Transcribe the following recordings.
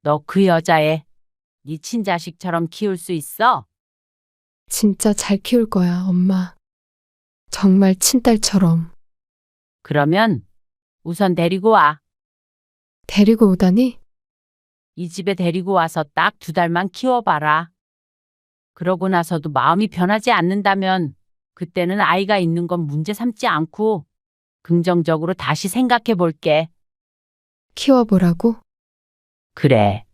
너 그 여자애 네 친자식처럼 키울 수 있어? 진짜 잘 키울 거야, 엄마. 정말 친딸처럼. 그러면 우선 데리고 와. 데리고 오다니? 이 집에 데리고 와서 딱 2달만 키워봐라. 그러고 나서도 마음이 변하지 않는다면 그때는 아이가 있는 건 문제 삼지 않고 긍정적으로 다시 생각해 볼게. 키워보라고? 그래.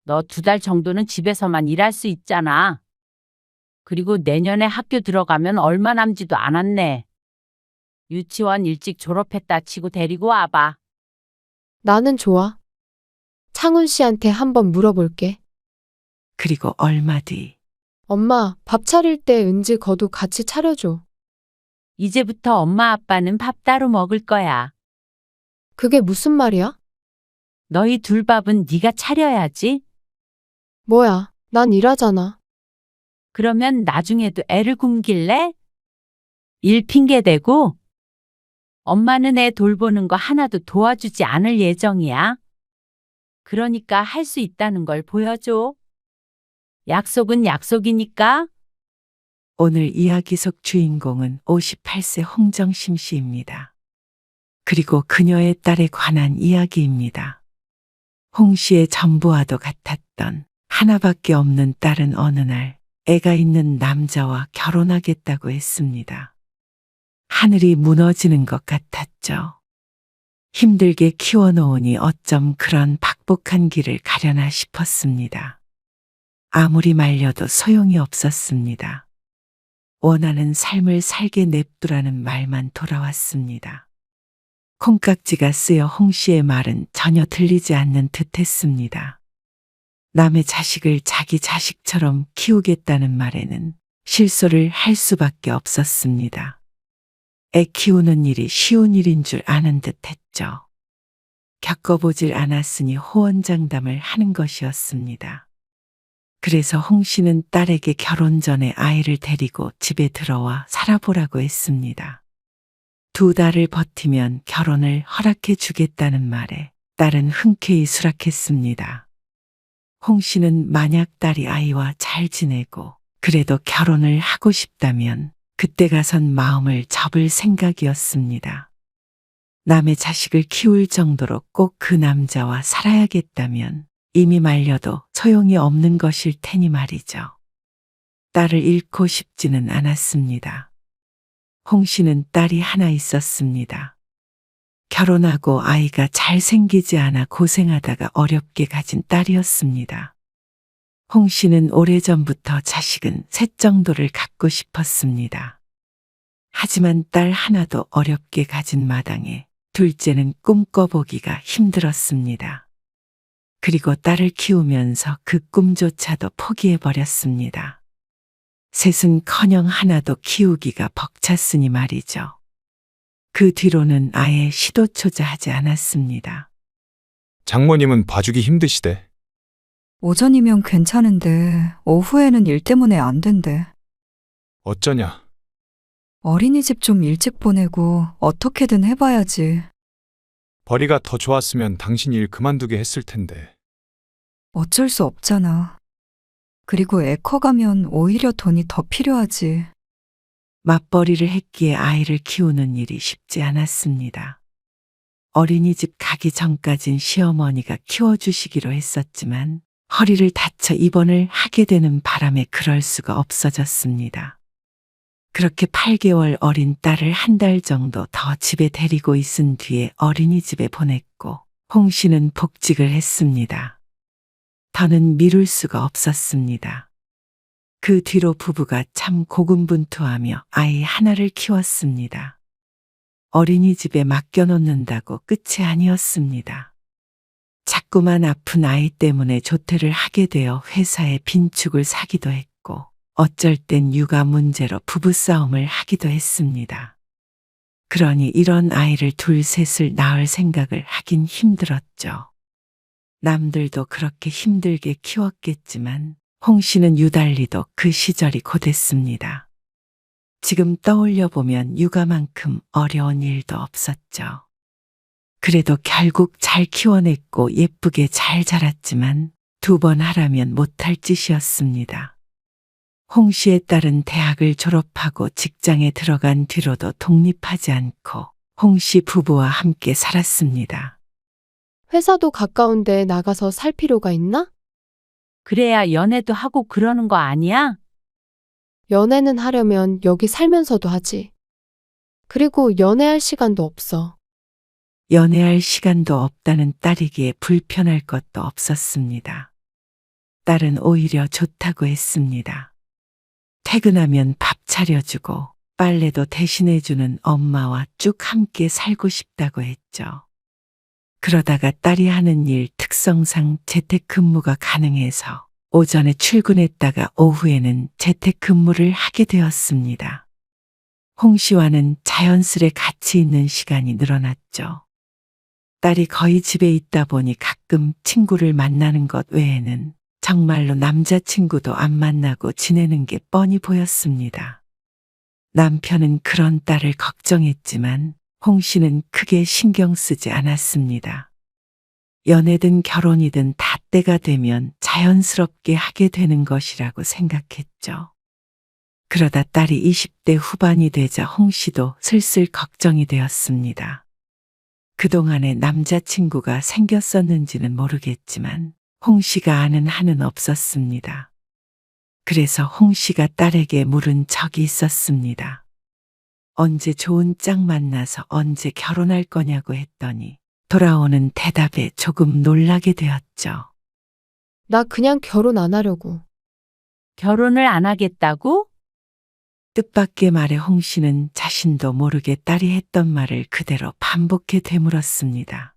너 2달 정도는 집에서만 일할 수 있잖아. 그리고 내년에 학교 들어가면 얼마 남지도 않았네. 유치원 일찍 졸업했다 치고 데리고 와봐. 나는 좋아. 창훈 씨한테 한번 물어볼게. 그리고 얼마 뒤 엄마, 밥 차릴 때 은지 거도 같이 차려줘. 이제부터 엄마 아빠는 밥 따로 먹을 거야. 그게 무슨 말이야? 너희 둘 밥은 네가 차려야지. 뭐야, 난 일하잖아. 그러면 나중에도 애를 굶길래? 일 핑계 대고? 엄마는 애 돌보는 거 하나도 도와주지 않을 예정이야. 그러니까 할 수 있다는 걸 보여줘. 약속은 약속이니까. 오늘 이야기 속 주인공은 58세 홍정심 씨입니다. 그리고 그녀의 딸에 관한 이야기입니다. 홍 씨의 전부와도 같았던 하나밖에 없는 딸은 어느 날 애가 있는 남자와 결혼하겠다고 했습니다. 하늘이 무너지는 것 같았죠. 힘들게 키워놓으니 어쩜 그런 박복한 길을 가려나 싶었습니다. 아무리 말려도 소용이 없었습니다. 원하는 삶을 살게 냅두라는 말만 돌아왔습니다. 콩깍지가 쓰여 홍 씨의 말은 전혀 들리지 않는 듯 했습니다. 남의 자식을 자기 자식처럼 키우겠다는 말에는 실소를 할 수밖에 없었습니다. 애 키우는 일이 쉬운 일인 줄 아는 듯 했죠. 겪어보질 않았으니 호언장담을 하는 것이었습니다. 그래서 홍 씨는 딸에게 결혼 전에 아이를 데리고 집에 들어와 살아보라고 했습니다. 2달을 버티면 결혼을 허락해 주겠다는 말에 딸은 흔쾌히 수락했습니다. 홍 씨는 만약 딸이 아이와 잘 지내고 그래도 결혼을 하고 싶다면 그때 가선 마음을 접을 생각이었습니다. 남의 자식을 키울 정도로 꼭 그 남자와 살아야겠다면 이미 말려도 소용이 없는 것일 테니 말이죠. 딸을 잃고 싶지는 않았습니다. 홍 씨는 딸이 하나 있었습니다. 결혼하고 아이가 잘 생기지 않아 고생하다가 어렵게 가진 딸이었습니다. 홍 씨는 오래전부터 자식은 셋 정도를 갖고 싶었습니다. 하지만 딸 하나도 어렵게 가진 마당에 둘째는 꿈꿔보기가 힘들었습니다. 그리고 딸을 키우면서 그 꿈조차도 포기해버렸습니다. 셋은커녕 하나도 키우기가 벅찼으니 말이죠. 그 뒤로는 아예 시도조차 하지 않았습니다. 장모님은 봐주기 힘드시대. 오전이면 괜찮은데 오후에는 일 때문에 안 된대. 어쩌냐? 어린이집 좀 일찍 보내고 어떻게든 해봐야지. 벌이가 더 좋았으면 당신 일 그만두게 했을 텐데. 어쩔 수 없잖아. 그리고 애 커가면 오히려 돈이 더 필요하지. 맞벌이를 했기에 아이를 키우는 일이 쉽지 않았습니다. 어린이집 가기 전까진 시어머니가 키워주시기로 했었지만 허리를 다쳐 입원을 하게 되는 바람에 그럴 수가 없어졌습니다. 그렇게 8개월 어린 딸을 1달 정도 더 집에 데리고 있은 뒤에 어린이집에 보냈고 홍 씨는 복직을 했습니다. 더는 미룰 수가 없었습니다. 그 뒤로 부부가 참 고군분투하며 아이 하나를 키웠습니다. 어린이집에 맡겨놓는다고 끝이 아니었습니다. 자꾸만 아픈 아이 때문에 조퇴를 하게 되어 회사에 빈축을 사기도 했고 어쩔 땐 육아 문제로 부부싸움을 하기도 했습니다. 그러니 이런 아이를 2, 3을 낳을 생각을 하긴 힘들었죠. 남들도 그렇게 힘들게 키웠겠지만 홍 씨는 유달리도 그 시절이 고됐습니다. 지금 떠올려 보면 육아만큼 어려운 일도 없었죠. 그래도 결국 잘 키워냈고 예쁘게 잘 자랐지만 2번 하라면 못할 짓이었습니다. 홍 씨의 딸은 대학을 졸업하고 직장에 들어간 뒤로도 독립하지 않고 홍 씨 부부와 함께 살았습니다. 회사도 가까운데 나가서 살 필요가 있나? 그래야 연애도 하고 그러는 거 아니야? 연애는 하려면 여기 살면서도 하지. 그리고 연애할 시간도 없어. 연애할 시간도 없다는 딸이기에 불편할 것도 없었습니다. 딸은 오히려 좋다고 했습니다. 퇴근하면 밥 차려주고 빨래도 대신해주는 엄마와 쭉 함께 살고 싶다고 했죠. 그러다가 딸이 하는 일 특성상 재택근무가 가능해서 오전에 출근했다가 오후에는 재택근무를 하게 되었습니다. 홍 씨와는 자연스레 같이 있는 시간이 늘어났죠. 딸이 거의 집에 있다 보니 가끔 친구를 만나는 것 외에는 정말로 남자친구도 안 만나고 지내는 게 뻔히 보였습니다. 남편은 그런 딸을 걱정했지만 홍 씨는 크게 신경 쓰지 않았습니다. 연애든 결혼이든 다 때가 되면 자연스럽게 하게 되는 것이라고 생각했죠. 그러다 딸이 20대 후반이 되자 홍 씨도 슬슬 걱정이 되었습니다. 그동안에 남자친구가 생겼었는지는 모르겠지만 홍 씨가 아는 한은 없었습니다. 그래서 홍 씨가 딸에게 물은 적이 있었습니다. 언제 좋은 짝 만나서 언제 결혼할 거냐고 했더니 돌아오는 대답에 조금 놀라게 되었죠. 나 그냥 결혼 안 하려고. 결혼을 안 하겠다고? 뜻밖의 말에 홍 씨는 자신도 모르게 딸이 했던 말을 그대로 반복해 되물었습니다.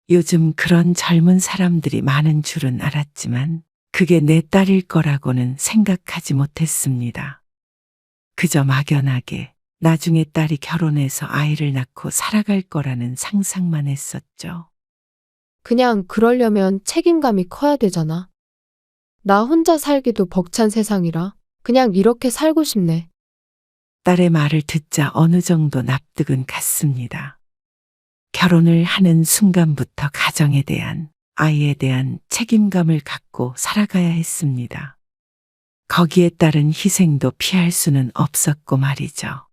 요즘 그런 젊은 사람들이 많은 줄은 알았지만 그게 내 딸일 거라고는 생각하지 못했습니다. 그저 막연하게 나중에 딸이 결혼해서 아이를 낳고 살아갈 거라는 상상만 했었죠. 그냥 그러려면 책임감이 커야 되잖아. 나 혼자 살기도 벅찬 세상이라 그냥 이렇게 살고 싶네. 딸의 말을 듣자 어느 정도 납득은 갔습니다. 결혼을 하는 순간부터 가정에 대한, 아이에 대한 책임감을 갖고 살아가야 했습니다. 거기에 따른 희생도 피할 수는 없었고 말이죠.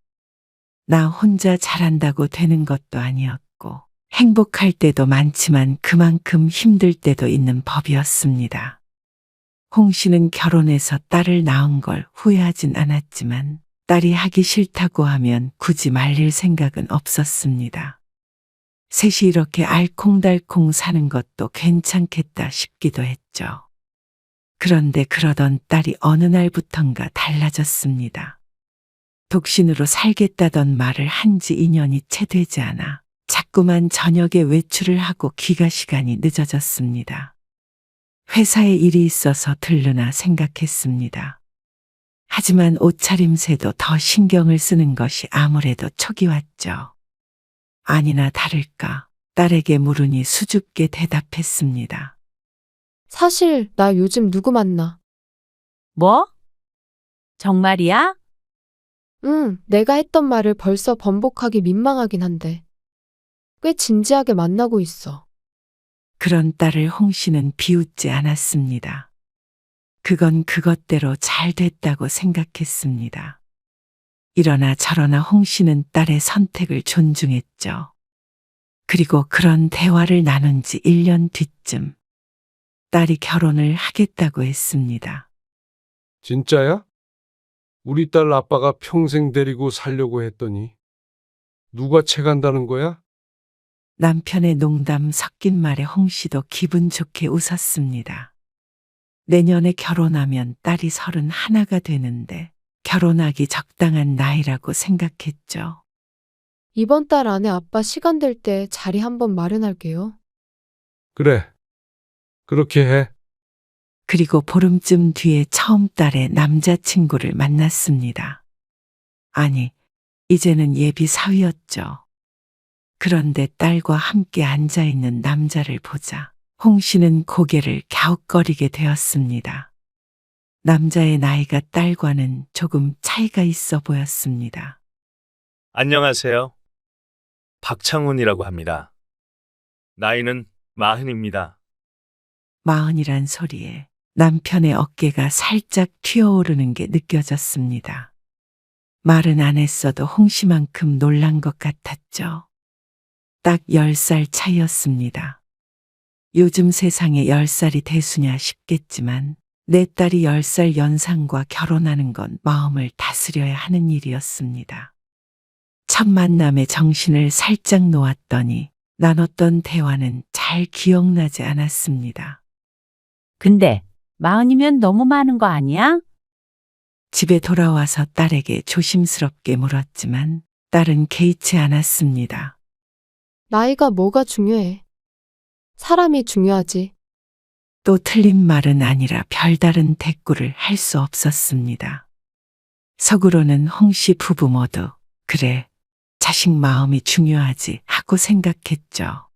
나 혼자 잘한다고 되는 것도 아니었고, 행복할 때도 많지만 그만큼 힘들 때도 있는 법이었습니다. 홍 씨는 결혼해서 딸을 낳은 걸 후회하진 않았지만 딸이 하기 싫다고 하면 굳이 말릴 생각은 없었습니다. 셋이 이렇게 알콩달콩 사는 것도 괜찮겠다 싶기도 했죠. 그런데 그러던 딸이 어느 날부턴가 달라졌습니다. 독신으로 살겠다던 말을 한 지 2년이 채 되지 않아 자꾸만 저녁에 외출을 하고 귀가 시간이 늦어졌습니다. 회사에 일이 있어서 들르나 생각했습니다. 하지만 옷차림새도 더 신경을 쓰는 것이 아무래도 촉이 왔죠. 아니나 다를까 딸에게 물으니 수줍게 대답했습니다. 사실 나 요즘 누구 만나? 뭐? 정말이야? 응, 내가 했던 말을 벌써 번복하기 민망하긴 한데. 꽤 진지하게 만나고 있어. 그런 딸을 홍 씨는 비웃지 않았습니다. 그건 그것대로 잘 됐다고 생각했습니다. 이러나 저러나 홍 씨는 딸의 선택을 존중했죠. 그리고 그런 대화를 나눈 지 1년 뒤쯤 딸이 결혼을 하겠다고 했습니다. 진짜야? 우리 딸 아빠가 평생 데리고 살려고 했더니 누가 채간다는 거야? 남편의 농담 섞인 말에 홍 씨도 기분 좋게 웃었습니다. 내년에 결혼하면 딸이 31가 되는데 결혼하기 적당한 나이라고 생각했죠. 이번 달 안에 아빠 시간 될 때 자리 한번 마련할게요. 그래. 그렇게 해. 그리고 보름쯤 뒤에 처음 딸의 남자친구를 만났습니다. 아니, 이제는 예비 사위였죠. 그런데 딸과 함께 앉아있는 남자를 보자 홍 씨는 고개를 갸웃거리게 되었습니다. 남자의 나이가 딸과는 조금 차이가 있어 보였습니다. 안녕하세요. 박창훈이라고 합니다. 나이는 40입니다. 마흔이란 소리에 남편의 어깨가 살짝 튀어오르는 게 느껴졌습니다. 말은 안 했어도 홍씨만큼 놀란 것 같았죠. 딱 10살 차이였습니다. 요즘 세상에 10살이 대수냐 싶겠지만 내 딸이 10살 연상과 결혼하는 건 마음을 다스려야 하는 일이었습니다. 첫 만남에 정신을 살짝 놓았더니 나눴던 대화는 잘 기억나지 않았습니다. 근데 40이면 너무 많은 거 아니야? 집에 돌아와서 딸에게 조심스럽게 물었지만 딸은 개의치 않았습니다. 나이가 뭐가 중요해? 사람이 중요하지. 또 틀린 말은 아니라 별다른 대꾸를 할 수 없었습니다. 속으로는 홍씨 부부 모두 그래, 자식 마음이 중요하지 하고 생각했죠.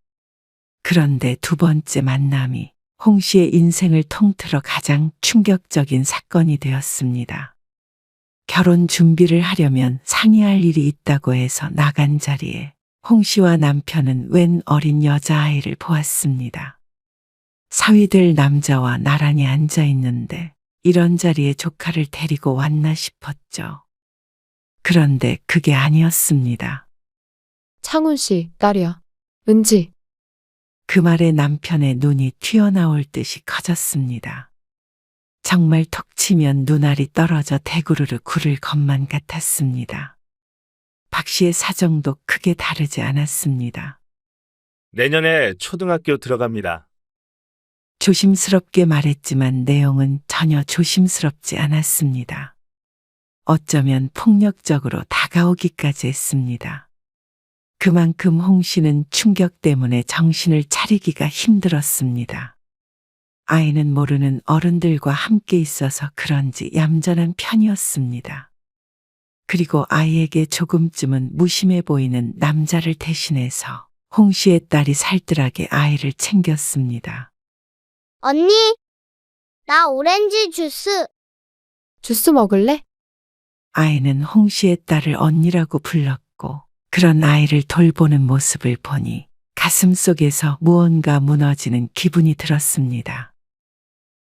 그런데 두 번째 만남이 홍씨의 인생을 통틀어 가장 충격적인 사건이 되었습니다. 결혼 준비를 하려면 상의할 일이 있다고 해서 나간 자리에 홍씨와 남편은 웬 어린 여자아이를 보았습니다. 사위될 남자와 나란히 앉아 있는데 이런 자리에 조카를 데리고 왔나 싶었죠. 그런데 그게 아니었습니다. 창훈 씨, 딸이야. 은지. 그 말에 남편의 눈이 튀어나올 듯이 커졌습니다. 정말 톡 치면 눈알이 떨어져 대구르르 굴을 것만 같았습니다. 박 씨의 사정도 크게 다르지 않았습니다. 내년에 초등학교 들어갑니다. 조심스럽게 말했지만 내용은 전혀 조심스럽지 않았습니다. 어쩌면 폭력적으로 다가오기까지 했습니다. 그만큼 홍 씨는 충격 때문에 정신을 차리기가 힘들었습니다. 아이는 모르는 어른들과 함께 있어서 그런지 얌전한 편이었습니다. 그리고 아이에게 조금쯤은 무심해 보이는 남자를 대신해서 홍 씨의 딸이 살뜰하게 아이를 챙겼습니다. 언니, 나 오렌지 주스. 주스 먹을래? 아이는 홍 씨의 딸을 언니라고 불렀고 그런 아이를 돌보는 모습을 보니 가슴 속에서 무언가 무너지는 기분이 들었습니다.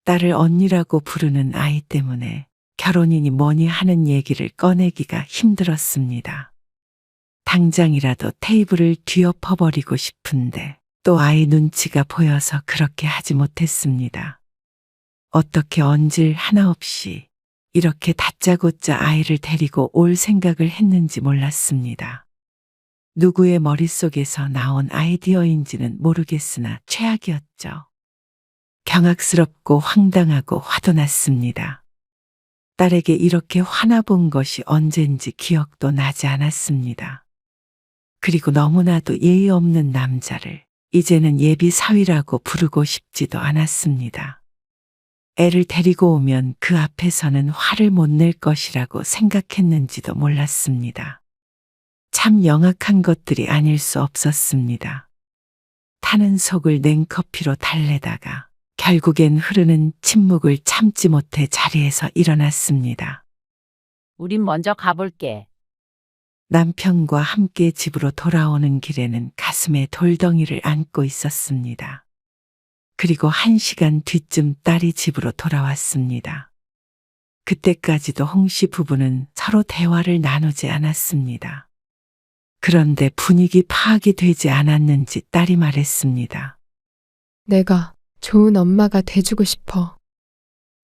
딸을 언니라고 부르는 아이 때문에 결혼이니 뭐니 하는 얘기를 꺼내기가 힘들었습니다. 당장이라도 테이블을 뒤엎어버리고 싶은데 또 아이 눈치가 보여서 그렇게 하지 못했습니다. 어떻게 언질 하나 없이 이렇게 다짜고짜 아이를 데리고 올 생각을 했는지 몰랐습니다. 누구의 머릿속에서 나온 아이디어인지는 모르겠으나 최악이었죠. 경악스럽고 황당하고 화도 났습니다. 딸에게 이렇게 화나본 것이 언젠지 기억도 나지 않았습니다. 그리고 너무나도 예의 없는 남자를 이제는 예비 사위라고 부르고 싶지도 않았습니다. 애를 데리고 오면 그 앞에서는 화를 못 낼 것이라고 생각했는지도 몰랐습니다. 참 영악한 것들이 아닐 수 없었습니다. 타는 속을 냉커피로 달래다가 결국엔 흐르는 침묵을 참지 못해 자리에서 일어났습니다. 우린 먼저 가볼게. 남편과 함께 집으로 돌아오는 길에는 가슴에 돌덩이를 안고 있었습니다. 그리고 1시간 뒤쯤 딸이 집으로 돌아왔습니다. 그때까지도 홍 씨 부부는 서로 대화를 나누지 않았습니다. 그런데 분위기 파악이 되지 않았는지 딸이 말했습니다. 내가 좋은 엄마가 돼주고 싶어.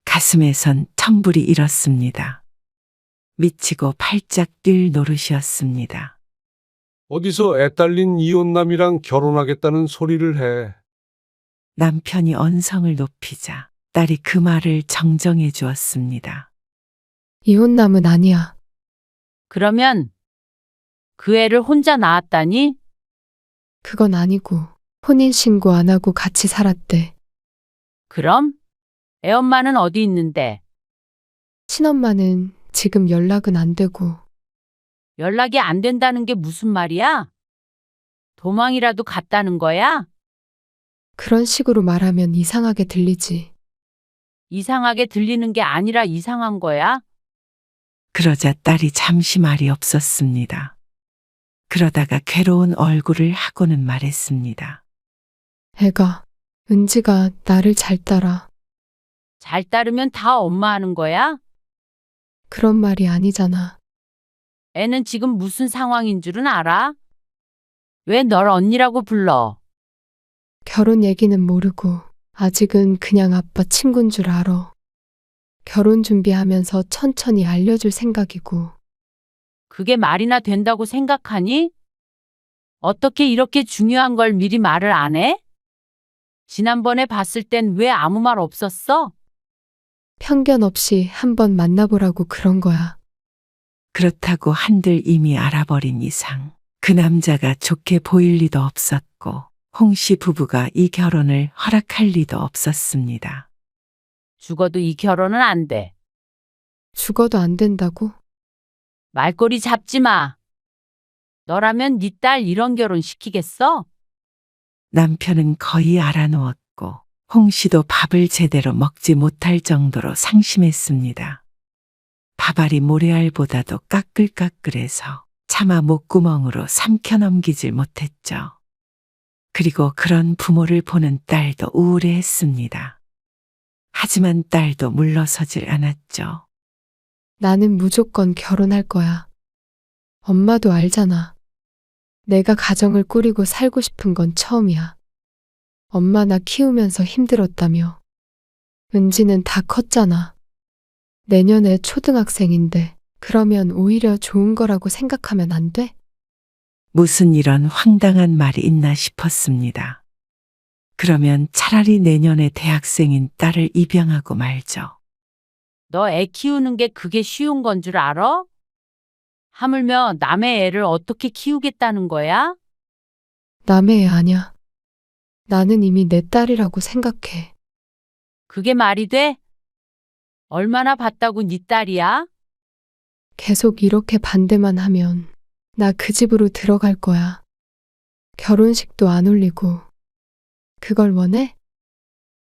가슴에선 천불이 일었습니다. 미치고 팔짝 뛸 노릇이었습니다. 어디서 애 딸린 이혼남이랑 결혼하겠다는 소리를 해. 남편이 언성을 높이자 딸이 그 말을 정정해 주었습니다. 이혼남은 아니야. 그러면 그 애를 혼자 낳았다니? 그건 아니고 혼인신고 안 하고 같이 살았대. 그럼? 애엄마는 어디 있는데? 친엄마는 지금 연락은 안 되고. 연락이 안 된다는 게 무슨 말이야? 도망이라도 갔다는 거야? 그런 식으로 말하면 이상하게 들리지. 이상하게 들리는 게 아니라 이상한 거야? 그러자 딸이 잠시 말이 없었습니다. 그러다가 괴로운 얼굴을 하고는 말했습니다. 애가, 은지가 나를 잘 따라. 잘 따르면 다 엄마 하는 거야? 그런 말이 아니잖아. 애는 지금 무슨 상황인 줄은 알아? 왜 널 언니라고 불러? 결혼 얘기는 모르고 아직은 그냥 아빠 친구인 줄 알아. 결혼 준비하면서 천천히 알려줄 생각이고. 그게 말이나 된다고 생각하니? 어떻게 이렇게 중요한 걸 미리 말을 안 해? 지난번에 봤을 땐 왜 아무 말 없었어? 편견 없이 한번 만나보라고 그런 거야. 그렇다고 한들 이미 알아버린 이상 그 남자가 좋게 보일 리도 없었고 홍 씨 부부가 이 결혼을 허락할 리도 없었습니다. 죽어도 이 결혼은 안 돼. 죽어도 안 된다고? 말꼬리 잡지 마. 너라면 네 딸 이런 결혼 시키겠어? 남편은 거의 알아놓았고 홍 씨도 밥을 제대로 먹지 못할 정도로 상심했습니다. 밥알이 모래알보다도 까끌까끌해서 차마 목구멍으로 삼켜 넘기질 못했죠. 그리고 그런 부모를 보는 딸도 우울해했습니다. 하지만 딸도 물러서질 않았죠. 나는 무조건 결혼할 거야. 엄마도 알잖아. 내가 가정을 꾸리고 살고 싶은 건 처음이야. 엄마 나 키우면서 힘들었다며. 은지는 다 컸잖아. 내년에 초등학생인데 그러면 오히려 좋은 거라고 생각하면 안 돼? 무슨 이런 황당한 말이 있나 싶었습니다. 그러면 차라리 내년에 대학생인 딸을 입양하고 말죠. 너 애 키우는 게 그게 쉬운 건 줄 알아? 하물며 남의 애를 어떻게 키우겠다는 거야? 남의 애 아냐. 나는 이미 내 딸이라고 생각해. 그게 말이 돼? 얼마나 봤다고 네 딸이야? 계속 이렇게 반대만 하면 나 그 집으로 들어갈 거야. 결혼식도 안 올리고. 그걸 원해?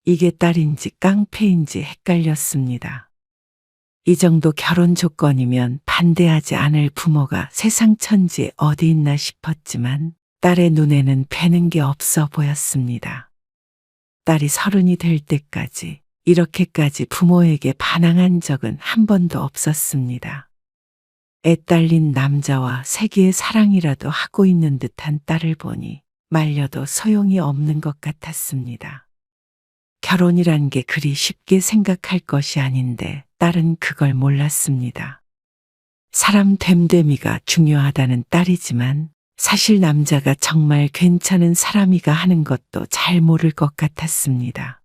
이게 딸인지 깡패인지 헷갈렸습니다. 이 정도 결혼 조건이면 반대하지 않을 부모가 세상 천지에 어디 있나 싶었지만 딸의 눈에는 뵈는 게 없어 보였습니다. 딸이 30이 될 때까지 이렇게까지 부모에게 반항한 적은 한 번도 없었습니다. 애 딸린 남자와 세기의 사랑이라도 하고 있는 듯한 딸을 보니 말려도 소용이 없는 것 같았습니다. 결혼이란 게 그리 쉽게 생각할 것이 아닌데 딸은 그걸 몰랐습니다. 사람 됨됨이가 중요하다는 딸이지만 사실 남자가 정말 괜찮은 사람이가 하는 것도 잘 모를 것 같았습니다.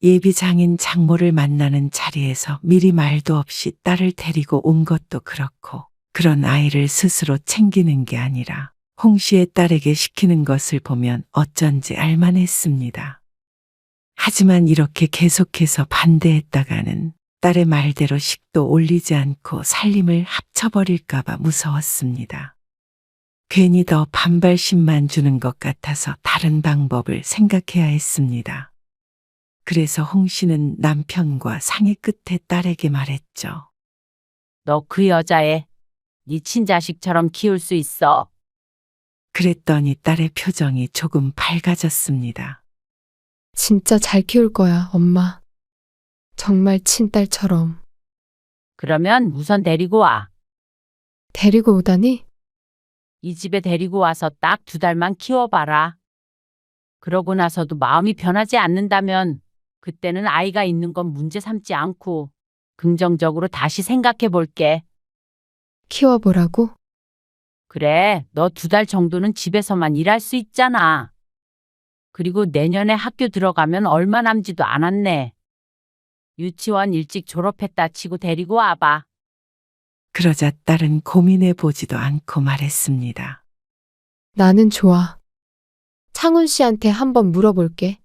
예비 장인 장모를 만나는 자리에서 미리 말도 없이 딸을 데리고 온 것도 그렇고 그런 아이를 스스로 챙기는 게 아니라 홍 씨의 딸에게 시키는 것을 보면 어쩐지 알만했습니다. 하지만 이렇게 계속해서 반대했다가는 딸의 말대로 식도 올리지 않고 살림을 합쳐버릴까봐 무서웠습니다. 괜히 더 반발심만 주는 것 같아서 다른 방법을 생각해야 했습니다. 그래서 홍 씨는 남편과 상의 끝에 딸에게 말했죠. 너 그 여자애 네 친자식처럼 키울 수 있어. 그랬더니 딸의 표정이 조금 밝아졌습니다. 진짜 잘 키울 거야, 엄마. 정말 친딸처럼. 그러면 우선 데리고 와. 데리고 오다니? 이 집에 데리고 와서 딱 2달만 키워봐라. 그러고 나서도 마음이 변하지 않는다면 그때는 아이가 있는 건 문제 삼지 않고 긍정적으로 다시 생각해 볼게. 키워보라고? 그래, 너 2달 정도는 집에서만 일할 수 있잖아. 그리고 내년에 학교 들어가면 얼마 남지도 않았네. 유치원 일찍 졸업했다 치고 데리고 와봐. 그러자 딸은 고민해 보지도 않고 말했습니다. 나는 좋아. 창훈 씨한테 한번 물어볼게.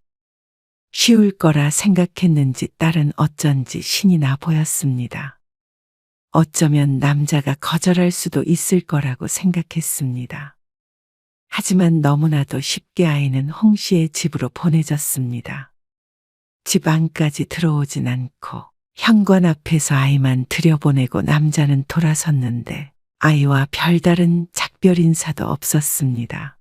쉬울 거라 생각했는지 딸은 어쩐지 신이 나 보였습니다. 어쩌면 남자가 거절할 수도 있을 거라고 생각했습니다. 하지만 너무나도 쉽게 아이는 홍 씨의 집으로 보내졌습니다. 집 안까지 들어오진 않고 현관 앞에서 아이만 들여보내고 남자는 돌아섰는데 아이와 별다른 작별 인사도 없었습니다.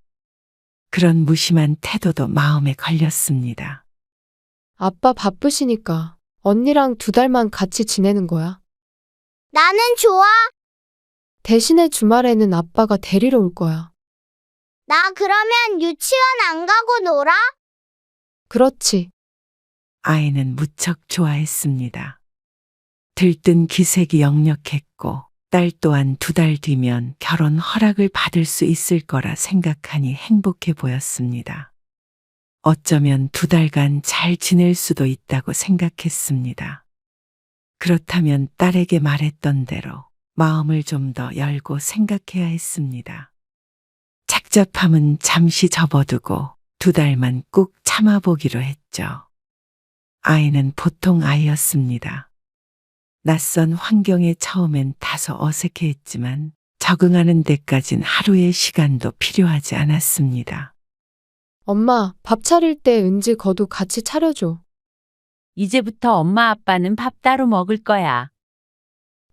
그런 무심한 태도도 마음에 걸렸습니다. 아빠 바쁘시니까 언니랑 2달만 같이 지내는 거야. 나는 좋아. 대신에 주말에는 아빠가 데리러 올 거야. 나 그러면 유치원 안 가고 놀아? 그렇지. 아이는 무척 좋아했습니다. 들뜬 기색이 역력했고 딸 또한 2달 뒤면 결혼 허락을 받을 수 있을 거라 생각하니 행복해 보였습니다. 어쩌면 2달간 잘 지낼 수도 있다고 생각했습니다. 그렇다면 딸에게 말했던 대로 마음을 좀 더 열고 생각해야 했습니다. 착잡함은 잠시 접어두고 2달만 꾹 참아보기로 했죠. 아이는 보통 아이였습니다. 낯선 환경에 처음엔 다소 어색해했지만 적응하는 데까진 하루의 시간도 필요하지 않았습니다. 엄마, 밥 차릴 때 은지 거도 같이 차려줘. 이제부터 엄마 아빠는 밥 따로 먹을 거야.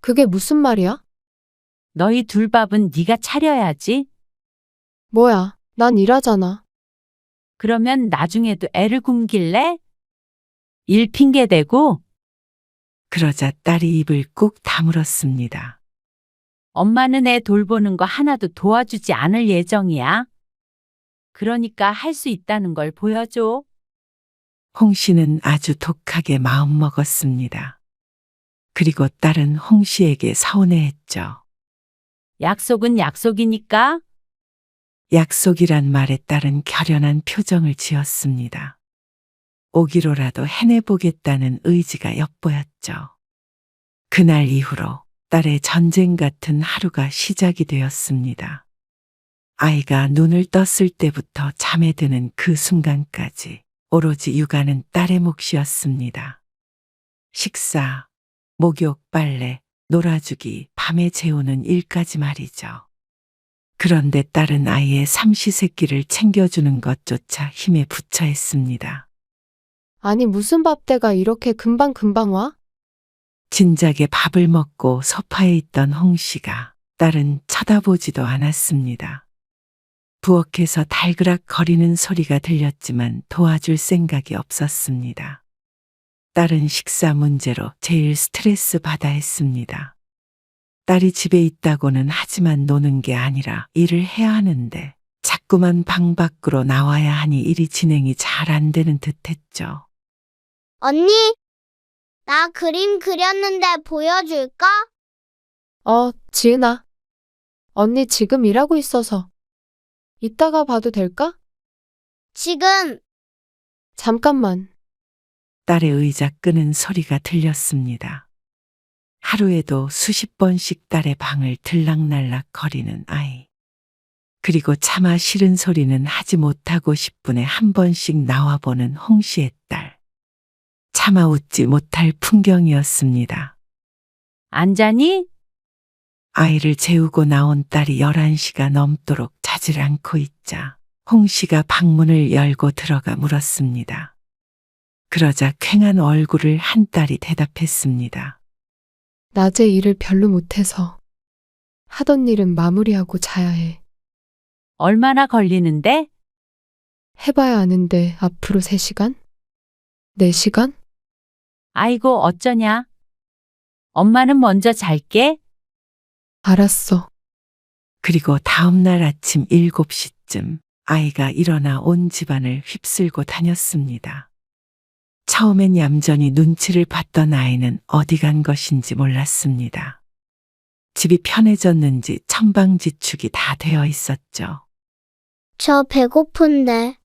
그게 무슨 말이야? 너희 둘 밥은 네가 차려야지. 뭐야, 난 일하잖아. 그러면 나중에도 애를 굶길래? 일 핑계 대고 그러자 딸이 입을 꾹 다물었습니다. 엄마는 애 돌보는 거 하나도 도와주지 않을 예정이야. 그러니까 할 수 있다는 걸 보여줘. 홍 씨는 아주 독하게 마음먹었습니다. 그리고 딸은 홍 씨에게 서운해했죠. 약속은 약속이니까. 약속이란 말에 딸은 결연한 표정을 지었습니다. 오기로라도 해내보겠다는 의지가 엿보였죠. 그날 이후로 딸의 전쟁 같은 하루가 시작이 되었습니다. 아이가 눈을 떴을 때부터 잠에 드는 그 순간까지 오로지 육아는 딸의 몫이었습니다. 식사, 목욕, 빨래, 놀아주기, 밤에 재우는 일까지 말이죠. 그런데 딸은 아이의 삼시세끼를 챙겨주는 것조차 힘에 부처했습니다. 아니, 무슨 밥때가 이렇게 금방금방 와? 진작에 밥을 먹고 소파에 있던 홍 씨가 딸은 쳐다보지도 않았습니다. 부엌에서 달그락 거리는 소리가 들렸지만 도와줄 생각이 없었습니다. 딸은 식사 문제로 제일 스트레스 받아 했습니다. 딸이 집에 있다고는 하지만 노는 게 아니라 일을 해야 하는데 자꾸만 방 밖으로 나와야 하니 일이 진행이 잘 안 되는 듯 했죠. 언니, 나 그림 그렸는데 보여줄까? 지은아. 언니 지금 일하고 있어서. 이따가 봐도 될까? 지금. 잠깐만. 딸의 의자 끄는 소리가 들렸습니다. 하루에도 수십 번씩 딸의 방을 들락날락 거리는 아이. 그리고 차마 싫은 소리는 하지 못하고 10분에 한 번씩 나와보는 홍 씨의 딸. 차마 웃지 못할 풍경이었습니다. 안 자니? 아이를 재우고 나온 딸이 11시가 넘도록 자질 않고 있자 홍 씨가 방문을 열고 들어가 물었습니다. 그러자 퀭한 얼굴을 한 딸이 대답했습니다. 낮에 일을 별로 못해서. 하던 일은 마무리하고 자야 해. 얼마나 걸리는데? 해봐야 아는데 앞으로 3시간? 4시간? 아이고 어쩌냐? 엄마는 먼저 잘게. 알았어. 그리고 다음날 아침 7시쯤 아이가 일어나 온 집안을 휩쓸고 다녔습니다. 처음엔 얌전히 눈치를 봤던 아이는 어디 간 것인지 몰랐습니다. 집이 편해졌는지 천방지축이 다 되어 있었죠. 저 배고픈데.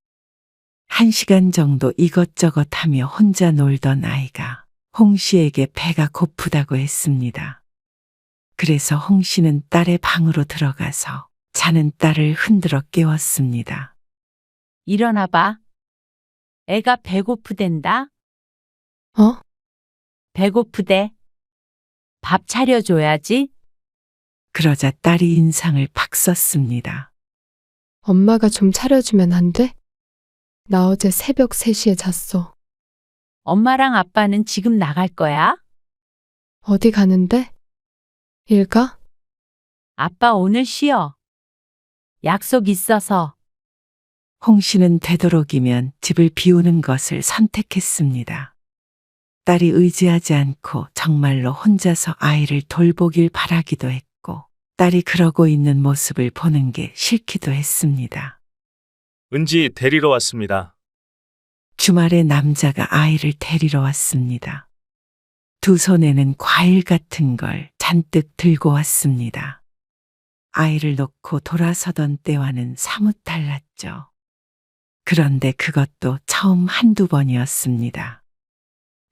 1시간 정도 이것저것 하며 혼자 놀던 아이가 홍 씨에게 배가 고프다고 했습니다. 그래서 홍 씨는 딸의 방으로 들어가서 자는 딸을 흔들어 깨웠습니다. 일어나봐. 애가 배고프댄다. 어? 배고프대. 밥 차려줘야지. 그러자 딸이 인상을 팍 썼습니다. 엄마가 좀 차려주면 안 돼? 나 어제 새벽 3시에 잤어. 엄마랑 아빠는 지금 나갈 거야? 어디 가는데? 일 가? 아빠 오늘 쉬어. 약속 있어서. 홍 씨는 되도록이면 집을 비우는 것을 선택했습니다. 딸이 의지하지 않고 정말로 혼자서 아이를 돌보길 바라기도 했고, 딸이 그러고 있는 모습을 보는 게 싫기도 했습니다. 은지 데리러 왔습니다. 주말에 남자가 아이를 데리러 왔습니다. 두 손에는 과일 같은 걸 잔뜩 들고 왔습니다. 아이를 놓고 돌아서던 때와는 사뭇 달랐죠. 그런데 그것도 처음 한두 번이었습니다.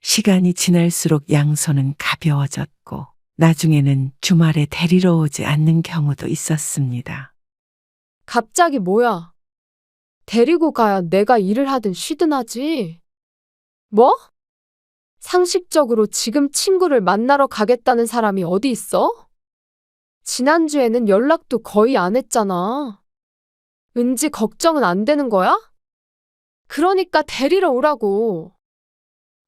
시간이 지날수록 양손은 가벼워졌고, 나중에는 주말에 데리러 오지 않는 경우도 있었습니다. 갑자기 뭐야? 데리고 가야 내가 일을 하든 쉬든 하지. 뭐? 상식적으로 지금 친구를 만나러 가겠다는 사람이 어디 있어? 지난주에는 연락도 거의 안 했잖아. 은지 걱정은 안 되는 거야? 그러니까 데리러 오라고.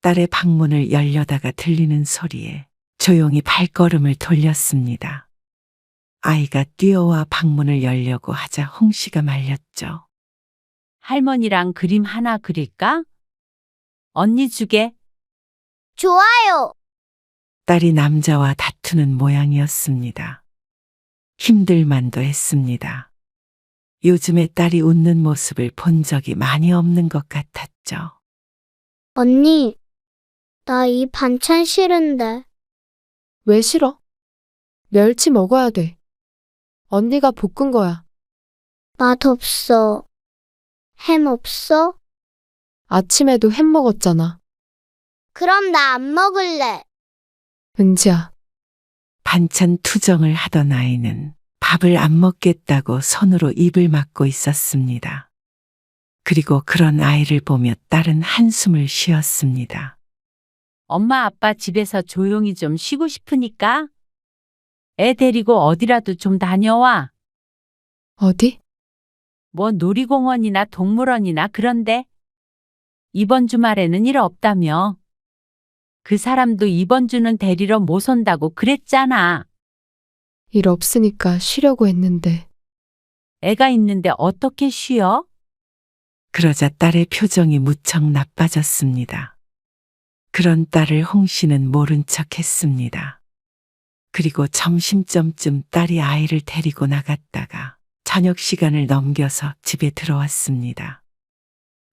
딸의 방문을 열려다가 들리는 소리에 조용히 발걸음을 돌렸습니다. 아이가 뛰어와 방문을 열려고 하자 홍 씨가 말렸죠. 할머니랑 그림 하나 그릴까? 언니 주게. 좋아요. 딸이 남자와 다투는 모양이었습니다. 힘들만도 했습니다. 요즘에 딸이 웃는 모습을 본 적이 많이 없는 것 같았죠. 언니, 나 이 반찬 싫은데. 왜 싫어? 멸치 먹어야 돼. 언니가 볶은 거야. 맛없어. 햄 없어? 아침에도 햄 먹었잖아. 그럼 나 안 먹을래. 은지야, 반찬 투정을 하던 아이는 밥을 안 먹겠다고 손으로 입을 막고 있었습니다. 그리고 그런 아이를 보며 딸은 한숨을 쉬었습니다. 엄마 아빠 집에서 조용히 좀 쉬고 싶으니까 애 데리고 어디라도 좀 다녀와. 어디? 뭐 놀이공원이나 동물원이나 그런데. 이번 주말에는 일 없다며. 그 사람도 이번 주는 데리러 못 온다고 그랬잖아. 일 없으니까 쉬려고 했는데. 애가 있는데 어떻게 쉬어? 그러자 딸의 표정이 무척 나빠졌습니다. 그런 딸을 홍 씨는 모른 척 했습니다. 그리고 점심점쯤 딸이 아이를 데리고 나갔다가 저녁 시간을 넘겨서 집에 들어왔습니다.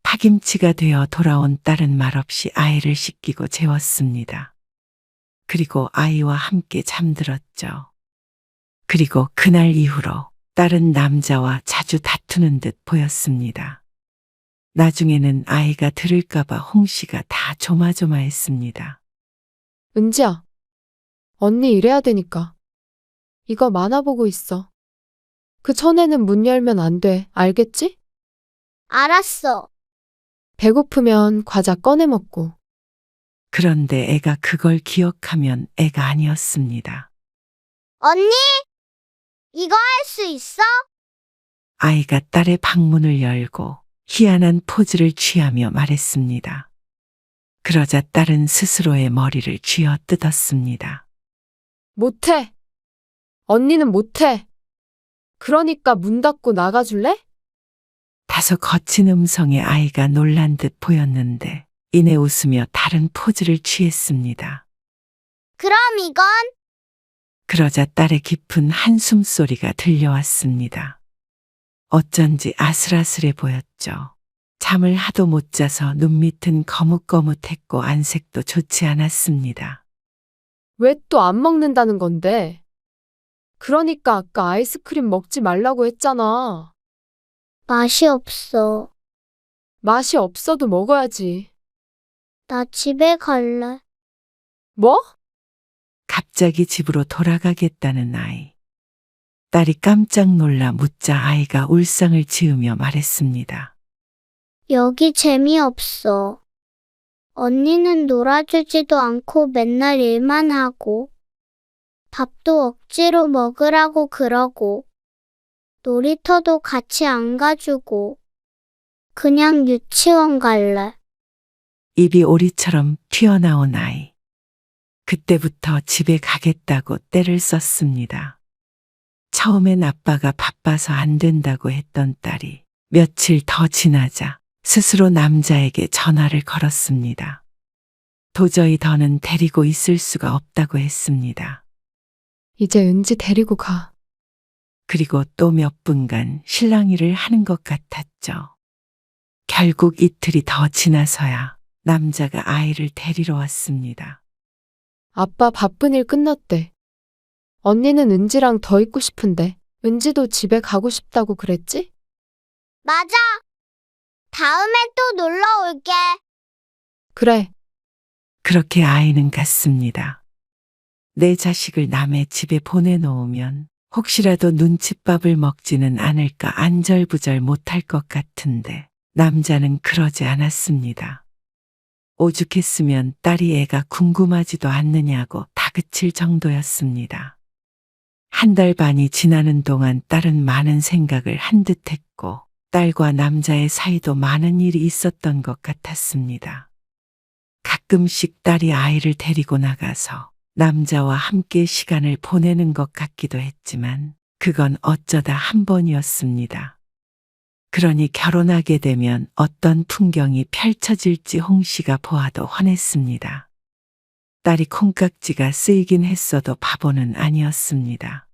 파김치가 되어 돌아온 딸은 말없이 아이를 씻기고 재웠습니다. 그리고 아이와 함께 잠들었죠. 그리고 그날 이후로 딸은 남자와 자주 다투는 듯 보였습니다. 나중에는 아이가 들을까봐 홍 씨가 다 조마조마했습니다. 은지야, 언니 일해야 되니까. 이거 만화 보고 있어. 그 전에는 문 열면 안 돼. 알겠지? 알았어. 배고프면 과자 꺼내 먹고. 그런데 애가 그걸 기억하면 애가 아니었습니다. 언니, 이거 할 수 있어? 아이가 딸의 방문을 열고 희한한 포즈를 취하며 말했습니다. 그러자 딸은 스스로의 머리를 쥐어 뜯었습니다. 못해. 언니는 못해. 그러니까 문 닫고 나가줄래? 다소 거친 음성의 아이가 놀란 듯 보였는데 이내 웃으며 다른 포즈를 취했습니다. 그럼 이건? 그러자 딸의 깊은 한숨 소리가 들려왔습니다. 어쩐지 아슬아슬해 보였죠. 잠을 하도 못 자서 눈밑은 거뭇거뭇했고 안색도 좋지 않았습니다. 왜 또 안 먹는다는 건데? 그러니까 아까 아이스크림 먹지 말라고 했잖아. 맛이 없어. 맛이 없어도 먹어야지. 나 집에 갈래. 뭐? 갑자기 집으로 돌아가겠다는 아이. 딸이 깜짝 놀라 묻자 아이가 울상을 지으며 말했습니다. 여기 재미없어. 언니는 놀아주지도 않고 맨날 일만 하고, 밥도 억지로 먹으라고 그러고, 놀이터도 같이 안 가주고, 그냥 유치원 갈래. 입이 오리처럼 튀어나온 아이. 그때부터 집에 가겠다고 떼를 썼습니다. 처음엔 아빠가 바빠서 안 된다고 했던 딸이 며칠 더 지나자 스스로 남자에게 전화를 걸었습니다. 도저히 더는 데리고 있을 수가 없다고 했습니다. 이제 은지 데리고 가. 그리고 또 몇 분간 실랑이를 하는 것 같았죠. 결국 이틀이 더 지나서야 남자가 아이를 데리러 왔습니다. 아빠 바쁜 일 끝났대. 언니는 은지랑 더 있고 싶은데 은지도 집에 가고 싶다고 그랬지? 맞아. 다음에 또 놀러 올게. 그래. 그렇게 아이는 갔습니다. 내 자식을 남의 집에 보내놓으면 혹시라도 눈칫밥을 먹지는 않을까 안절부절 못할 것 같은데 남자는 그러지 않았습니다. 오죽했으면 딸이 애가 궁금하지도 않느냐고 다그칠 정도였습니다. 한 달 반이 지나는 동안 딸은 많은 생각을 한 듯 했고 딸과 남자의 사이도 많은 일이 있었던 것 같았습니다. 가끔씩 딸이 아이를 데리고 나가서 남자와 함께 시간을 보내는 것 같기도 했지만 그건 어쩌다 한 번이었습니다. 그러니 결혼하게 되면 어떤 풍경이 펼쳐질지 홍 씨가 보아도 훤했습니다. 딸이 콩깍지가 쓰이긴 했어도 바보는 아니었습니다.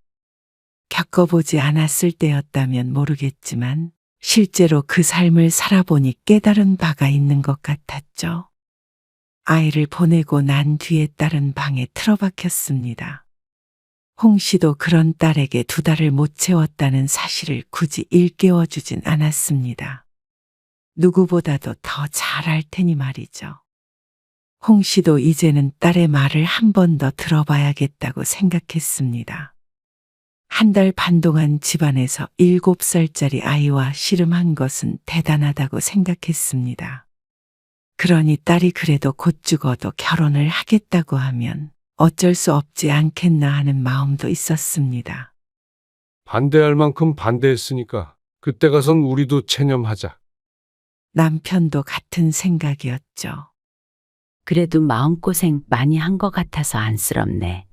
겪어보지 않았을 때였다면 모르겠지만 실제로 그 삶을 살아보니 깨달은 바가 있는 것 같았죠. 아이를 보내고 난 뒤에 딸은 방에 틀어박혔습니다. 홍 씨도 그런 딸에게 2달을 못 채웠다는 사실을 굳이 일깨워주진 않았습니다. 누구보다도 더 잘 알 테니 말이죠. 홍 씨도 이제는 딸의 말을 한 번 더 들어봐야겠다고 생각했습니다. 한 달 반 동안 집안에서 7살짜리 아이와 씨름한 것은 대단하다고 생각했습니다. 그러니 딸이 그래도 곧 죽어도 결혼을 하겠다고 하면 어쩔 수 없지 않겠나 하는 마음도 있었습니다. 반대할 만큼 반대했으니까 그때 가선 우리도 체념하자. 남편도 같은 생각이었죠. 그래도 마음고생 많이 한 것 같아서 안쓰럽네.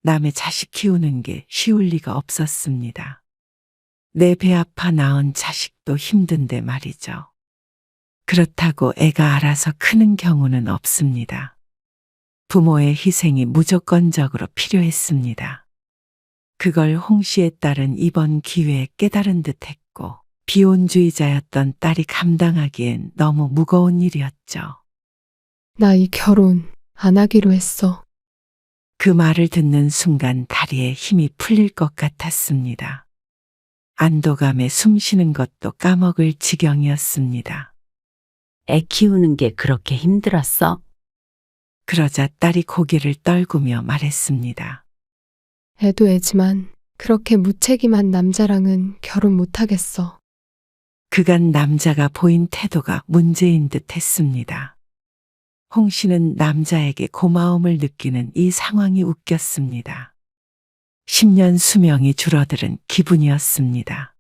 남의 자식 키우는 게 쉬울 리가 없었습니다. 내 배 아파 낳은 자식도 힘든데 말이죠. 그렇다고 애가 알아서 크는 경우는 없습니다. 부모의 희생이 무조건적으로 필요했습니다. 그걸 홍 씨의 딸은 이번 기회에 깨달은 듯 했고 비혼주의자였던 딸이 감당하기엔 너무 무거운 일이었죠. 나 이 결혼 안 하기로 했어. 그 말을 듣는 순간 다리에 힘이 풀릴 것 같았습니다. 안도감에 숨 쉬는 것도 까먹을 지경이었습니다. 애 키우는 게 그렇게 힘들었어? 그러자 딸이 고개를 떨구며 말했습니다. 애도 애지만 그렇게 무책임한 남자랑은 결혼 못 하겠어. 그간 남자가 보인 태도가 문제인 듯 했습니다. 홍 씨는 남자에게 고마움을 느끼는 이 상황이 웃겼습니다. 10년 수명이 줄어드는 기분이었습니다.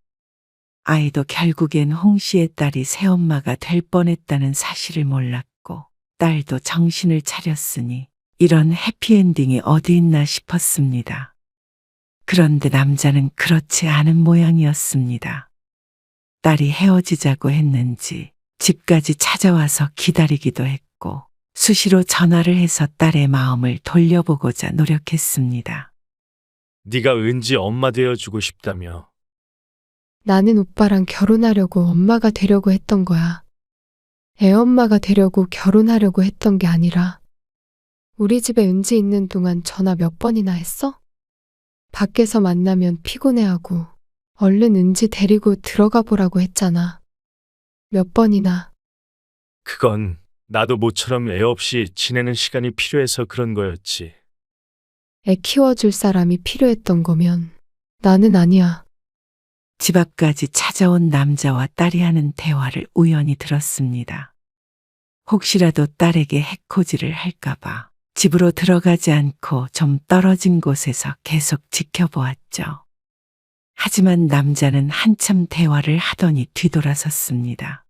아이도 결국엔 홍 씨의 딸이 새엄마가 될 뻔했다는 사실을 몰랐고 딸도 정신을 차렸으니 이런 해피엔딩이 어디 있나 싶었습니다. 그런데 남자는 그렇지 않은 모양이었습니다. 딸이 헤어지자고 했는지 집까지 찾아와서 기다리기도 했고 수시로 전화를 해서 딸의 마음을 돌려보고자 노력했습니다. 네가 은지 엄마 되어주고 싶다며. 나는 오빠랑 결혼하려고 엄마가 되려고 했던 거야. 애엄마가 되려고 결혼하려고 했던 게 아니라 우리 집에 은지 있는 동안 전화 몇 번이나 했어? 밖에서 만나면 피곤해하고 얼른 은지 데리고 들어가 보라고 했잖아. 몇 번이나. 그건 나도 모처럼 애 없이 지내는 시간이 필요해서 그런 거였지. 애 키워줄 사람이 필요했던 거면 나는 아니야. 집 앞까지 찾아온 남자와 딸이 하는 대화를 우연히 들었습니다. 혹시라도 딸에게 해코지를 할까봐 집으로 들어가지 않고 좀 떨어진 곳에서 계속 지켜보았죠. 하지만 남자는 한참 대화를 하더니 뒤돌아섰습니다.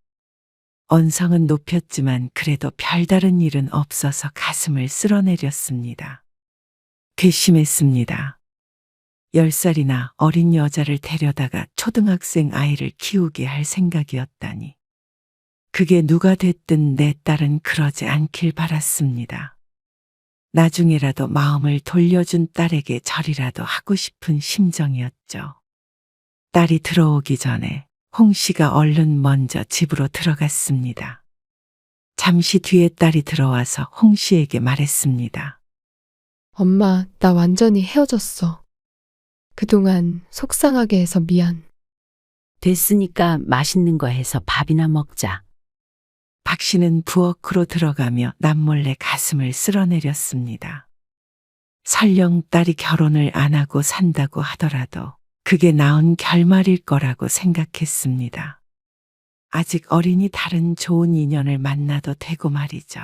언성은 높였지만 그래도 별다른 일은 없어서 가슴을 쓸어내렸습니다. 괘씸했습니다. 10살이나 어린 여자를 데려다가 초등학생 아이를 키우게 할 생각이었다니. 그게 누가 됐든 내 딸은 그러지 않길 바랐습니다. 나중에라도 마음을 돌려준 딸에게 절이라도 하고 싶은 심정이었죠. 딸이 들어오기 전에 홍 씨가 얼른 먼저 집으로 들어갔습니다. 잠시 뒤에 딸이 들어와서 홍 씨에게 말했습니다. 엄마, 나 완전히 헤어졌어. 그동안 속상하게 해서 미안. 됐으니까 맛있는 거 해서 밥이나 먹자. 박 씨는 부엌으로 들어가며 남몰래 가슴을 쓸어내렸습니다. 설령 딸이 결혼을 안 하고 산다고 하더라도 그게 나은 결말일 거라고 생각했습니다. 아직 어리니 다른 좋은 인연을 만나도 되고 말이죠.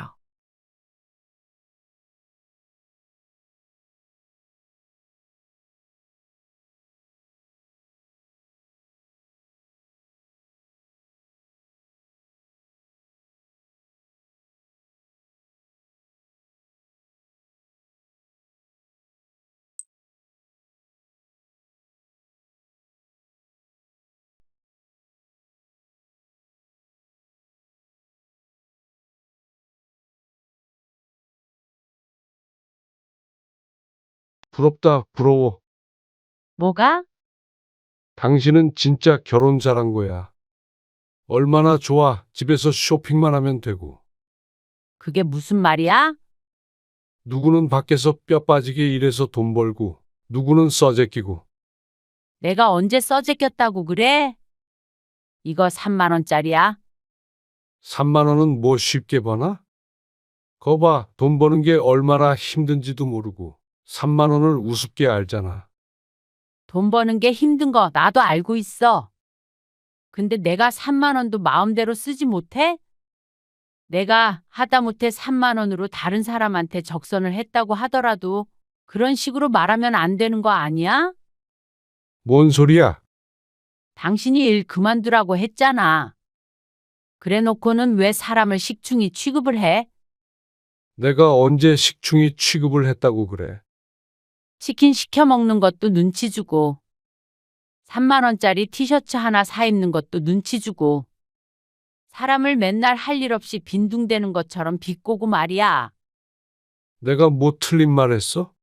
부럽다, 부러워. 뭐가? 당신은 진짜 결혼 잘한 거야. 얼마나 좋아. 집에서 쇼핑만 하면 되고. 그게 무슨 말이야? 누구는 밖에서 뼈 빠지게 일해서 돈 벌고, 누구는 써제끼고. 내가 언제 써제꼈다고 그래? 이거 3만 원짜리야? 3만 원은 뭐 쉽게 버나? 거봐, 돈 버는 게 얼마나 힘든지도 모르고 3만 원을 우습게 알잖아. 돈 버는 게 힘든 거 나도 알고 있어. 근데 내가 3만 원도 마음대로 쓰지 못해? 내가 하다못해 3만 원으로 다른 사람한테 적선을 했다고 하더라도 그런 식으로 말하면 안 되는 거 아니야? 뭔 소리야? 당신이 일 그만두라고 했잖아. 그래 놓고는 왜 사람을 식충이 취급을 해? 내가 언제 식충이 취급을 했다고 그래? 치킨 시켜 먹는 것도 눈치 주고 3만 원짜리 티셔츠 하나 사 입는 것도 눈치 주고 사람을 맨날 할 일 없이 빈둥대는 것처럼 비꼬고 말이야. 내가 뭐 틀린 말 했어?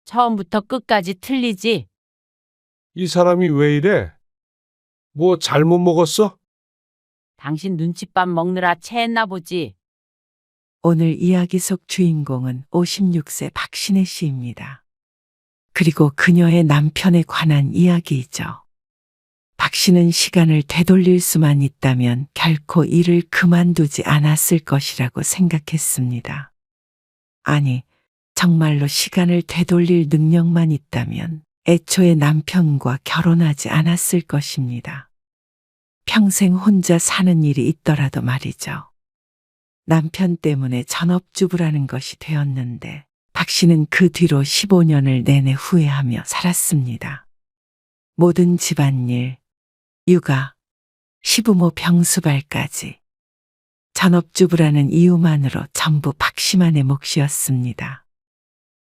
처음부터 끝까지 틀리지. 이 사람이 왜 이래? 뭐 잘못 먹었어? 당신 눈칫밥 먹느라 체했나 보지. 오늘 이야기 속 주인공은 56세 박신혜 씨입니다. 그리고 그녀의 남편에 관한 이야기이죠. 박 씨는 시간을 되돌릴 수만 있다면 결코 일을 그만두지 않았을 것이라고 생각했습니다. 아니, 정말로 시간을 되돌릴 능력만 있다면 애초에 남편과 결혼하지 않았을 것입니다. 평생 혼자 사는 일이 있더라도 말이죠. 남편 때문에 전업주부라는 것이 되었는데 박 씨는 그 뒤로 15년을 내내 후회하며 살았습니다. 모든 집안일, 육아, 시부모 병수발까지 전업주부라는 이유만으로 전부 박 씨만의 몫이었습니다.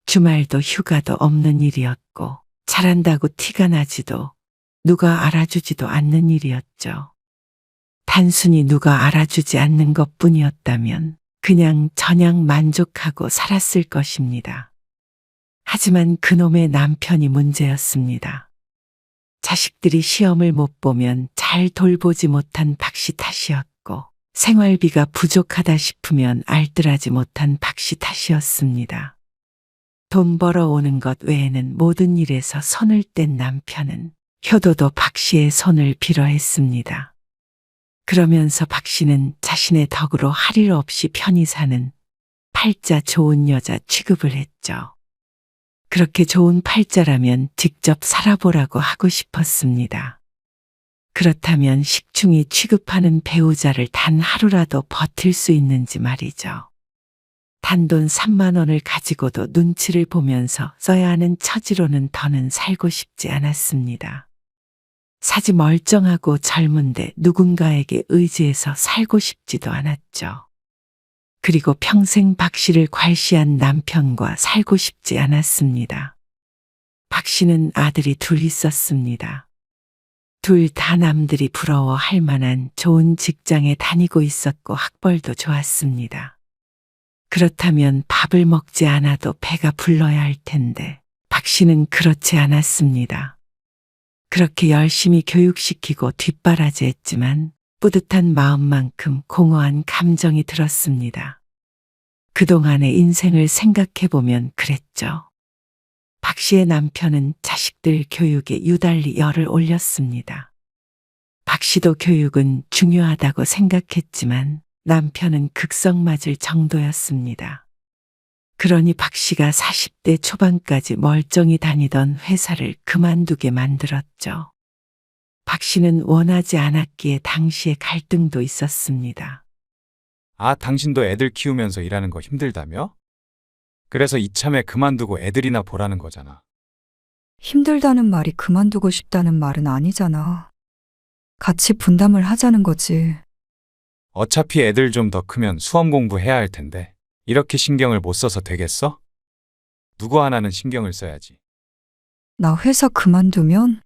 주말도 휴가도 없는 일이었고 잘한다고 티가 나지도 누가 알아주지도 않는 일이었죠. 단순히 누가 알아주지 않는 것뿐이었다면 그냥 저냥 만족하고 살았을 것입니다. 하지만 그놈의 남편이 문제였습니다. 자식들이 시험을 못 보면 잘 돌보지 못한 박 씨 탓이었고 생활비가 부족하다 싶으면 알뜰하지 못한 박 씨 탓이었습니다. 돈 벌어오는 것 외에는 모든 일에서 손을 뗀 남편은 효도도 박 씨의 손을 빌어 했습니다. 그러면서 박 씨는 자신의 덕으로 할 일 없이 편히 사는 팔자 좋은 여자 취급을 했죠. 그렇게 좋은 팔자라면 직접 살아보라고 하고 싶었습니다. 그렇다면 식충이 취급하는 배우자를 단 하루라도 버틸 수 있는지 말이죠. 단돈 3만 원을 가지고도 눈치를 보면서 써야 하는 처지로는 더는 살고 싶지 않았습니다. 사지 멀쩡하고 젊은데 누군가에게 의지해서 살고 싶지도 않았죠. 그리고 평생 박 씨를 괄시한 남편과 살고 싶지 않았습니다. 박 씨는 아들이 둘 있었습니다. 둘 다 남들이 부러워할 만한 좋은 직장에 다니고 있었고 학벌도 좋았습니다. 그렇다면 밥을 먹지 않아도 배가 불러야 할 텐데 박 씨는 그렇지 않았습니다. 그렇게 열심히 교육시키고 뒷바라지했지만 뿌듯한 마음만큼 공허한 감정이 들었습니다. 그동안의 인생을 생각해보면 그랬죠. 박 씨의 남편은 자식들 교육에 유달리 열을 올렸습니다. 박 씨도 교육은 중요하다고 생각했지만 남편은 극성 맞을 정도였습니다. 그러니 박 씨가 40대 초반까지 멀쩡히 다니던 회사를 그만두게 만들었죠. 박 씨는 원하지 않았기에 당시에 갈등도 있었습니다. 아, 당신도 애들 키우면서 일하는 거 힘들다며? 그래서 이참에 그만두고 애들이나 보라는 거잖아. 힘들다는 말이 그만두고 싶다는 말은 아니잖아. 같이 분담을 하자는 거지. 어차피 애들 좀 더 크면 수험 공부해야 할 텐데 이렇게 신경을 못 써서 되겠어? 누구 하나는 신경을 써야지. 나 회사 그만두면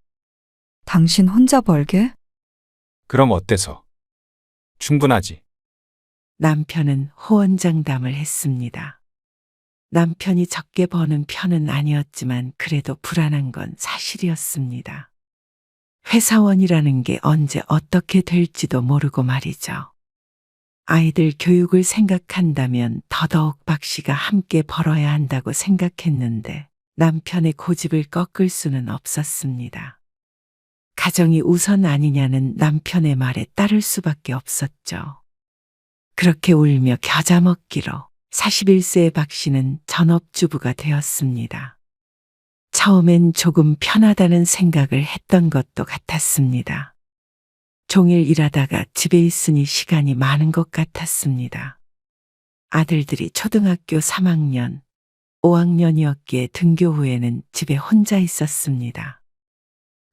당신 혼자 벌게? 그럼 어때서? 충분하지. 남편은 호언장담을 했습니다. 남편이 적게 버는 편은 아니었지만 그래도 불안한 건 사실이었습니다. 회사원이라는 게 언제 어떻게 될지도 모르고 말이죠. 아이들 교육을 생각한다면 더더욱 박 씨가 함께 벌어야 한다고 생각했는데 남편의 고집을 꺾을 수는 없었습니다. 가정이 우선 아니냐는 남편의 말에 따를 수밖에 없었죠. 그렇게 울며 겨자 먹기로 41세의 박 씨는 전업주부가 되었습니다. 처음엔 조금 편하다는 생각을 했던 것도 같았습니다. 종일 일하다가 집에 있으니 시간이 많은 것 같았습니다. 아들들이 초등학교 3학년, 5학년이었기에 등교 후에는 집에 혼자 있었습니다.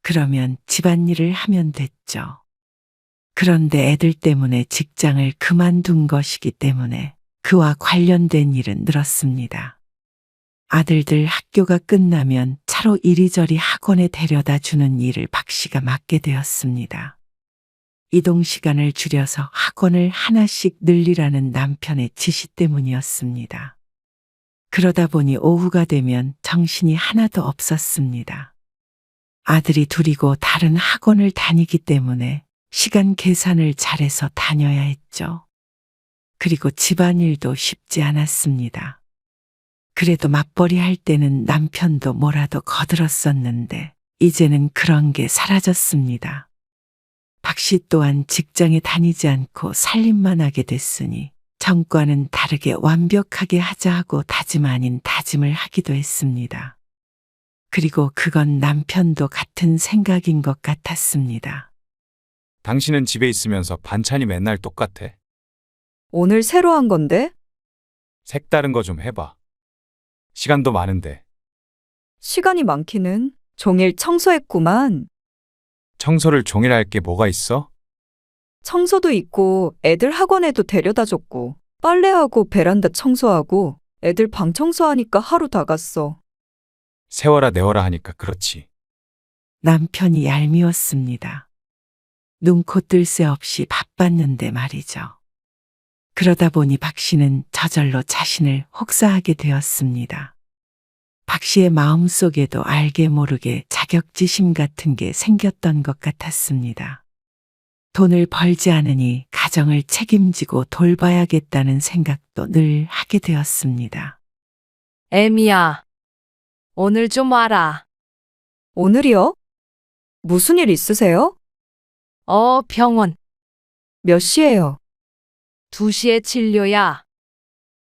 그러면 집안일을 하면 됐죠. 그런데 애들 때문에 직장을 그만둔 것이기 때문에 그와 관련된 일은 늘었습니다. 아들들 학교가 끝나면 차로 이리저리 학원에 데려다 주는 일을 박 씨가 맡게 되었습니다. 이동 시간을 줄여서 학원을 하나씩 늘리라는 남편의 지시 때문이었습니다. 그러다 보니 오후가 되면 정신이 하나도 없었습니다. 아들이 둘이고 다른 학원을 다니기 때문에 시간 계산을 잘해서 다녀야 했죠. 그리고 집안일도 쉽지 않았습니다. 그래도 맞벌이 할 때는 남편도 뭐라도 거들었었는데 이제는 그런 게 사라졌습니다. 박 씨 또한 직장에 다니지 않고 살림만 하게 됐으니 전과는 다르게 완벽하게 하자 하고 다짐 아닌 다짐을 하기도 했습니다. 그리고 그건 남편도 같은 생각인 것 같았습니다. 당신은 집에 있으면서 반찬이 맨날 똑같아. 오늘 새로 한 건데? 색다른 거 좀 해봐. 시간도 많은데. 시간이 많기는 종일 청소했구만. 청소를 종일 할 게 뭐가 있어? 청소도 있고 애들 학원에도 데려다 줬고 빨래하고 베란다 청소하고 애들 방 청소하니까 하루 다 갔어. 세워라 내워라 하니까 그렇지. 남편이 얄미웠습니다. 눈코 뜰 새 없이 바빴는데 말이죠. 그러다 보니 박 씨는 저절로 자신을 혹사하게 되었습니다. 박 씨의 마음속에도 알게 모르게 자격지심 같은 게 생겼던 것 같았습니다. 돈을 벌지 않으니 가정을 책임지고 돌봐야겠다는 생각도 늘 하게 되었습니다. 애미야, 오늘 좀 와라. 오늘이요? 무슨 일 있으세요? 병원. 몇 시에요? 2시에 진료야.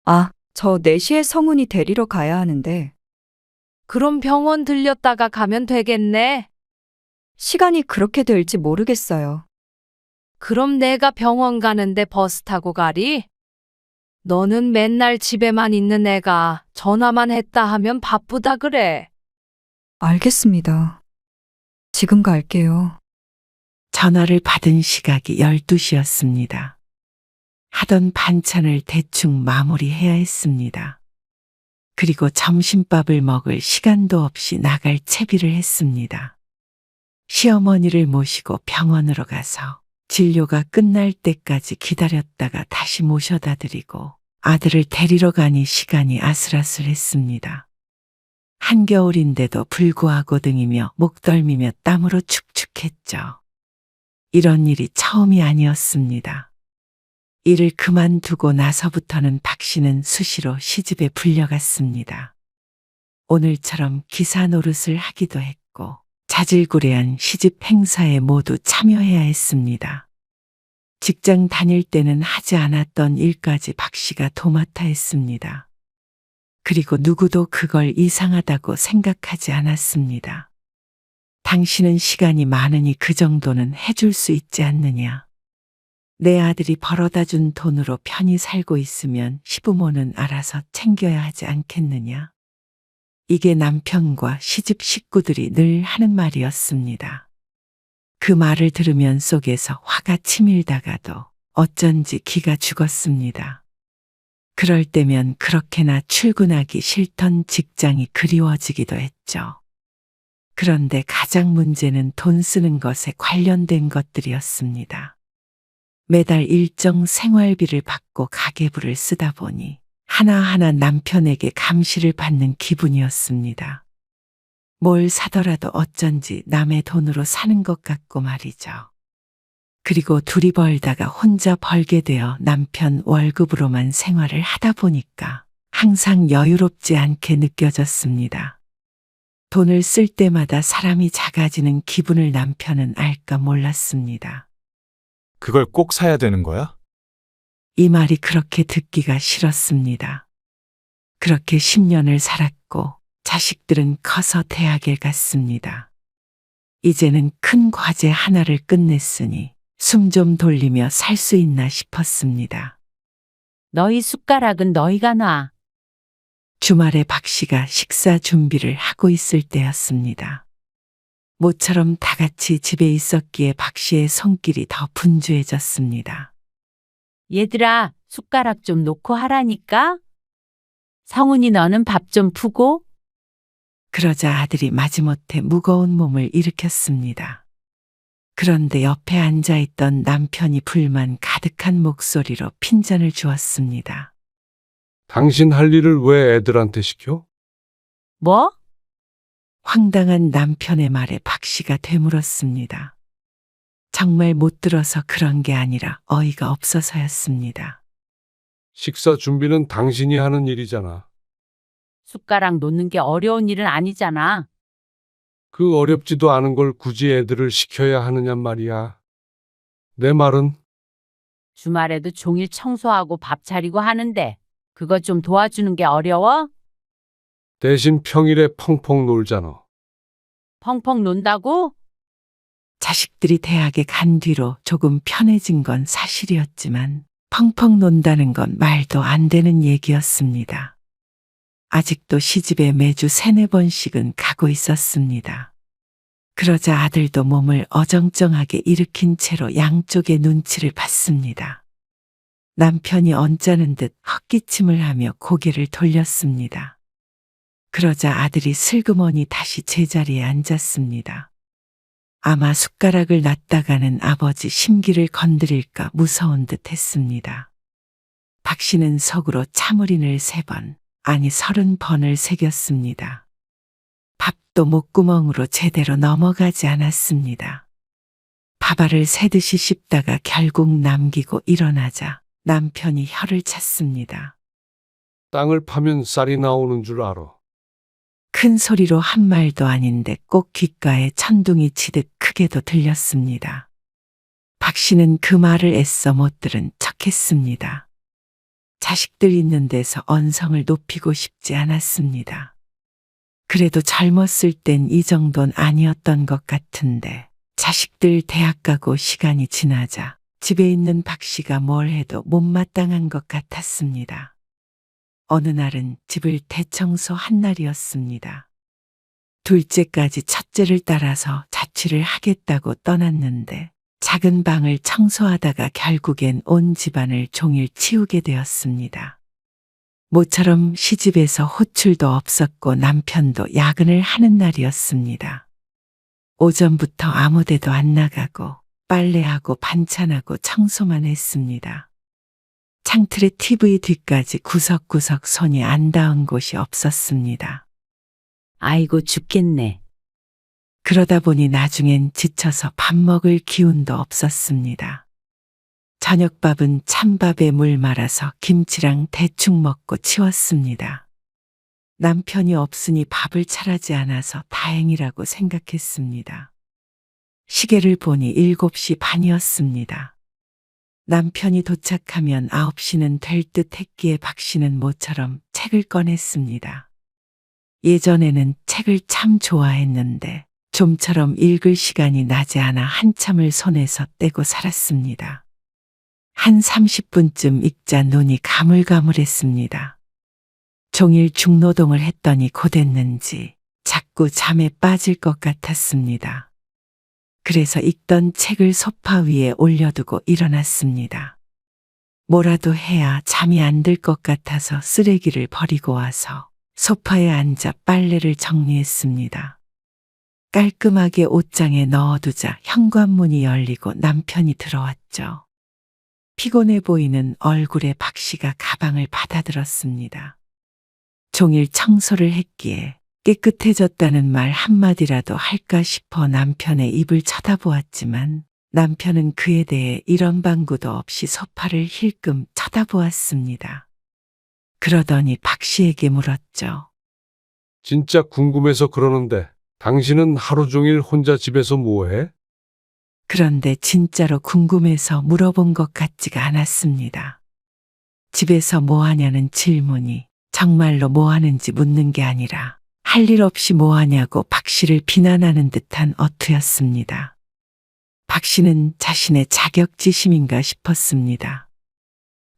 아, 저 4시에 성훈이 데리러 가야 하는데 그럼 병원 들렸다가 가면 되겠네. 시간이 그렇게 될지 모르겠어요. 그럼 내가 병원 가는데 버스 타고 가리? 너는 맨날 집에만 있는 애가 전화만 했다 하면 바쁘다 그래. 알겠습니다. 지금 갈게요. 전화를 받은 시각이 12시였습니다. 하던 반찬을 대충 마무리해야 했습니다. 그리고 점심밥을 먹을 시간도 없이 나갈 채비를 했습니다. 시어머니를 모시고 병원으로 가서 진료가 끝날 때까지 기다렸다가 다시 모셔다 드리고 아들을 데리러 가니 시간이 아슬아슬했습니다. 한겨울인데도 불구하고등이며 목덜미며 땀으로 축축했죠. 이런 일이 처음이 아니었습니다. 일을 그만두고 나서부터는 박 씨는 수시로 시집에 불려갔습니다. 오늘처럼 기사 노릇을 하기도 했고 자질구레한 시집 행사에 모두 참여해야 했습니다. 직장 다닐 때는 하지 않았던 일까지 박 씨가 도맡아 했습니다. 그리고 누구도 그걸 이상하다고 생각하지 않았습니다. 당신은 시간이 많으니 그 정도는 해줄 수 있지 않느냐. 내 아들이 벌어다 준 돈으로 편히 살고 있으면 시부모는 알아서 챙겨야 하지 않겠느냐. 이게 남편과 시집 식구들이 늘 하는 말이었습니다. 그 말을 들으면 속에서 화가 치밀다가도 어쩐지 기가 죽었습니다. 그럴 때면 그렇게나 출근하기 싫던 직장이 그리워지기도 했죠. 그런데 가장 문제는 돈 쓰는 것에 관련된 것들이었습니다. 매달 일정 생활비를 받고 가계부를 쓰다 보니 하나하나 남편에게 감시를 받는 기분이었습니다. 뭘 사더라도 어쩐지 남의 돈으로 사는 것 같고 말이죠. 그리고 둘이 벌다가 혼자 벌게 되어 남편 월급으로만 생활을 하다 보니까 항상 여유롭지 않게 느껴졌습니다. 돈을 쓸 때마다 사람이 작아지는 기분을 남편은 알까 몰랐습니다. 그걸 꼭 사야 되는 거야? 이 말이 그렇게 듣기가 싫었습니다. 그렇게 10년을 살았고 자식들은 커서 대학에 갔습니다. 이제는 큰 과제 하나를 끝냈으니 숨 좀 돌리며 살 수 있나 싶었습니다. 너희 숟가락은 너희가 놔. 주말에 박 씨가 식사 준비를 하고 있을 때였습니다. 모처럼 다 같이 집에 있었기에 박 씨의 손길이 더 분주해졌습니다. 얘들아, 숟가락 좀 놓고 하라니까. 성훈이 너는 밥 좀 푸고. 그러자 아들이 마지못해 무거운 몸을 일으켰습니다. 그런데 옆에 앉아있던 남편이 불만 가득한 목소리로 핀잔을 주었습니다. 당신 할 일을 왜 애들한테 시켜? 뭐? 황당한 남편의 말에 박 씨가 되물었습니다. 정말 못 들어서 그런 게 아니라 어이가 없어서였습니다. 식사 준비는 당신이 하는 일이잖아. 숟가락 놓는 게 어려운 일은 아니잖아. 그 어렵지도 않은 걸 굳이 애들을 시켜야 하느냔 말이야. 내 말은 주말에도 종일 청소하고 밥 차리고 하는데 그거 좀 도와주는 게 어려워? 대신 평일에 펑펑 놀잖아. 펑펑 논다고? 자식들이 대학에 간 뒤로 조금 편해진 건 사실이었지만 펑펑 논다는 건 말도 안 되는 얘기였습니다. 아직도 시집에 매주 3-4번씩은 가고 있었습니다. 그러자 아들도 몸을 어정쩡하게 일으킨 채로 양쪽의 눈치를 봤습니다. 남편이 언짢은 듯 헛기침을 하며 고개를 돌렸습니다. 그러자 아들이 슬그머니 다시 제자리에 앉았습니다. 아마 숟가락을 놨다가는 아버지 심기를 건드릴까 무서운 듯 했습니다. 박 씨는 속으로 참을인을 3번, 아니 30번을 새겼습니다. 밥도 목구멍으로 제대로 넘어가지 않았습니다. 밥알을 새듯이 씹다가 결국 남기고 일어나자 남편이 혀를 찼습니다. 땅을 파면 쌀이 나오는 줄 알아. 큰 소리로 한 말도 아닌데 꼭 귓가에 천둥이 치듯 크게도 들렸습니다. 박 씨는 그 말을 애써 못 들은 척했습니다. 자식들 있는 데서 언성을 높이고 싶지 않았습니다. 그래도 젊었을 땐 이 정도는 아니었던 것 같은데 자식들 대학 가고 시간이 지나자 집에 있는 박 씨가 뭘 해도 못마땅한 것 같았습니다. 어느 날은 집을 대청소한 날이었습니다. 둘째까지 첫째를 따라서 자취를 하겠다고 떠났는데 작은 방을 청소하다가 결국엔 온 집안을 종일 치우게 되었습니다. 모처럼 시집에서 호출도 없었고 남편도 야근을 하는 날이었습니다. 오전부터 아무데도 안 나가고 빨래하고 반찬하고 청소만 했습니다. 창틀에 TV 뒤까지 구석구석 손이 안 닿은 곳이 없었습니다. 아이고 죽겠네. 그러다 보니 나중엔 지쳐서 밥 먹을 기운도 없었습니다. 저녁밥은 찬밥에 물 말아서 김치랑 대충 먹고 치웠습니다. 남편이 없으니 밥을 차리지 않아서 다행이라고 생각했습니다. 시계를 보니 7시 반이었습니다. 남편이 도착하면 9시는 될 듯 했기에 박 씨는 모처럼 책을 꺼냈습니다. 예전에는 책을 참 좋아했는데 좀처럼 읽을 시간이 나지 않아 한참을 손에서 떼고 살았습니다. 한 30분쯤 읽자 눈이 가물가물했습니다. 종일 중노동을 했더니 고됐는지 자꾸 잠에 빠질 것 같았습니다. 그래서 읽던 책을 소파 위에 올려두고 일어났습니다. 뭐라도 해야 잠이 안 들 것 같아서 쓰레기를 버리고 와서 소파에 앉아 빨래를 정리했습니다. 깔끔하게 옷장에 넣어두자 현관문이 열리고 남편이 들어왔죠. 피곤해 보이는 얼굴에 박 씨가 가방을 받아들었습니다. 종일 청소를 했기에 깨끗해졌다는 말 한마디라도 할까 싶어 남편의 입을 쳐다보았지만 남편은 그에 대해 이런 방구도 없이 소파를 힐끔 쳐다보았습니다. 그러더니 박 씨에게 물었죠. 진짜 궁금해서 그러는데 당신은 하루 종일 혼자 집에서 뭐해? 그런데 진짜로 궁금해서 물어본 것 같지가 않았습니다. 집에서 뭐 하냐는 질문이 정말로 뭐 하는지 묻는 게 아니라 할 일 없이 뭐 하냐고 박 씨를 비난하는 듯한 어투였습니다. 박 씨는 자신의 자격지심인가 싶었습니다.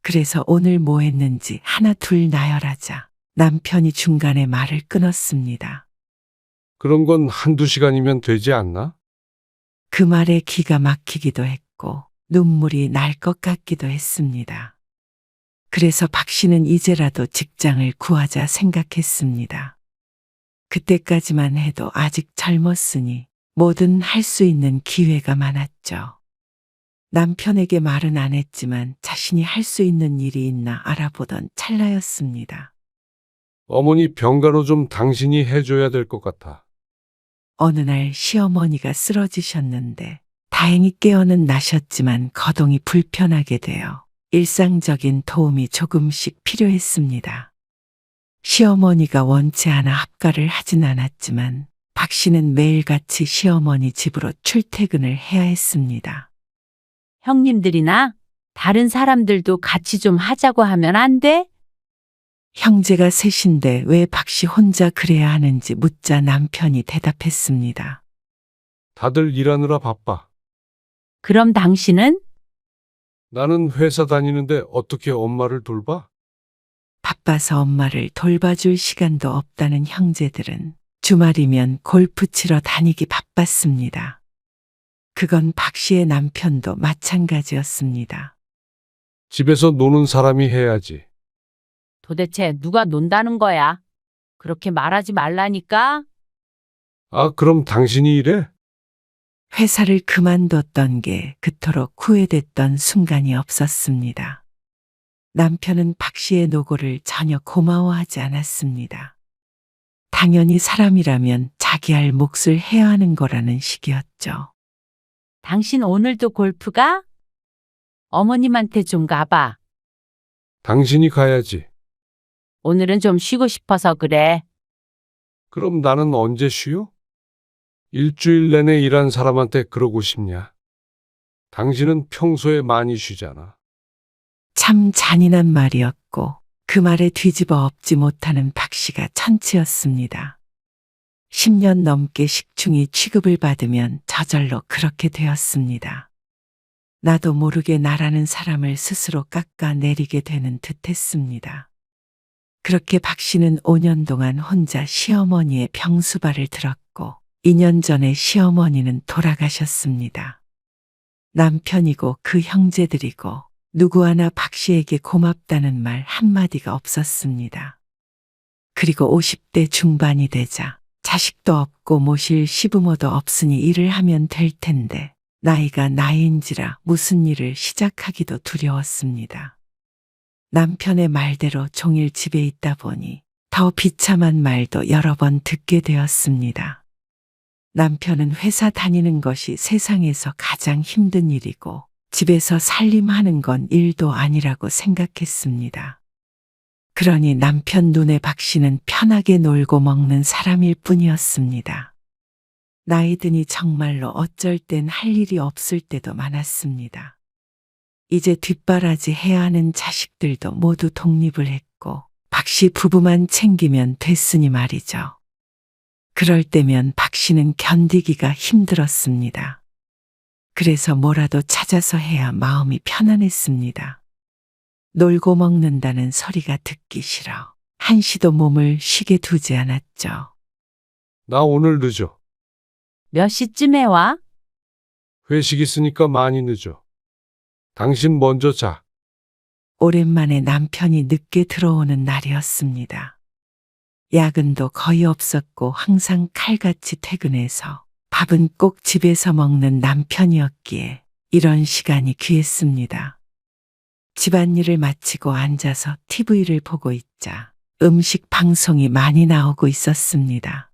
그래서 오늘 뭐 했는지 하나 둘 나열하자 남편이 중간에 말을 끊었습니다. 그런 건 한두 시간이면 되지 않나? 그 말에 기가 막히기도 했고 눈물이 날 것 같기도 했습니다. 그래서 박 씨는 이제라도 직장을 구하자 생각했습니다. 그때까지만 해도 아직 젊었으니 뭐든 할 수 있는 기회가 많았죠. 남편에게 말은 안 했지만 자신이 할 수 있는 일이 있나 알아보던 찰나였습니다. 어머니 병간호 좀 당신이 해줘야 될 것 같아. 어느 날 시어머니가 쓰러지셨는데 다행히 깨어는 나셨지만 거동이 불편하게 되어 일상적인 도움이 조금씩 필요했습니다. 시어머니가 원치 않아 합가를 하진 않았지만 박 씨는 매일같이 시어머니 집으로 출퇴근을 해야 했습니다. 형님들이나 다른 사람들도 같이 좀 하자고 하면 안 돼? 형제가 셋인데 왜 박 씨 혼자 그래야 하는지 묻자 남편이 대답했습니다. 다들 일하느라 바빠. 그럼 당신은? 나는 회사 다니는데 어떻게 엄마를 돌봐? 바빠서 엄마를 돌봐줄 시간도 없다는 형제들은 주말이면 골프 치러 다니기 바빴습니다. 그건 박 씨의 남편도 마찬가지였습니다. 집에서 노는 사람이 해야지. 도대체 누가 논다는 거야? 그렇게 말하지 말라니까? 아, 그럼 당신이 일해? 회사를 그만뒀던 게 그토록 후회됐던 순간이 없었습니다. 남편은 박 씨의 노고를 전혀 고마워하지 않았습니다. 당연히 사람이라면 자기 할 몫을 해야 하는 거라는 식이었죠. 당신 오늘도 골프 가? 어머님한테 좀 가봐. 당신이 가야지. 오늘은 좀 쉬고 싶어서 그래. 그럼 나는 언제 쉬어? 일주일 내내 일한 사람한테 그러고 싶냐? 당신은 평소에 많이 쉬잖아. 참 잔인한 말이었고 그 말에 뒤집어 엎지 못하는 박 씨가 천치였습니다. 10년 넘게 식충이 취급을 받으면 저절로 그렇게 되었습니다. 나도 모르게 나라는 사람을 스스로 깎아내리게 되는 듯했습니다. 그렇게 박 씨는 5년 동안 혼자 시어머니의 병수발을 들었고 2년 전에 시어머니는 돌아가셨습니다. 남편이고 그 형제들이고 누구 하나 박 씨에게 고맙다는 말 한마디가 없었습니다. 그리고 50대 중반이 되자 자식도 없고 모실 시부모도 없으니 일을 하면 될 텐데 나이가 나이인지라 무슨 일을 시작하기도 두려웠습니다. 남편의 말대로 종일 집에 있다 보니 더 비참한 말도 여러 번 듣게 되었습니다. 남편은 회사 다니는 것이 세상에서 가장 힘든 일이고 집에서 살림하는 건 일도 아니라고 생각했습니다. 그러니 남편 눈에 박 씨는 편하게 놀고 먹는 사람일 뿐이었습니다. 나이 드니 정말로 어쩔 땐 할 일이 없을 때도 많았습니다. 이제 뒷바라지 해야 하는 자식들도 모두 독립을 했고 박 씨 부부만 챙기면 됐으니 말이죠. 그럴 때면 박 씨는 견디기가 힘들었습니다. 그래서 뭐라도 찾아서 해야 마음이 편안했습니다. 놀고 먹는다는 소리가 듣기 싫어 한시도 몸을 쉬게 두지 않았죠. 나 오늘 늦어. 몇 시쯤에 와? 회식 있으니까 많이 늦어. 당신 먼저 자. 오랜만에 남편이 늦게 들어오는 날이었습니다. 야근도 거의 없었고 항상 칼같이 퇴근해서 밥은 꼭 집에서 먹는 남편이었기에 이런 시간이 귀했습니다. 집안일을 마치고 앉아서 TV를 보고 있자 음식 방송이 많이 나오고 있었습니다.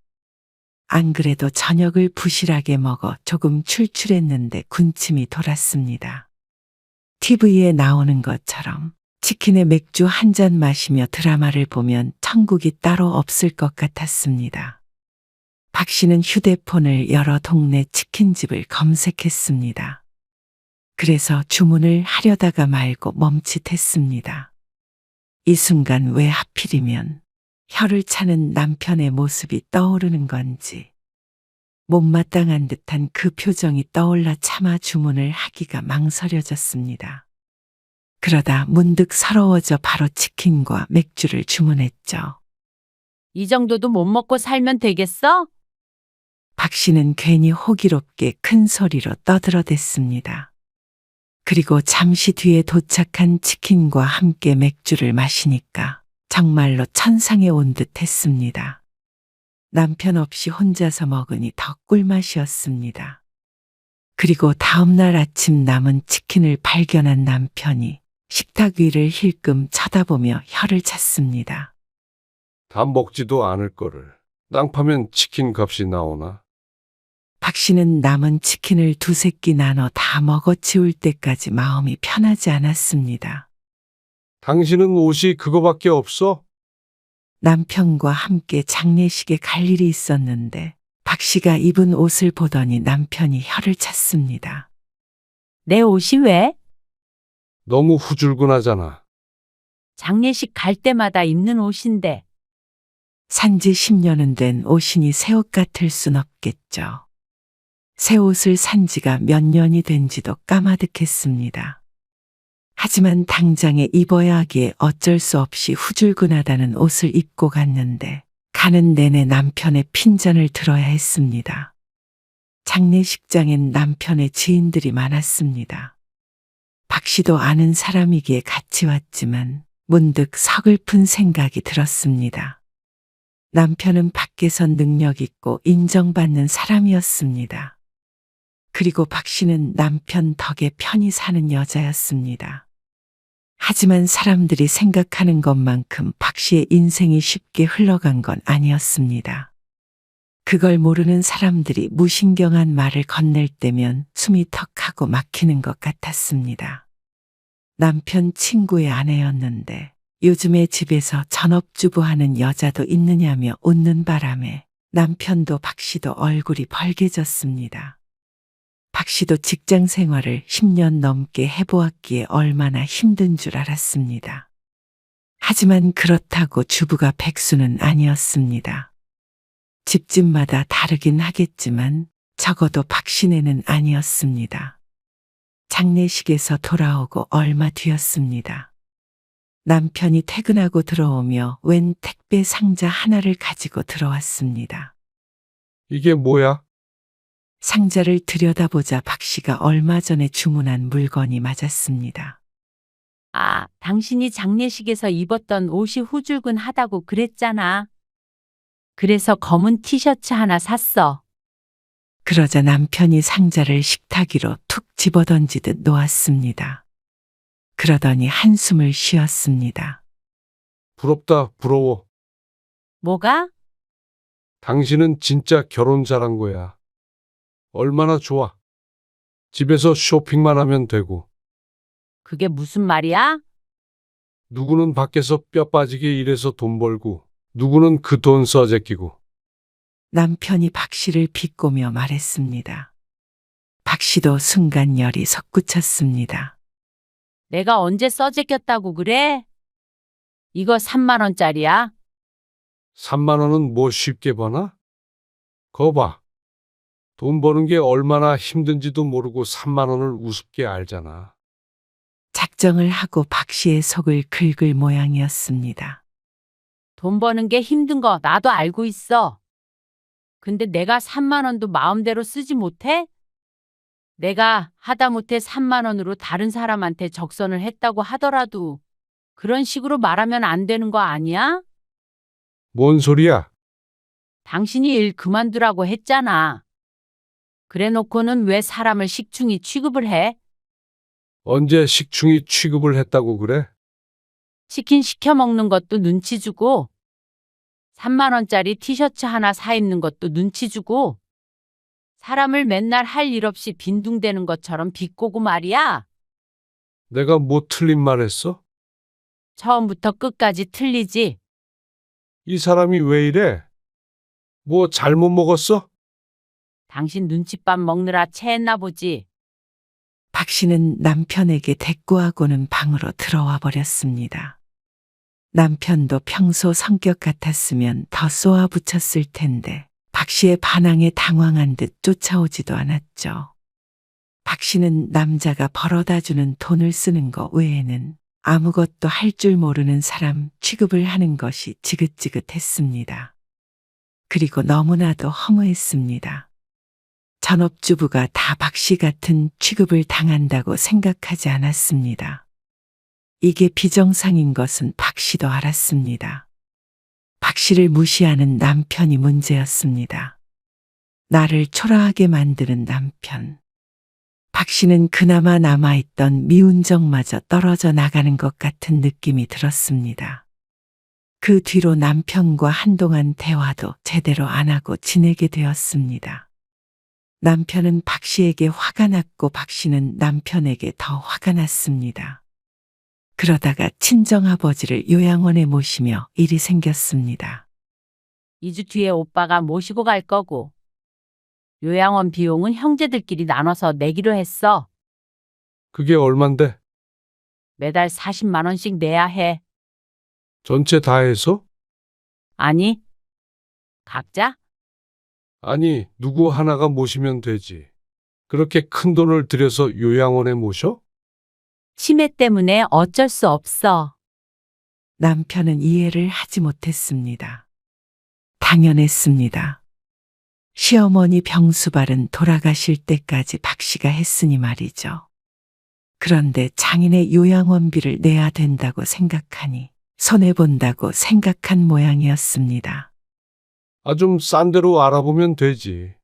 안 그래도 저녁을 부실하게 먹어 조금 출출했는데 군침이 돌았습니다. TV에 나오는 것처럼 치킨에 맥주 한 잔 마시며 드라마를 보면 천국이 따로 없을 것 같았습니다. 박 씨는 휴대폰을 열어 동네 치킨집을 검색했습니다. 그래서 주문을 하려다가 말고 멈칫했습니다. 이 순간 왜 하필이면 혀를 차는 남편의 모습이 떠오르는 건지 못마땅한 듯한 그 표정이 떠올라 차마 주문을 하기가 망설여졌습니다. 그러다 문득 서러워져 바로 치킨과 맥주를 주문했죠. 이 정도도 못 먹고 살면 되겠어? 박 씨는 괜히 호기롭게 큰 소리로 떠들어댔습니다. 그리고 잠시 뒤에 도착한 치킨과 함께 맥주를 마시니까 정말로 천상에 온 듯 했습니다. 남편 없이 혼자서 먹으니 더 꿀맛이었습니다. 그리고 다음날 아침 남은 치킨을 발견한 남편이 식탁 위를 힐끔 쳐다보며 혀를 찼습니다. 다 먹지도 않을 거를. 땅 파면 치킨 값이 나오나? 박 씨는 남은 치킨을 두세 끼 나눠 다 먹어치울 때까지 마음이 편하지 않았습니다. 당신은 옷이 그거밖에 없어? 남편과 함께 장례식에 갈 일이 있었는데 박 씨가 입은 옷을 보더니 남편이 혀를 찼습니다. 내 옷이 왜? 너무 후줄근하잖아. 장례식 갈 때마다 입는 옷인데. 산지 10년은 된 옷이니 새 옷 같을 순 없겠죠. 새 옷을 산 지가 몇 년이 된지도 까마득했습니다. 하지만 당장에 입어야 하기에 어쩔 수 없이 후줄근하다는 옷을 입고 갔는데 가는 내내 남편의 핀잔을 들어야 했습니다. 장례식장엔 남편의 지인들이 많았습니다. 박 씨도 아는 사람이기에 같이 왔지만 문득 서글픈 생각이 들었습니다. 남편은 밖에서 능력 있고 인정받는 사람이었습니다. 그리고 박 씨는 남편 덕에 편히 사는 여자였습니다. 하지만 사람들이 생각하는 것만큼 박 씨의 인생이 쉽게 흘러간 건 아니었습니다. 그걸 모르는 사람들이 무신경한 말을 건넬 때면 숨이 턱하고 막히는 것 같았습니다. 남편 친구의 아내였는데 요즘에 집에서 전업주부 하는 여자도 있느냐며 웃는 바람에 남편도 박 씨도 얼굴이 벌개졌습니다. 박 씨도 직장 생활을 10년 넘게 해보았기에 얼마나 힘든 줄 알았습니다. 하지만 그렇다고 주부가 백수는 아니었습니다. 집집마다 다르긴 하겠지만 적어도 박 씨네는 아니었습니다. 장례식에서 돌아오고 얼마 뒤였습니다. 남편이 퇴근하고 들어오며 웬 택배 상자 하나를 가지고 들어왔습니다. 이게 뭐야? 상자를 들여다보자 박 씨가 얼마 전에 주문한 물건이 맞았습니다. 아, 당신이 장례식에서 입었던 옷이 후줄근하다고 그랬잖아. 그래서 검은 티셔츠 하나 샀어. 그러자 남편이 상자를 식탁 위로 툭 집어던지듯 놓았습니다. 그러더니 한숨을 쉬었습니다. 부럽다, 부러워. 뭐가? 당신은 진짜 결혼 잘한 거야. 얼마나 좋아. 집에서 쇼핑만 하면 되고, 그게 무슨 말이야? 누구는 밖에서 뼈 빠지게 일해서 돈 벌고, 누구는 그 돈 써제끼고. 남편이 박 씨를 비꼬며 말했습니다. 박 씨도 순간 열이 솟구쳤습니다. 내가 언제 써제꼈다고 그래? 이거 3만 원짜리야. 3만 원은 뭐 쉽게 버나? 거 봐. 돈 버는 게 얼마나 힘든지도 모르고 3만 원을 우습게 알잖아. 작정을 하고 박 씨의 속을 긁을 모양이었습니다. 돈 버는 게 힘든 거 나도 알고 있어. 근데 내가 3만 원도 마음대로 쓰지 못해? 내가 하다못해 3만 원으로 다른 사람한테 적선을 했다고 하더라도 그런 식으로 말하면 안 되는 거 아니야? 뭔 소리야? 당신이 일 그만두라고 했잖아. 그래 놓고는 왜 사람을 식충이 취급을 해? 언제 식충이 취급을 했다고 그래? 치킨 시켜 먹는 것도 눈치 주고 3만 원짜리 티셔츠 하나 사 입는 것도 눈치 주고 사람을 맨날 할 일 없이 빈둥대는 것처럼 비꼬고 말이야. 내가 뭐 틀린 말 했어? 처음부터 끝까지 틀리지. 이 사람이 왜 이래? 뭐 잘못 먹었어? 당신 눈칫밥 먹느라 체했나 보지. 박 씨는 남편에게 대꾸하고는 방으로 들어와 버렸습니다. 남편도 평소 성격 같았으면 더 쏘아붙였을 텐데 박 씨의 반항에 당황한 듯 쫓아오지도 않았죠. 박 씨는 남자가 벌어다 주는 돈을 쓰는 것 외에는 아무것도 할 줄 모르는 사람 취급을 하는 것이 지긋지긋했습니다. 그리고 너무나도 허무했습니다. 전업주부가 다 박 씨 같은 취급을 당한다고 생각하지 않았습니다. 이게 비정상인 것은 박 씨도 알았습니다. 박 씨를 무시하는 남편이 문제였습니다. 나를 초라하게 만드는 남편. 박 씨는 그나마 남아있던 미운정마저 떨어져 나가는 것 같은 느낌이 들었습니다. 그 뒤로 남편과 한동안 대화도 제대로 안 하고 지내게 되었습니다. 남편은 박 씨에게 화가 났고 박 씨는 남편에게 더 화가 났습니다. 그러다가 친정아버지를 요양원에 모시며 일이 생겼습니다. 2주 뒤에 오빠가 모시고 갈 거고 요양원 비용은 형제들끼리 나눠서 내기로 했어. 그게 얼만데? 매달 40만 원씩 내야 해. 전체 다 해서? 아니, 각자? 아니, 누구 하나가 모시면 되지. 그렇게 큰 돈을 들여서 요양원에 모셔? 치매 때문에 어쩔 수 없어. 남편은 이해를 하지 못했습니다. 당연했습니다. 시어머니 병수발은 돌아가실 때까지 박 씨가 했으니 말이죠. 그런데 장인의 요양원비를 내야 된다고 생각하니 손해본다고 생각한 모양이었습니다. 좀 싼 데로 알아보면 되지.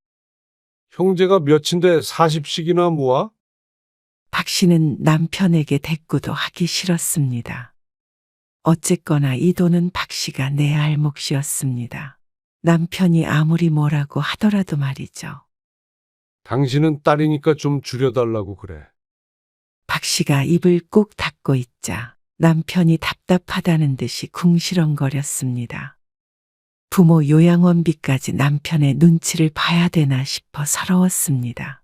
형제가 몇인데 40씩이나 모아? 박 씨는 남편에게 대꾸도 하기 싫었습니다. 어쨌거나 이 돈은 박 씨가 내야 할 몫이었습니다. 남편이 아무리 뭐라고 하더라도 말이죠. 당신은 딸이니까 좀 줄여달라고 그래. 박 씨가 입을 꾹 닫고 있자 남편이 답답하다는 듯이 궁시렁거렸습니다. 부모 요양원비까지 남편의 눈치를 봐야 되나 싶어 서러웠습니다.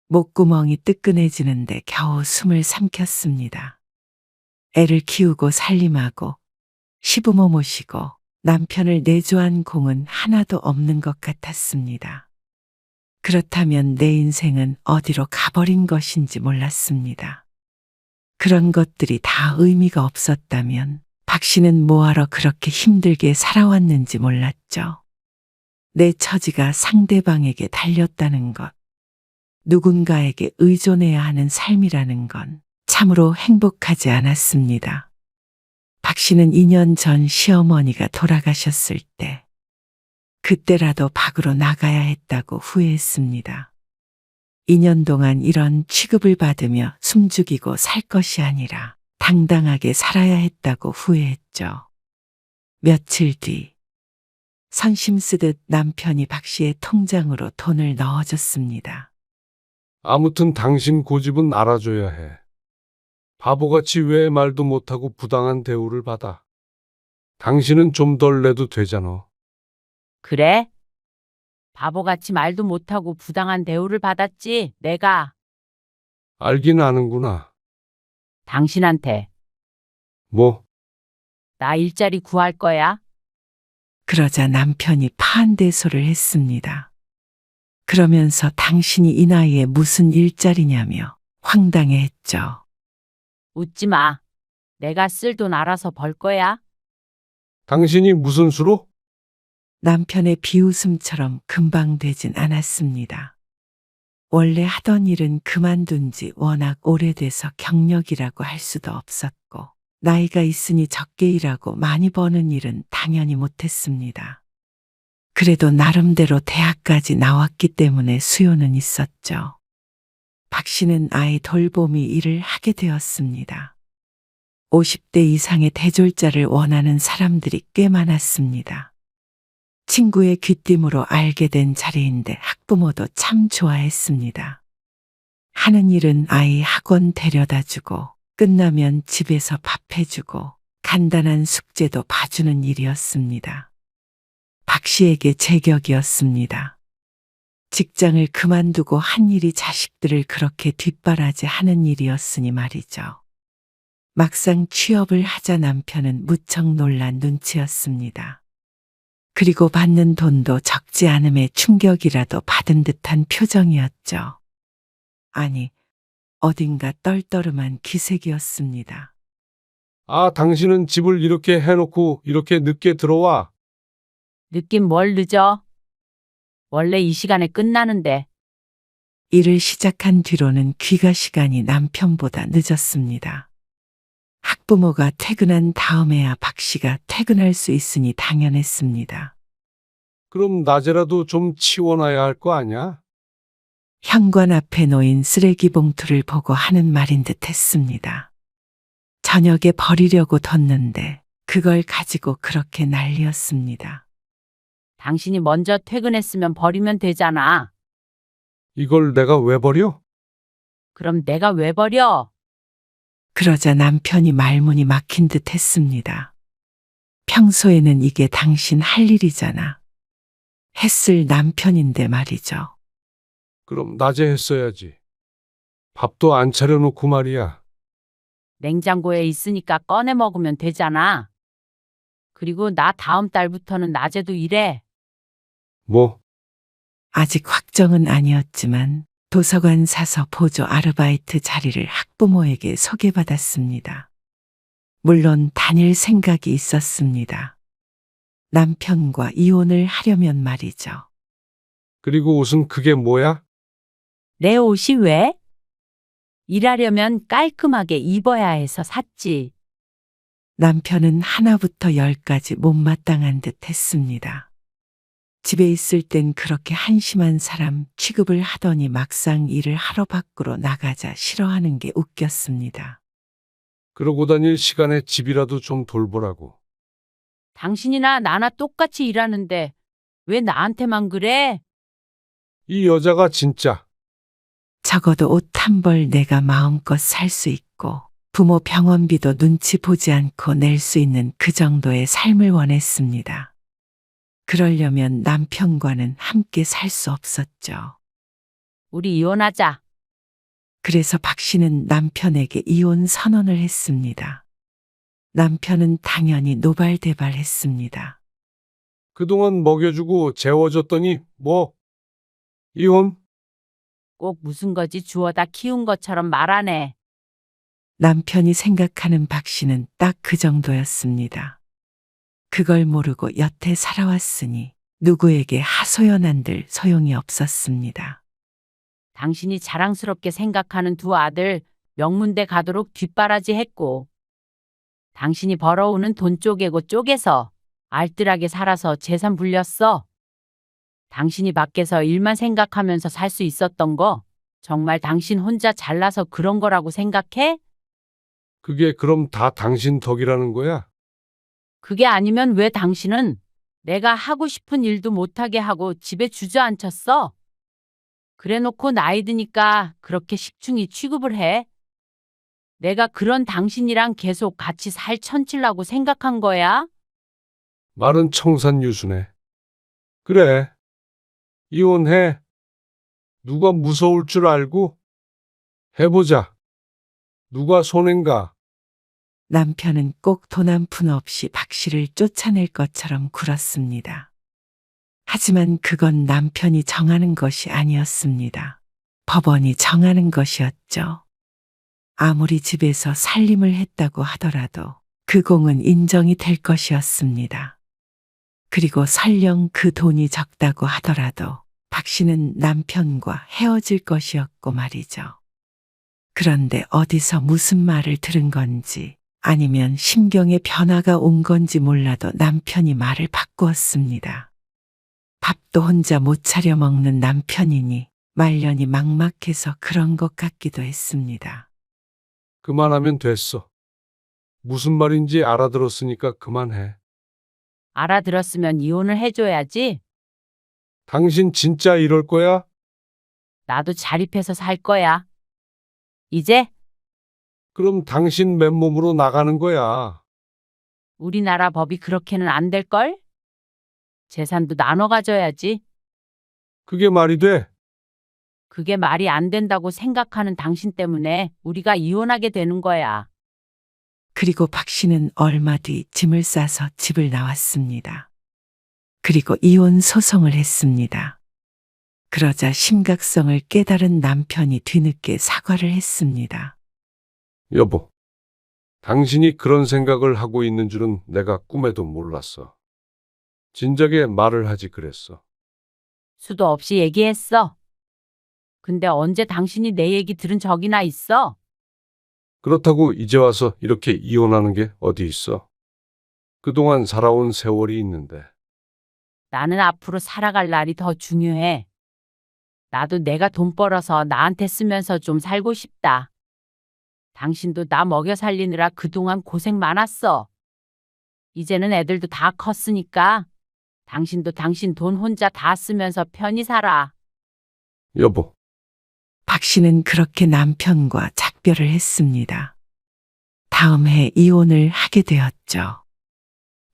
목구멍이 뜨끈해지는데 겨우 숨을 삼켰습니다. 애를 키우고 살림하고 시부모 모시고 남편을 내조한 공은 하나도 없는 것 같았습니다. 그렇다면 내 인생은 어디로 가버린 것인지 몰랐습니다. 그런 것들이 다 의미가 없었다면 박 씨는 뭐하러 그렇게 힘들게 살아왔는지 몰랐죠. 내 처지가 상대방에게 달렸다는 것, 누군가에게 의존해야 하는 삶이라는 건 참으로 행복하지 않았습니다. 박 씨는 2년 전 시어머니가 돌아가셨을 때 그때라도 밖으로 나가야 했다고 후회했습니다. 2년 동안 이런 취급을 받으며 숨죽이고 살 것이 아니라 당당하게 살아야 했다고 후회했죠. 며칠 뒤 선심 쓰듯 남편이 박 씨의 통장으로 돈을 넣어줬습니다. 아무튼 당신 고집은 알아줘야 해. 바보같이 왜 말도 못하고 부당한 대우를 받아. 당신은 좀 덜 내도 되잖아. 그래? 바보같이 말도 못하고 부당한 대우를 받았지, 내가. 알긴 아는구나. 당신한테. 뭐, 나 일자리 구할 거야. 그러자 남편이 파한대소를 했습니다. 그러면서 당신이 이 나이에 무슨 일자리냐며 황당해했죠. 웃지 마. 내가 쓸 돈 알아서 벌 거야. 당신이 무슨 수로? 남편의 비웃음처럼 금방 되진 않았습니다. 원래 하던 일은 그만둔 지 워낙 오래돼서 경력이라고 할 수도 없었고, 나이가 있으니 적게 일하고 많이 버는 일은 당연히 못했습니다. 그래도 나름대로 대학까지 나왔기 때문에 수요는 있었죠. 박 씨는 아이 돌보미 일을 하게 되었습니다. 50대 이상의 대졸자를 원하는 사람들이 꽤 많았습니다. 친구의 귀띔으로 알게 된 자리인데 학부모도 참 좋아했습니다. 하는 일은 아이 학원 데려다 주고 끝나면 집에서 밥 해주고 간단한 숙제도 봐주는 일이었습니다. 박 씨에게 제격이었습니다. 직장을 그만두고 한 일이 자식들을 그렇게 뒷바라지 하는 일이었으니 말이죠. 막상 취업을 하자 남편은 무척 놀란 눈치였습니다. 그리고 받는 돈도 적지 않음에 충격이라도 받은 듯한 표정이었죠. 아니, 어딘가 떨떠름한 기색이었습니다. 아, 당신은 집을 이렇게 해놓고 이렇게 늦게 들어와. 느낌 뭘 늦어? 원래 이 시간에 끝나는데. 일을 시작한 뒤로는 귀가 시간이 남편보다 늦었습니다. 학부모가 퇴근한 다음에야 박 씨가 퇴근할 수 있으니 당연했습니다. 그럼 낮에라도 좀 치워놔야 할 거 아니야? 현관 앞에 놓인 쓰레기 봉투를 보고 하는 말인 듯 했습니다. 저녁에 버리려고 뒀는데 그걸 가지고 그렇게 난리였습니다. 당신이 먼저 퇴근했으면 버리면 되잖아. 이걸 내가 왜 버려? 그럼 내가 왜 버려? 그러자 남편이 말문이 막힌 듯 했습니다. 평소에는 이게 당신 할 일이잖아. 했을 남편인데 말이죠. 그럼 낮에 했어야지. 밥도 안 차려놓고 말이야. 냉장고에 있으니까 꺼내 먹으면 되잖아. 그리고 나 다음 달부터는 낮에도 일해. 뭐, 아직 확정은 아니었지만 도서관 사서 보조 아르바이트 자리를 학부모에게 소개받았습니다. 물론 다닐 생각이 있었습니다. 남편과 이혼을 하려면 말이죠. 그리고 옷은 그게 뭐야? 내 옷이 왜? 일하려면 깔끔하게 입어야 해서 샀지. 남편은 하나부터 열까지 못마땅한 듯 했습니다. 집에 있을 땐 그렇게 한심한 사람 취급을 하더니 막상 일을 하러 밖으로 나가자 싫어하는 게 웃겼습니다. 그러고 다닐 시간에 집이라도 좀 돌보라고. 당신이나 나나 똑같이 일하는데 왜 나한테만 그래? 이 여자가 진짜. 적어도 옷 한 벌 내가 마음껏 살 수 있고 부모 병원비도 눈치 보지 않고 낼 수 있는 그 정도의 삶을 원했습니다. 그러려면 남편과는 함께 살 수 없었죠. 우리 이혼하자. 그래서 박 씨는 남편에게 이혼 선언을 했습니다. 남편은 당연히 노발대발했습니다. 그동안 먹여주고 재워줬더니 뭐? 이혼? 꼭 무슨 거지 주워다 키운 것처럼 말하네. 남편이 생각하는 박 씨는 딱 그 정도였습니다. 그걸 모르고 여태 살아왔으니 누구에게 하소연한들 소용이 없었습니다. 당신이 자랑스럽게 생각하는 두 아들 명문대 가도록 뒷바라지 했고, 당신이 벌어오는 돈 쪼개고 쪼개서 알뜰하게 살아서 재산 불렸어. 당신이 밖에서 일만 생각하면서 살 수 있었던 거 정말 당신 혼자 잘나서 그런 거라고 생각해? 그게 그럼 다 당신 덕이라는 거야? 그게 아니면 왜 당신은 내가 하고 싶은 일도 못하게 하고 집에 주저앉혔어? 그래놓고 나이 드니까 그렇게 식충이 취급을 해? 내가 그런 당신이랑 계속 같이 살 천칠라고 생각한 거야? 말은 청산유수네. 그래. 이혼해. 누가 무서울 줄 알고? 해보자. 누가 손해인가? 남편은 꼭 돈 한 푼 없이 박 씨를 쫓아낼 것처럼 굴었습니다. 하지만 그건 남편이 정하는 것이 아니었습니다. 법원이 정하는 것이었죠. 아무리 집에서 살림을 했다고 하더라도 그 공은 인정이 될 것이었습니다. 그리고 설령 그 돈이 적다고 하더라도 박 씨는 남편과 헤어질 것이었고 말이죠. 그런데 어디서 무슨 말을 들은 건지 아니면 심경의 변화가 온 건지 몰라도 남편이 말을 바꾸었습니다. 밥도 혼자 못 차려 먹는 남편이니 말년이 막막해서 그런 것 같기도 했습니다. 그만하면 됐어. 무슨 말인지 알아들었으니까 그만해. 알아들었으면 이혼을 해줘야지. 당신 진짜 이럴 거야? 나도 자립해서 살 거야. 이제 그럼 당신 맨몸으로 나가는 거야. 우리나라 법이 그렇게는 안 될걸? 재산도 나눠 가져야지. 그게 말이 돼? 그게 말이 안 된다고 생각하는 당신 때문에 우리가 이혼하게 되는 거야. 그리고 박 씨는 얼마 뒤 짐을 싸서 집을 나왔습니다. 그리고 이혼 소송을 했습니다. 그러자 심각성을 깨달은 남편이 뒤늦게 사과를 했습니다. 여보, 당신이 그런 생각을 하고 있는 줄은 내가 꿈에도 몰랐어. 진작에 말을 하지 그랬어. 수도 없이 얘기했어. 근데 언제 당신이 내 얘기 들은 적이나 있어? 그렇다고 이제 와서 이렇게 이혼하는 게 어디 있어? 그동안 살아온 세월이 있는데. 나는 앞으로 살아갈 날이 더 중요해. 나도 내가 돈 벌어서 나한테 쓰면서 좀 살고 싶다. 당신도 나 먹여 살리느라 그동안 고생 많았어. 이제는 애들도 다 컸으니까 당신도 당신 돈 혼자 다 쓰면서 편히 살아. 여보, 박 씨는 그렇게 남편과 작별을 했습니다. 다음 해 이혼을 하게 되었죠.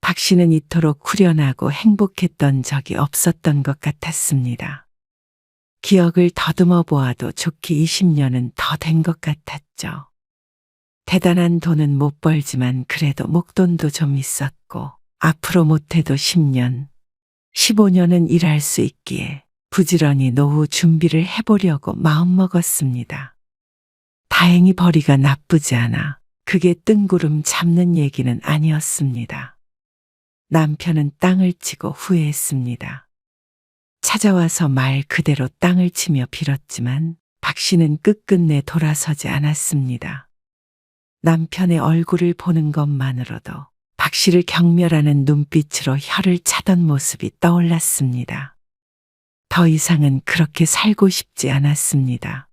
박 씨는 이토록 후련하고 행복했던 적이 없었던 것 같았습니다. 기억을 더듬어 보아도 좋게 20년은 더 된 것 같았죠. 대단한 돈은 못 벌지만 그래도 목돈도 좀 있었고 앞으로 못해도 10년, 15년은 일할 수 있기에 부지런히 노후 준비를 해보려고 마음먹었습니다. 다행히 벌이가 나쁘지 않아 그게 뜬구름 잡는 얘기는 아니었습니다. 남편은 땅을 치고 후회했습니다. 찾아와서 말 그대로 땅을 치며 빌었지만 박 씨는 끝끝내 돌아서지 않았습니다. 남편의 얼굴을 보는 것만으로도 박 씨를 경멸하는 눈빛으로 혀를 차던 모습이 떠올랐습니다. 더 이상은 그렇게 살고 싶지 않았습니다.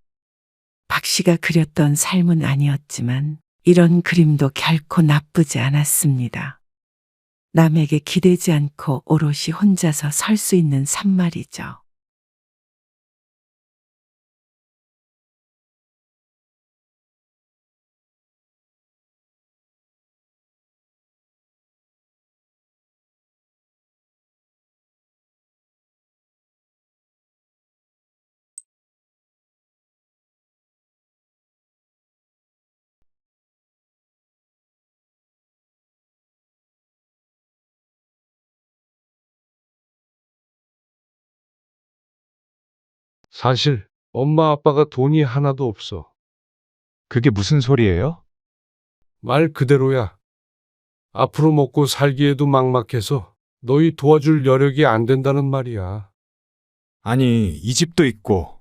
박 씨가 그렸던 삶은 아니었지만 이런 그림도 결코 나쁘지 않았습니다. 남에게 기대지 않고 오롯이 혼자서 설 수 있는 삶 말이죠. 사실 엄마 아빠가 돈이 하나도 없어. 그게 무슨 소리예요? 말 그대로야. 앞으로 먹고 살기에도 막막해서 너희 도와줄 여력이 안 된다는 말이야. 아니, 이 집도 있고,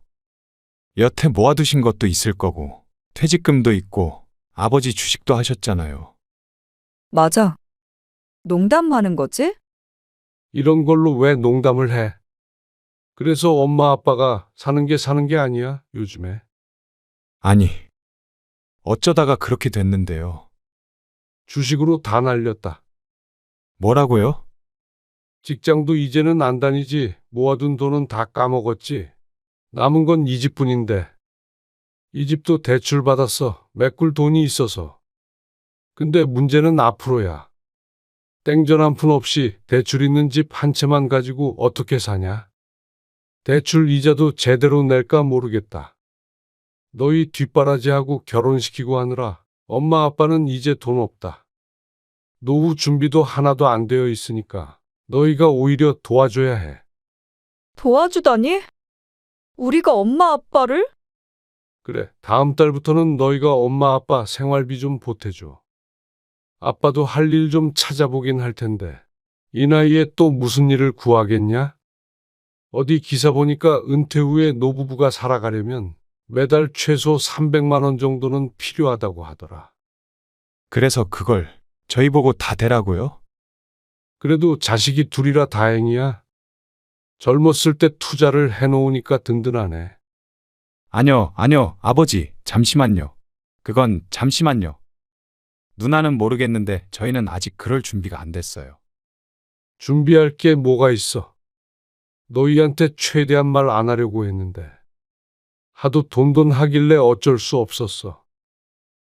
여태 모아두신 것도 있을 거고, 퇴직금도 있고 아버지 주식도 하셨잖아요. 맞아. 농담하는 거지? 이런 걸로 왜 농담을 해? 그래서 엄마 아빠가 사는 게 아니야, 요즘에. 아니, 어쩌다가 그렇게 됐는데요. 주식으로 다 날렸다. 뭐라고요? 직장도 이제는 안 다니지. 모아둔 돈은 다 까먹었지. 남은 건 이 집뿐인데. 이 집도 대출 받았어. 메꿀 돈이 있어서. 근데 문제는 앞으로야. 땡전 한 푼 없이 대출 있는 집 한 채만 가지고 어떻게 사냐? 대출 이자도 제대로 낼까 모르겠다. 너희 뒷바라지하고 결혼시키고 하느라 엄마 아빠는 이제 돈 없다. 노후 준비도 하나도 안 되어 있으니까 너희가 오히려 도와줘야 해. 도와주다니? 우리가 엄마 아빠를? 그래, 다음 달부터는 너희가 엄마 아빠 생활비 좀 보태줘. 아빠도 할 일 좀 찾아보긴 할 텐데 이 나이에 또 무슨 일을 구하겠냐? 어디 기사 보니까 은퇴 후에 노부부가 살아가려면 매달 최소 300만 원 정도는 필요하다고 하더라. 그래서 그걸 저희 보고 다 대라고요? 그래도 자식이 둘이라 다행이야. 젊었을 때 투자를 해놓으니까 든든하네. 아니요, 아버지, 잠시만요. 그건 잠시만요. 누나는 모르겠는데 저희는 아직 그럴 준비가 안 됐어요. 준비할 게 뭐가 있어? 너희한테 최대한 말 안 하려고 했는데. 하도 돈돈 하길래 어쩔 수 없었어.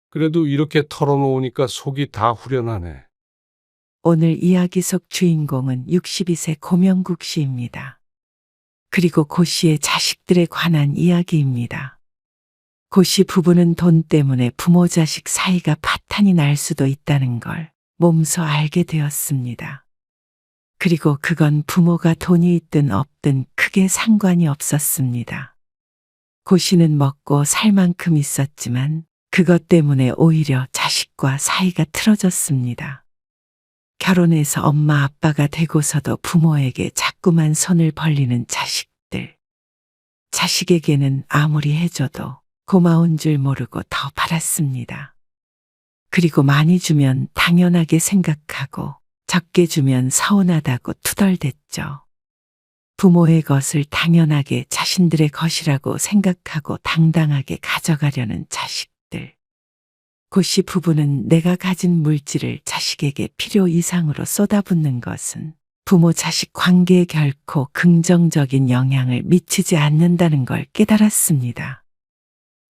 그래도 이렇게 털어놓으니까 속이 다 후련하네. 오늘 이야기 속 주인공은 62세 고명국 씨입니다. 그리고 고 씨의 자식들에 관한 이야기입니다. 고 씨 부부는 돈 때문에 부모 자식 사이가 파탄이 날 수도 있다는 걸 몸소 알게 되었습니다. 그리고 그건 부모가 돈이 있든 없든 크게 상관이 없었습니다. 고 씨는 먹고 살 만큼 있었지만 그것 때문에 오히려 자식과 사이가 틀어졌습니다. 결혼해서 엄마 아빠가 되고서도 부모에게 자꾸만 손을 벌리는 자식들. 자식에게는 아무리 해줘도 고마운 줄 모르고 더 받았습니다. 그리고 많이 주면 당연하게 생각하고 적게 주면 서운하다고 투덜댔죠. 부모의 것을 당연하게 자신들의 것이라고 생각하고 당당하게 가져가려는 자식들. 고 씨 부부는 내가 가진 물질을 자식에게 필요 이상으로 쏟아붓는 것은 부모 자식 관계에 결코 긍정적인 영향을 미치지 않는다는 걸 깨달았습니다.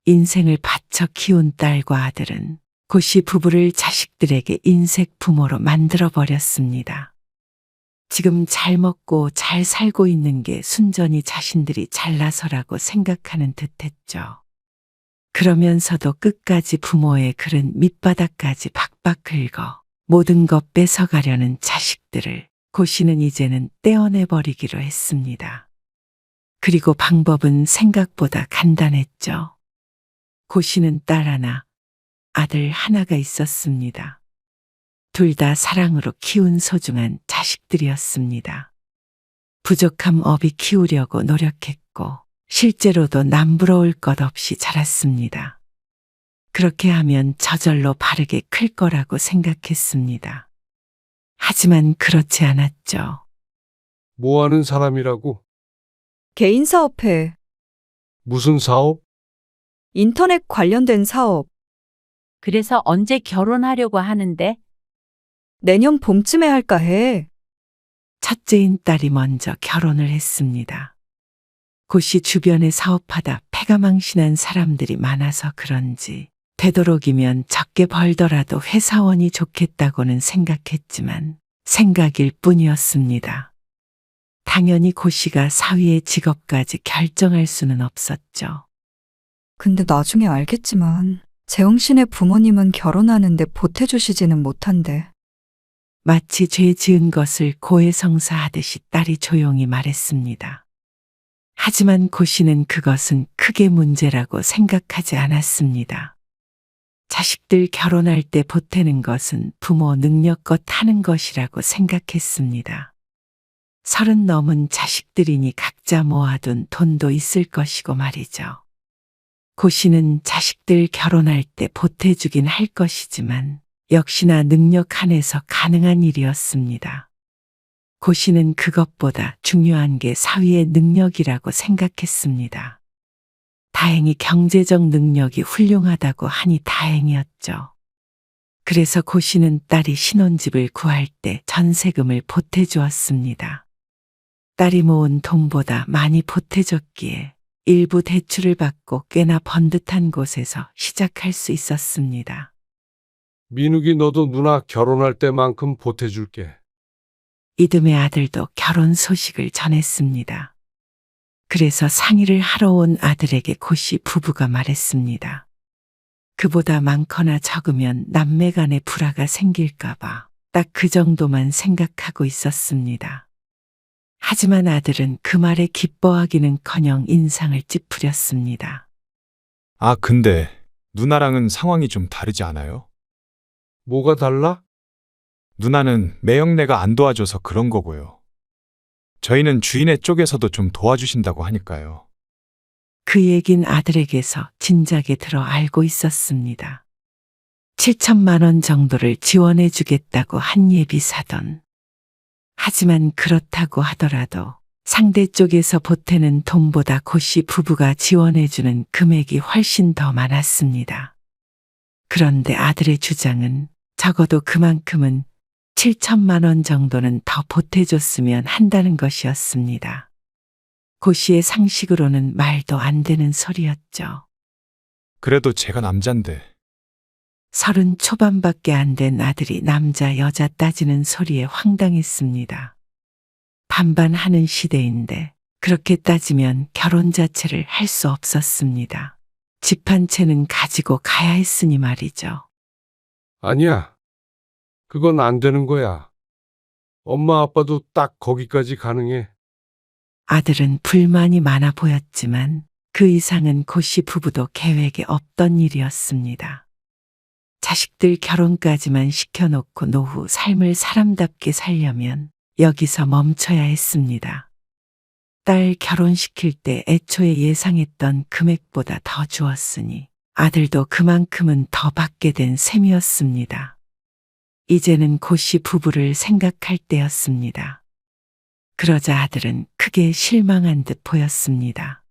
인생을 바쳐 키운 딸과 아들은 고 씨 부부를 자식들에게 인색 부모로 만들어 버렸습니다. 지금 잘 먹고 잘 살고 있는 게 순전히 자신들이 잘나서라고 생각하는 듯했죠. 그러면서도 끝까지 부모의 그른 밑바닥까지 박박 긁어 모든 것 뺏어가려는 자식들을 고 씨는 이제는 떼어내버리기로 했습니다. 그리고 방법은 생각보다 간단했죠. 고 씨는 딸 하나, 아들 하나가 있었습니다. 둘 다 사랑으로 키운 소중한 자식들이었습니다. 부족함 없이 키우려고 노력했고 실제로도 남부러울 것 없이 자랐습니다. 그렇게 하면 저절로 바르게 클 거라고 생각했습니다. 하지만 그렇지 않았죠. 뭐 하는 사람이라고? 개인 사업해. 무슨 사업? 인터넷 관련된 사업. 그래서 언제 결혼하려고 하는데? 내년 봄쯤에 할까 해. 첫째인 딸이 먼저 결혼을 했습니다. 고 씨 주변에 사업하다 패가망신한 사람들이 많아서 그런지 되도록이면 적게 벌더라도 회사원이 좋겠다고는 생각했지만 생각일 뿐이었습니다. 당연히 고 씨가 사위의 직업까지 결정할 수는 없었죠. 근데 나중에 알겠지만 재홍 씨네 부모님은 결혼하는데 보태주시지는 못한대. 마치 죄 지은 것을 고해성사하듯이 딸이 조용히 말했습니다. 하지만 고 씨는 그것은 크게 문제라고 생각하지 않았습니다. 자식들 결혼할 때 보태는 것은 부모 능력껏 하는 것이라고 생각했습니다. 30 넘은 자식들이니 각자 모아둔 돈도 있을 것이고 말이죠. 고씨는 자식들 결혼할 때 보태주긴 할 것이지만 역시나 능력 한에서 가능한 일이었습니다. 고씨는 그것보다 중요한 게 사위의 능력이라고 생각했습니다. 다행히 경제적 능력이 훌륭하다고 하니 다행이었죠. 그래서 고씨는 딸이 신혼집을 구할 때 전세금을 보태주었습니다. 딸이 모은 돈보다 많이 보태줬기에 일부 대출을 받고 꽤나 번듯한 곳에서 시작할 수 있었습니다. 민욱이 너도 누나 결혼할 때만큼 보태줄게. 이듬해 아들도 결혼 소식을 전했습니다. 그래서 상의를 하러 온 아들에게 고씨 부부가 말했습니다. 그보다 많거나 적으면 남매 간의 불화가 생길까봐 딱 그 정도만 생각하고 있었습니다. 하지만 아들은 그 말에 기뻐하기는커녕 인상을 찌푸렸습니다. 아, 근데 누나랑은 상황이 좀 다르지 않아요? 뭐가 달라? 누나는 매형네가 안 도와줘서 그런 거고요. 저희는 주인의 쪽에서도 좀 도와주신다고 하니까요. 그 얘긴 아들에게서 진작에 들어 알고 있었습니다. 7천만 원 정도를 지원해 주겠다고 한 예비사돈. 하지만 그렇다고 하더라도 상대 쪽에서 보태는 돈보다 고씨 부부가 지원해 주는 금액이 훨씬 더 많았습니다. 그런데 아들의 주장은 적어도 그만큼은 7천만 원 정도는 더 보태줬으면 한다는 것이었습니다. 고씨의 상식으로는 말도 안 되는 소리였죠. 그래도 제가 남잔데 30 초반밖에 안 된 아들이 남자 여자 따지는 소리에 황당했습니다. 반반하는 시대인데 그렇게 따지면 결혼 자체를 할 수 없었습니다. 집 한 채는 가지고 가야 했으니 말이죠. 아니야. 그건 안 되는 거야. 엄마 아빠도 딱 거기까지 가능해. 아들은 불만이 많아 보였지만 그 이상은 고씨 부부도 계획에 없던 일이었습니다. 자식들 결혼까지만 시켜놓고 노후 삶을 사람답게 살려면 여기서 멈춰야 했습니다. 딸 결혼시킬 때 애초에 예상했던 금액보다 더 주었으니 아들도 그만큼은 더 받게 된 셈이었습니다. 이제는 고씨 부부를 생각할 때였습니다. 그러자 아들은 크게 실망한 듯 보였습니다.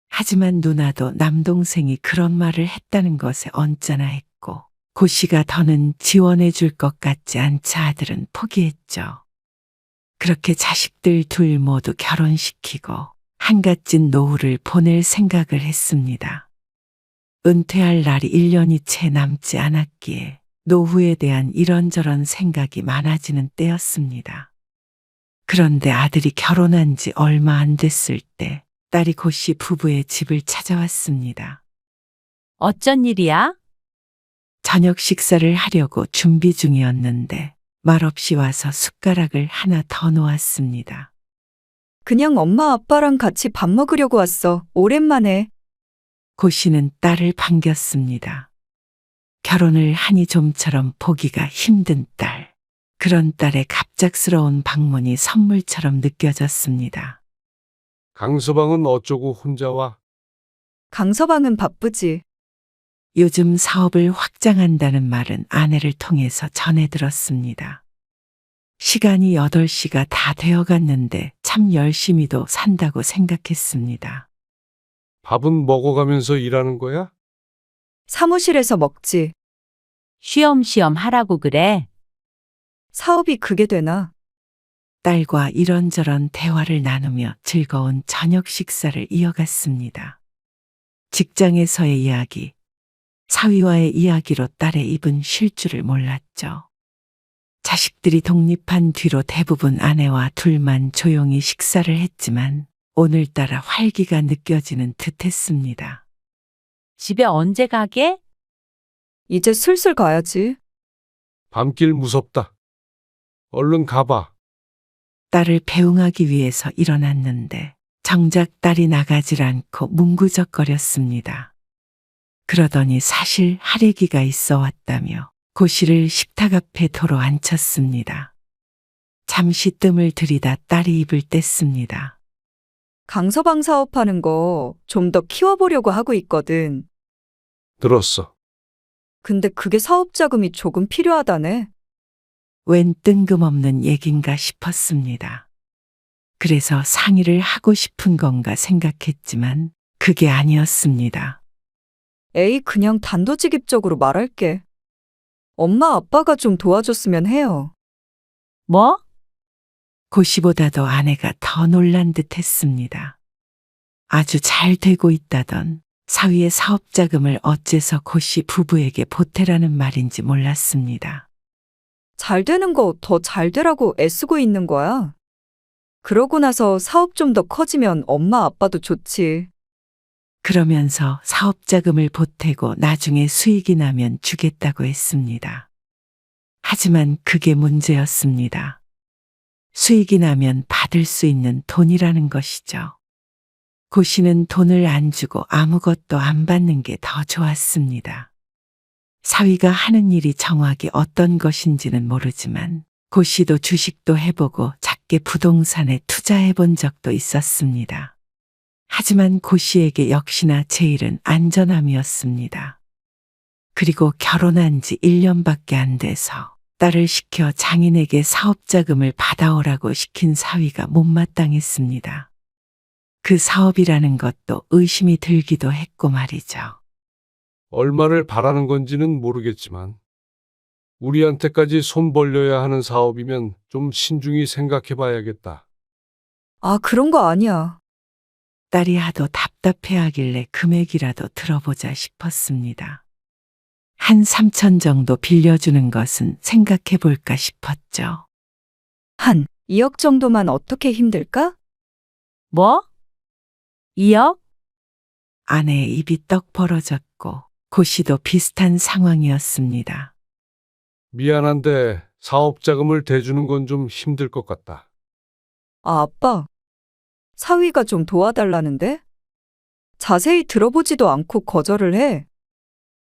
하지만 누나도 남동생이 그런 말을 했다는 것에 언짢아 했고 고씨가 더는 지원해 줄 것 같지 않자 아들은 포기했죠. 그렇게 자식들 둘 모두 결혼시키고 한갓진 노후를 보낼 생각을 했습니다. 은퇴할 날이 1년이 채 남지 않았기에 노후에 대한 이런저런 생각이 많아지는 때였습니다. 그런데 아들이 결혼한 지 얼마 안 됐을 때 딸이 고씨 부부의 집을 찾아왔습니다. 어쩐 일이야? 저녁 식사를 하려고 준비 중이었는데 말없이 와서 숟가락을 하나 더 놓았습니다. 그냥 엄마 아빠랑 같이 밥 먹으려고 왔어. 오랜만에. 고씨는 딸을 반겼습니다. 결혼을 하니 좀처럼 보기가 힘든 딸. 그런 딸의 갑작스러운 방문이 선물처럼 느껴졌습니다. 강서방은 어쩌고 혼자 와? 강서방은 바쁘지. 요즘 사업을 확장한다는 말은 아내를 통해서 전해 들었습니다. 시간이 8시가 다 되어갔는데 참 열심히도 산다고 생각했습니다. 밥은 먹어가면서 일하는 거야? 사무실에서 먹지. 쉬엄쉬엄 하라고 그래. 사업이 그게 되나? 딸과 이런저런 대화를 나누며 즐거운 저녁 식사를 이어갔습니다. 직장에서의 이야기, 사위와의 이야기로 딸의 입은 쉴 줄을 몰랐죠. 자식들이 독립한 뒤로 대부분 아내와 둘만 조용히 식사를 했지만 오늘따라 활기가 느껴지는 듯했습니다. 집에 언제 가게? 이제 슬슬 가야지. 밤길 무섭다. 얼른 가봐. 딸을 배웅하기 위해서 일어났는데 정작 딸이 나가질 않고 뭉구적거렸습니다. 그러더니 사실 할애기가 있어 왔다며 고씨를 식탁 앞에 도로 앉혔습니다. 잠시 뜸을 들이다 딸이 입을 뗐습니다. 강서방 사업하는 거 좀 더 키워보려고 하고 있거든. 들었어. 근데 그게 사업 자금이 조금 필요하다네. 웬 뜬금없는 얘긴가 싶었습니다. 그래서 상의를 하고 싶은 건가 생각했지만 그게 아니었습니다. 에이, 그냥 단도직입적으로 말할게. 엄마 아빠가 좀 도와줬으면 해요. 뭐? 고시보다도 아내가 더 놀란 듯 했습니다. 아주 잘 되고 있다던 사위의 사업 자금을 어째서 고시 부부에게 보태라는 말인지 몰랐습니다. 잘 되는 거 더 잘 되라고 애쓰고 있는 거야. 그러고 나서 사업 좀 더 커지면 엄마 아빠도 좋지. 그러면서 사업 자금을 보태고 나중에 수익이 나면 주겠다고 했습니다. 하지만 그게 문제였습니다. 수익이 나면 받을 수 있는 돈이라는 것이죠. 고시는 돈을 안 주고 아무것도 안 받는 게 더 좋았습니다. 사위가 하는 일이 정확히 어떤 것인지는 모르지만 고시도 주식도 해보고 작게 부동산에 투자해 본 적도 있었습니다. 하지만 고시에게 역시나 제일은 안전함이었습니다. 그리고 결혼한 지 1년밖에 안 돼서 딸을 시켜 장인에게 사업자금을 받아오라고 시킨 사위가 못마땅했습니다. 그 사업이라는 것도 의심이 들기도 했고 말이죠. 얼마를 바라는 건지는 모르겠지만 우리한테까지 손 벌려야 하는 사업이면 좀 신중히 생각해 봐야겠다. 아, 그런 거 아니야. 딸이 하도 답답해하길래 금액이라도 들어보자 싶었습니다. 한 3천 정도 빌려주는 것은 생각해 볼까 싶었죠. 한 2억 정도만 어떻게 힘들까? 뭐? 2억? 아내의 입이 떡 벌어졌고 고시도 비슷한 상황이었습니다. 미안한데 사업 자금을 대주는 건 좀 힘들 것 같다. 아, 아빠. 사위가 좀 도와달라는데? 자세히 들어보지도 않고 거절을 해.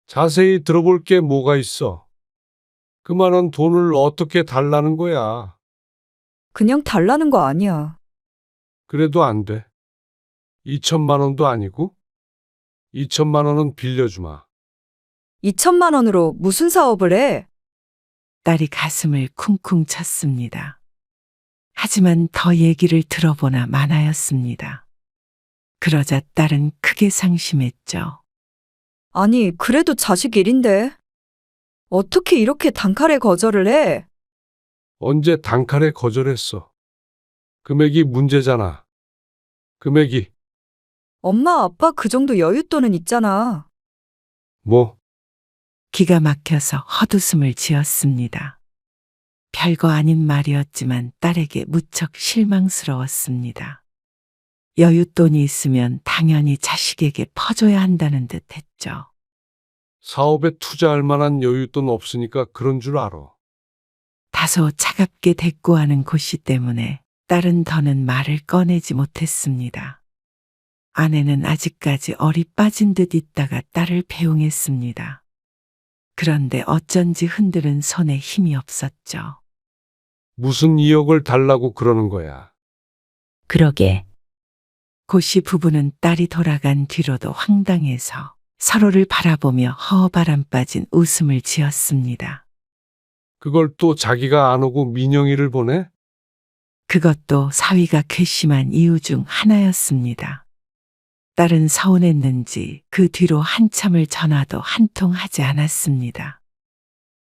자세히 들어볼 게 뭐가 있어? 그만한 돈을 어떻게 달라는 거야? 그냥 달라는 거 아니야. 그래도 안 돼. 2천만 원도 아니고? 2천만 원은 빌려주마. 2천만 원으로 무슨 사업을 해? 딸이 가슴을 쿵쿵 쳤습니다. 하지만 더 얘기를 들어보나 마나였습니다. 그러자 딸은 크게 상심했죠. 아니, 그래도 자식 일인데. 어떻게 이렇게 단칼에 거절을 해? 언제 단칼에 거절했어? 금액이 문제잖아. 금액이 엄마, 아빠 그 정도 여윳돈은 있잖아. 뭐? 기가 막혀서 헛웃음을 지었습니다. 별거 아닌 말이었지만 딸에게 무척 실망스러웠습니다. 여윳돈이 있으면 당연히 자식에게 퍼줘야 한다는 듯 했죠. 사업에 투자할 만한 여윳돈 없으니까 그런 줄 알아. 다소 차갑게 대꾸하는 고씨 때문에 딸은 더는 말을 꺼내지 못했습니다. 아내는 아직까지 얼이 빠진 듯 있다가 딸을 배웅했습니다. 그런데 어쩐지 흔드는 손에 힘이 없었죠. 무슨 2억을 달라고 그러는 거야. 그러게. 고씨 부부는 딸이 돌아간 뒤로도 황당해서 서로를 바라보며 허허바람 빠진 웃음을 지었습니다. 그걸 또 자기가 안 오고 민영이를 보내? 그것도 사위가 괘씸한 이유 중 하나였습니다. 딸은 서운했는지 그 뒤로 한참을 전화도 한 통 하지 않았습니다.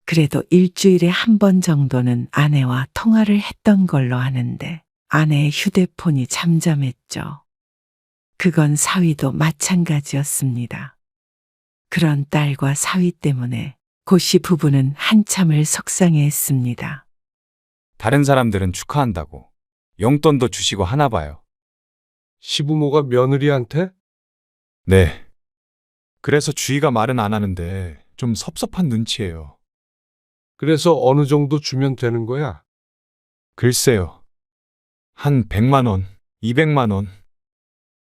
그래도 일주일에 한 번 정도는 아내와 통화를 했던 걸로 아는데 아내의 휴대폰이 잠잠했죠. 그건 사위도 마찬가지였습니다. 그런 딸과 사위 때문에 고씨 부부는 한참을 속상해했습니다. 다른 사람들은 축하한다고 용돈도 주시고 하나 봐요. 시부모가 며느리한테? 네. 그래서 주희가 말은 안 하는데 좀 섭섭한 눈치예요. 그래서 어느 정도 주면 되는 거야? 글쎄요. 한 100만 원, 200만 원.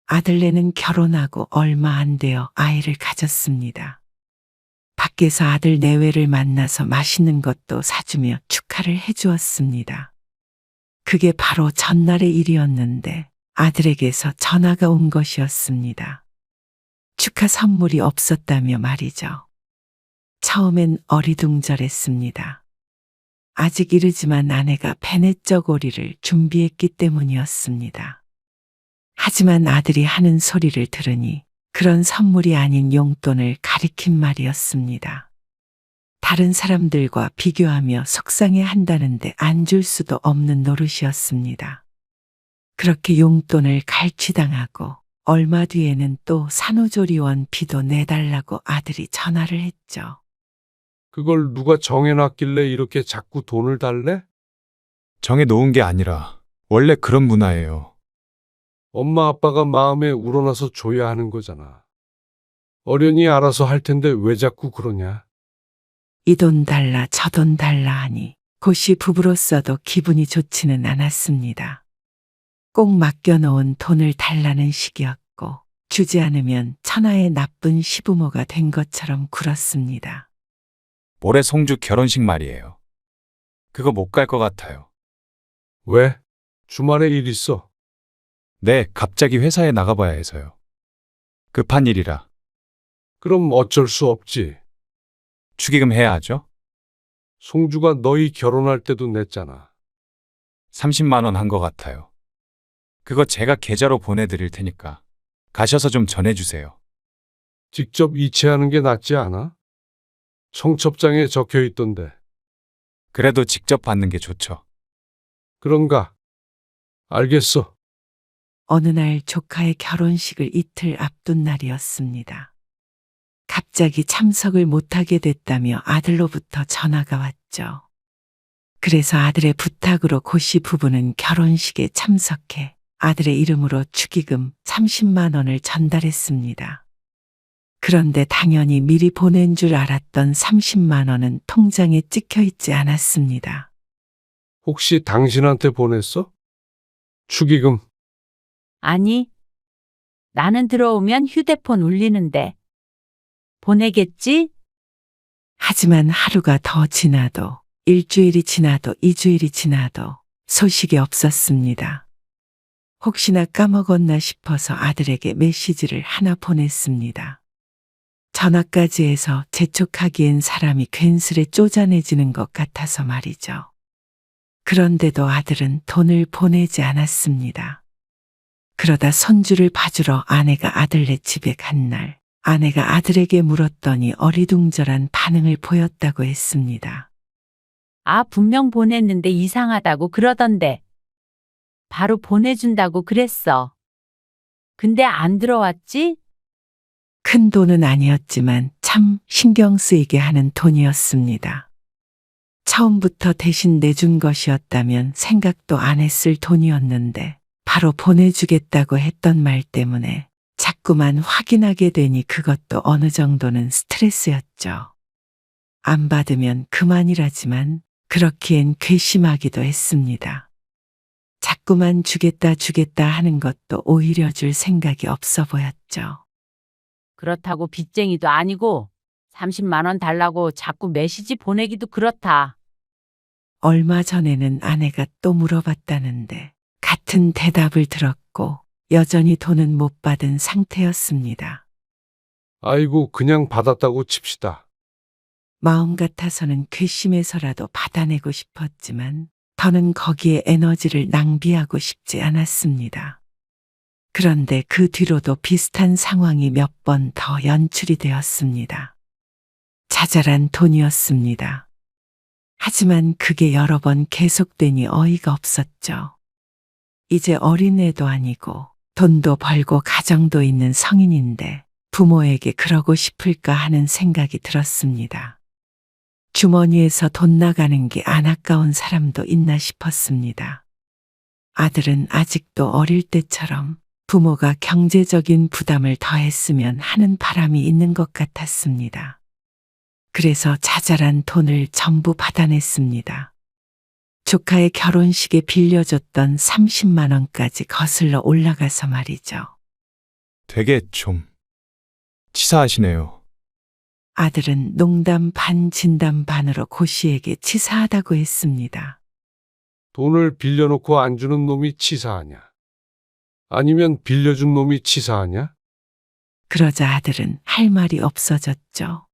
아들네는 결혼하고 얼마 안 되어 아이를 가졌습니다. 밖에서 아들 내외를 만나서 맛있는 것도 사주며 축하를 해주었습니다. 그게 바로 전날의 일이었는데 아들에게서 전화가 온 것이었습니다. 축하 선물이 없었다며 말이죠. 처음엔 어리둥절했습니다. 아직 이르지만 아내가 베넷적 오리를 준비했기 때문이었습니다. 하지만 아들이 하는 소리를 들으니 그런 선물이 아닌 용돈을 가리킨 말이었습니다. 다른 사람들과 비교하며 속상해 한다는데 안 줄 수도 없는 노릇이었습니다. 그렇게 용돈을 갈취당하고 얼마 뒤에는 또 산후조리원 비도 내달라고 아들이 전화를 했죠. 그걸 누가 정해놨길래 이렇게 자꾸 돈을 달래? 정해 놓은 게 아니라 원래 그런 문화예요. 엄마 아빠가 마음에 우러나서 줘야 하는 거잖아. 어련히 알아서 할 텐데 왜 자꾸 그러냐? 이 돈 달라 저 돈 달라 하니 고시 부부로서도 기분이 좋지는 않았습니다. 꼭 맡겨놓은 돈을 달라는 식이었고 주지 않으면 천하의 나쁜 시부모가 된 것처럼 굴었습니다. 올해 송주 결혼식 말이에요. 그거 못 갈 것 같아요. 왜? 주말에 일 있어. 네, 갑자기 회사에 나가봐야 해서요. 급한 일이라. 그럼 어쩔 수 없지. 축의금 해야 하죠? 송주가 너희 결혼할 때도 냈잖아. 30만 원 한 것 같아요. 그거 제가 계좌로 보내드릴 테니까 가셔서 좀 전해주세요. 직접 이체하는 게 낫지 않아? 청첩장에 적혀 있던데. 그래도 직접 받는 게 좋죠. 그런가? 알겠어. 어느 날 조카의 결혼식을 이틀 앞둔 날이었습니다. 갑자기 참석을 못하게 됐다며 아들로부터 전화가 왔죠. 그래서 아들의 부탁으로 고씨 부부는 결혼식에 참석해 아들의 이름으로 축의금 30만 원을 전달했습니다. 그런데 당연히 미리 보낸 줄 알았던 30만 원은 통장에 찍혀 있지 않았습니다. 혹시 당신한테 보냈어? 축의금. 아니, 나는 들어오면 휴대폰 울리는데. 보내겠지? 하지만 하루가 더 지나도 일주일이 지나도 2주일이 지나도 소식이 없었습니다. 혹시나 까먹었나 싶어서 아들에게 메시지를 하나 보냈습니다. 전화까지 해서 재촉하기엔 사람이 괜스레 쪼잔해지는 것 같아서 말이죠. 그런데도 아들은 돈을 보내지 않았습니다. 그러다 손주를 봐주러 아내가 아들네 집에 간 날, 아내가 아들에게 물었더니 어리둥절한 반응을 보였다고 했습니다. 아, 분명 보냈는데 이상하다고 그러던데. 바로 보내준다고 그랬어. 근데 안 들어왔지? 큰 돈은 아니었지만 참 신경 쓰이게 하는 돈이었습니다. 처음부터 대신 내준 것이었다면 생각도 안 했을 돈이었는데 바로 보내주겠다고 했던 말 때문에 자꾸만 확인하게 되니 그것도 어느 정도는 스트레스였죠. 안 받으면 그만이라지만 그렇기엔 괘씸하기도 했습니다. 자꾸만 주겠다 하는 것도 오히려 줄 생각이 없어 보였죠. 그렇다고 빚쟁이도 아니고 30만 원 달라고 자꾸 메시지 보내기도 그렇다. 얼마 전에는 아내가 또 물어봤다는데 같은 대답을 들었고 여전히 돈은 못 받은 상태였습니다. 아이고, 그냥 받았다고 칩시다. 마음 같아서는 괘씸해서라도 받아내고 싶었지만 더는 거기에 에너지를 낭비하고 싶지 않았습니다. 그런데 그 뒤로도 비슷한 상황이 몇 번 더 연출이 되었습니다. 자잘한 돈이었습니다. 하지만 그게 여러 번 계속되니 어이가 없었죠. 이제 어린애도 아니고 돈도 벌고 가정도 있는 성인인데 부모에게 그러고 싶을까 하는 생각이 들었습니다. 주머니에서 돈 나가는 게 안 아까운 사람도 있나 싶었습니다. 아들은 아직도 어릴 때처럼 부모가 경제적인 부담을 더했으면 하는 바람이 있는 것 같았습니다. 그래서 자잘한 돈을 전부 받아냈습니다. 조카의 결혼식에 빌려줬던 30만 원까지 거슬러 올라가서 말이죠. 되게 좀 치사하시네요. 아들은 농담 반 진담 반으로 고씨에게 치사하다고 했습니다. 돈을 빌려놓고 안 주는 놈이 치사하냐? 아니면 빌려준 놈이 치사하냐? 그러자 아들은 할 말이 없어졌죠.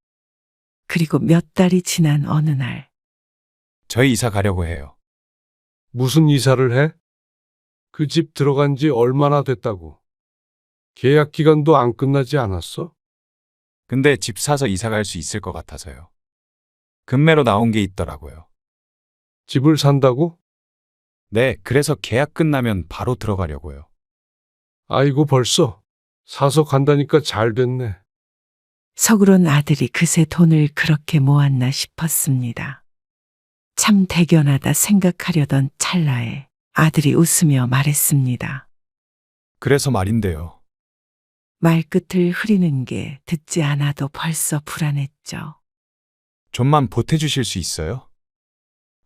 그리고 몇 달이 지난 어느 날 저희 이사 가려고 해요. 무슨 이사를 해? 그 집 들어간 지 얼마나 됐다고? 계약 기간도 안 끝나지 않았어? 근데 집 사서 이사 갈 수 있을 것 같아서요. 금매로 나온 게 있더라고요. 집을 산다고? 네, 그래서 계약 끝나면 바로 들어가려고요. 아이고 벌써 사서 간다니까 잘 됐네. 속으론 아들이 그새 돈을 그렇게 모았나 싶었습니다. 참 대견하다 생각하려던 찰나에 아들이 웃으며 말했습니다. 그래서 말인데요. 말끝을 흐리는 게 듣지 않아도 벌써 불안했죠. 좀만 보태주실 수 있어요?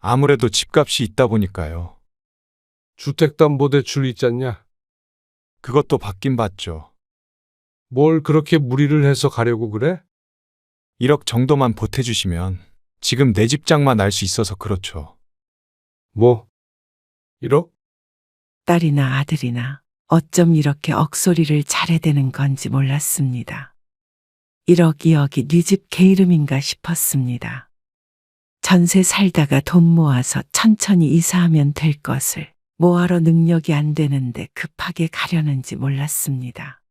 아무래도 집값이 있다 보니까요. 주택담보대출 있잖냐? 그것도 받긴 받죠. 뭘 그렇게 무리를 해서 가려고 그래? 1억 정도만 보태주시면 지금 내 집장만 알 수 있어서 그렇죠. 뭐? 1억? 딸이나 아들이나 어쩜 이렇게 억소리를 잘해대는 건지 몰랐습니다. 1억, 2억이 네 집 개 이름인가 싶었습니다. 전세 살다가 돈 모아서 천천히 이사하면 될 것을 뭐하러 능력이 안 되는데 급하게 가려는지 몰랐습니다.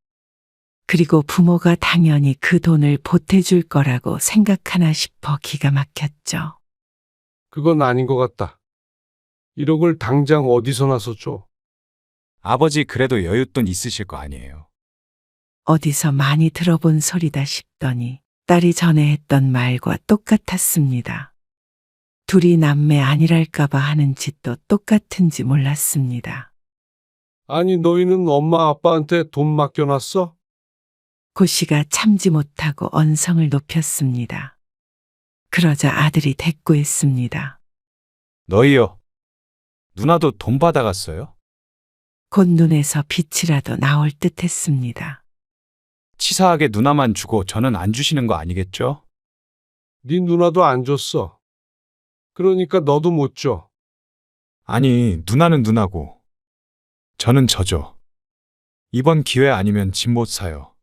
그리고 부모가 당연히 그 돈을 보태줄 거라고 생각하나 싶어 기가 막혔죠. 그건 아닌 것 같다. 1억을 당장 어디서 나서 줘? 아버지 그래도 여윳돈 있으실 거 아니에요. 어디서 많이 들어본 소리다 싶더니 딸이 전에 했던 말과 똑같았습니다. 둘이 남매 아니랄까봐 하는 짓도 똑같은지 몰랐습니다. 아니 너희는 엄마 아빠한테 돈 맡겨놨어? 고씨가 참지 못하고 언성을 높였습니다. 그러자 아들이 대꾸했습니다. 너희요. 누나도 돈 받아갔어요? 곧 눈에서 빛이라도 나올 듯 했습니다. 치사하게 누나만 주고 저는 안 주시는 거 아니겠죠? 네 누나도 안 줬어. 그러니까 너도 못 줘. 아니, 누나는 누나고 저는 저죠. 이번 기회 아니면 집 못 사요.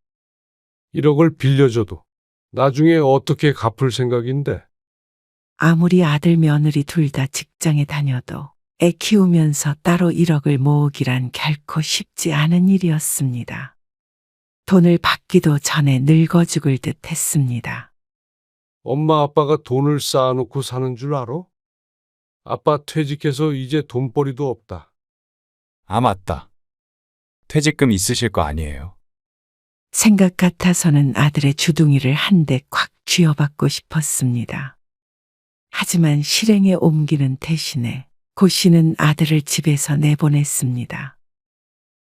1억을 빌려줘도 나중에 어떻게 갚을 생각인데? 아무리 아들 며느리 둘 다 직장에 다녀도 애 키우면서 따로 1억을 모으기란 결코 쉽지 않은 일이었습니다. 돈을 받기도 전에 늙어 죽을 듯 했습니다. 엄마 아빠가 돈을 쌓아놓고 사는 줄 알아? 아빠 퇴직해서 이제 돈벌이도 없다. 아, 맞다. 퇴직금 있으실 거 아니에요. 생각 같아서는 아들의 주둥이를 한 대 콱 쥐어받고 싶었습니다. 하지만 실행에 옮기는 대신에 고씨는 아들을 집에서 내보냈습니다.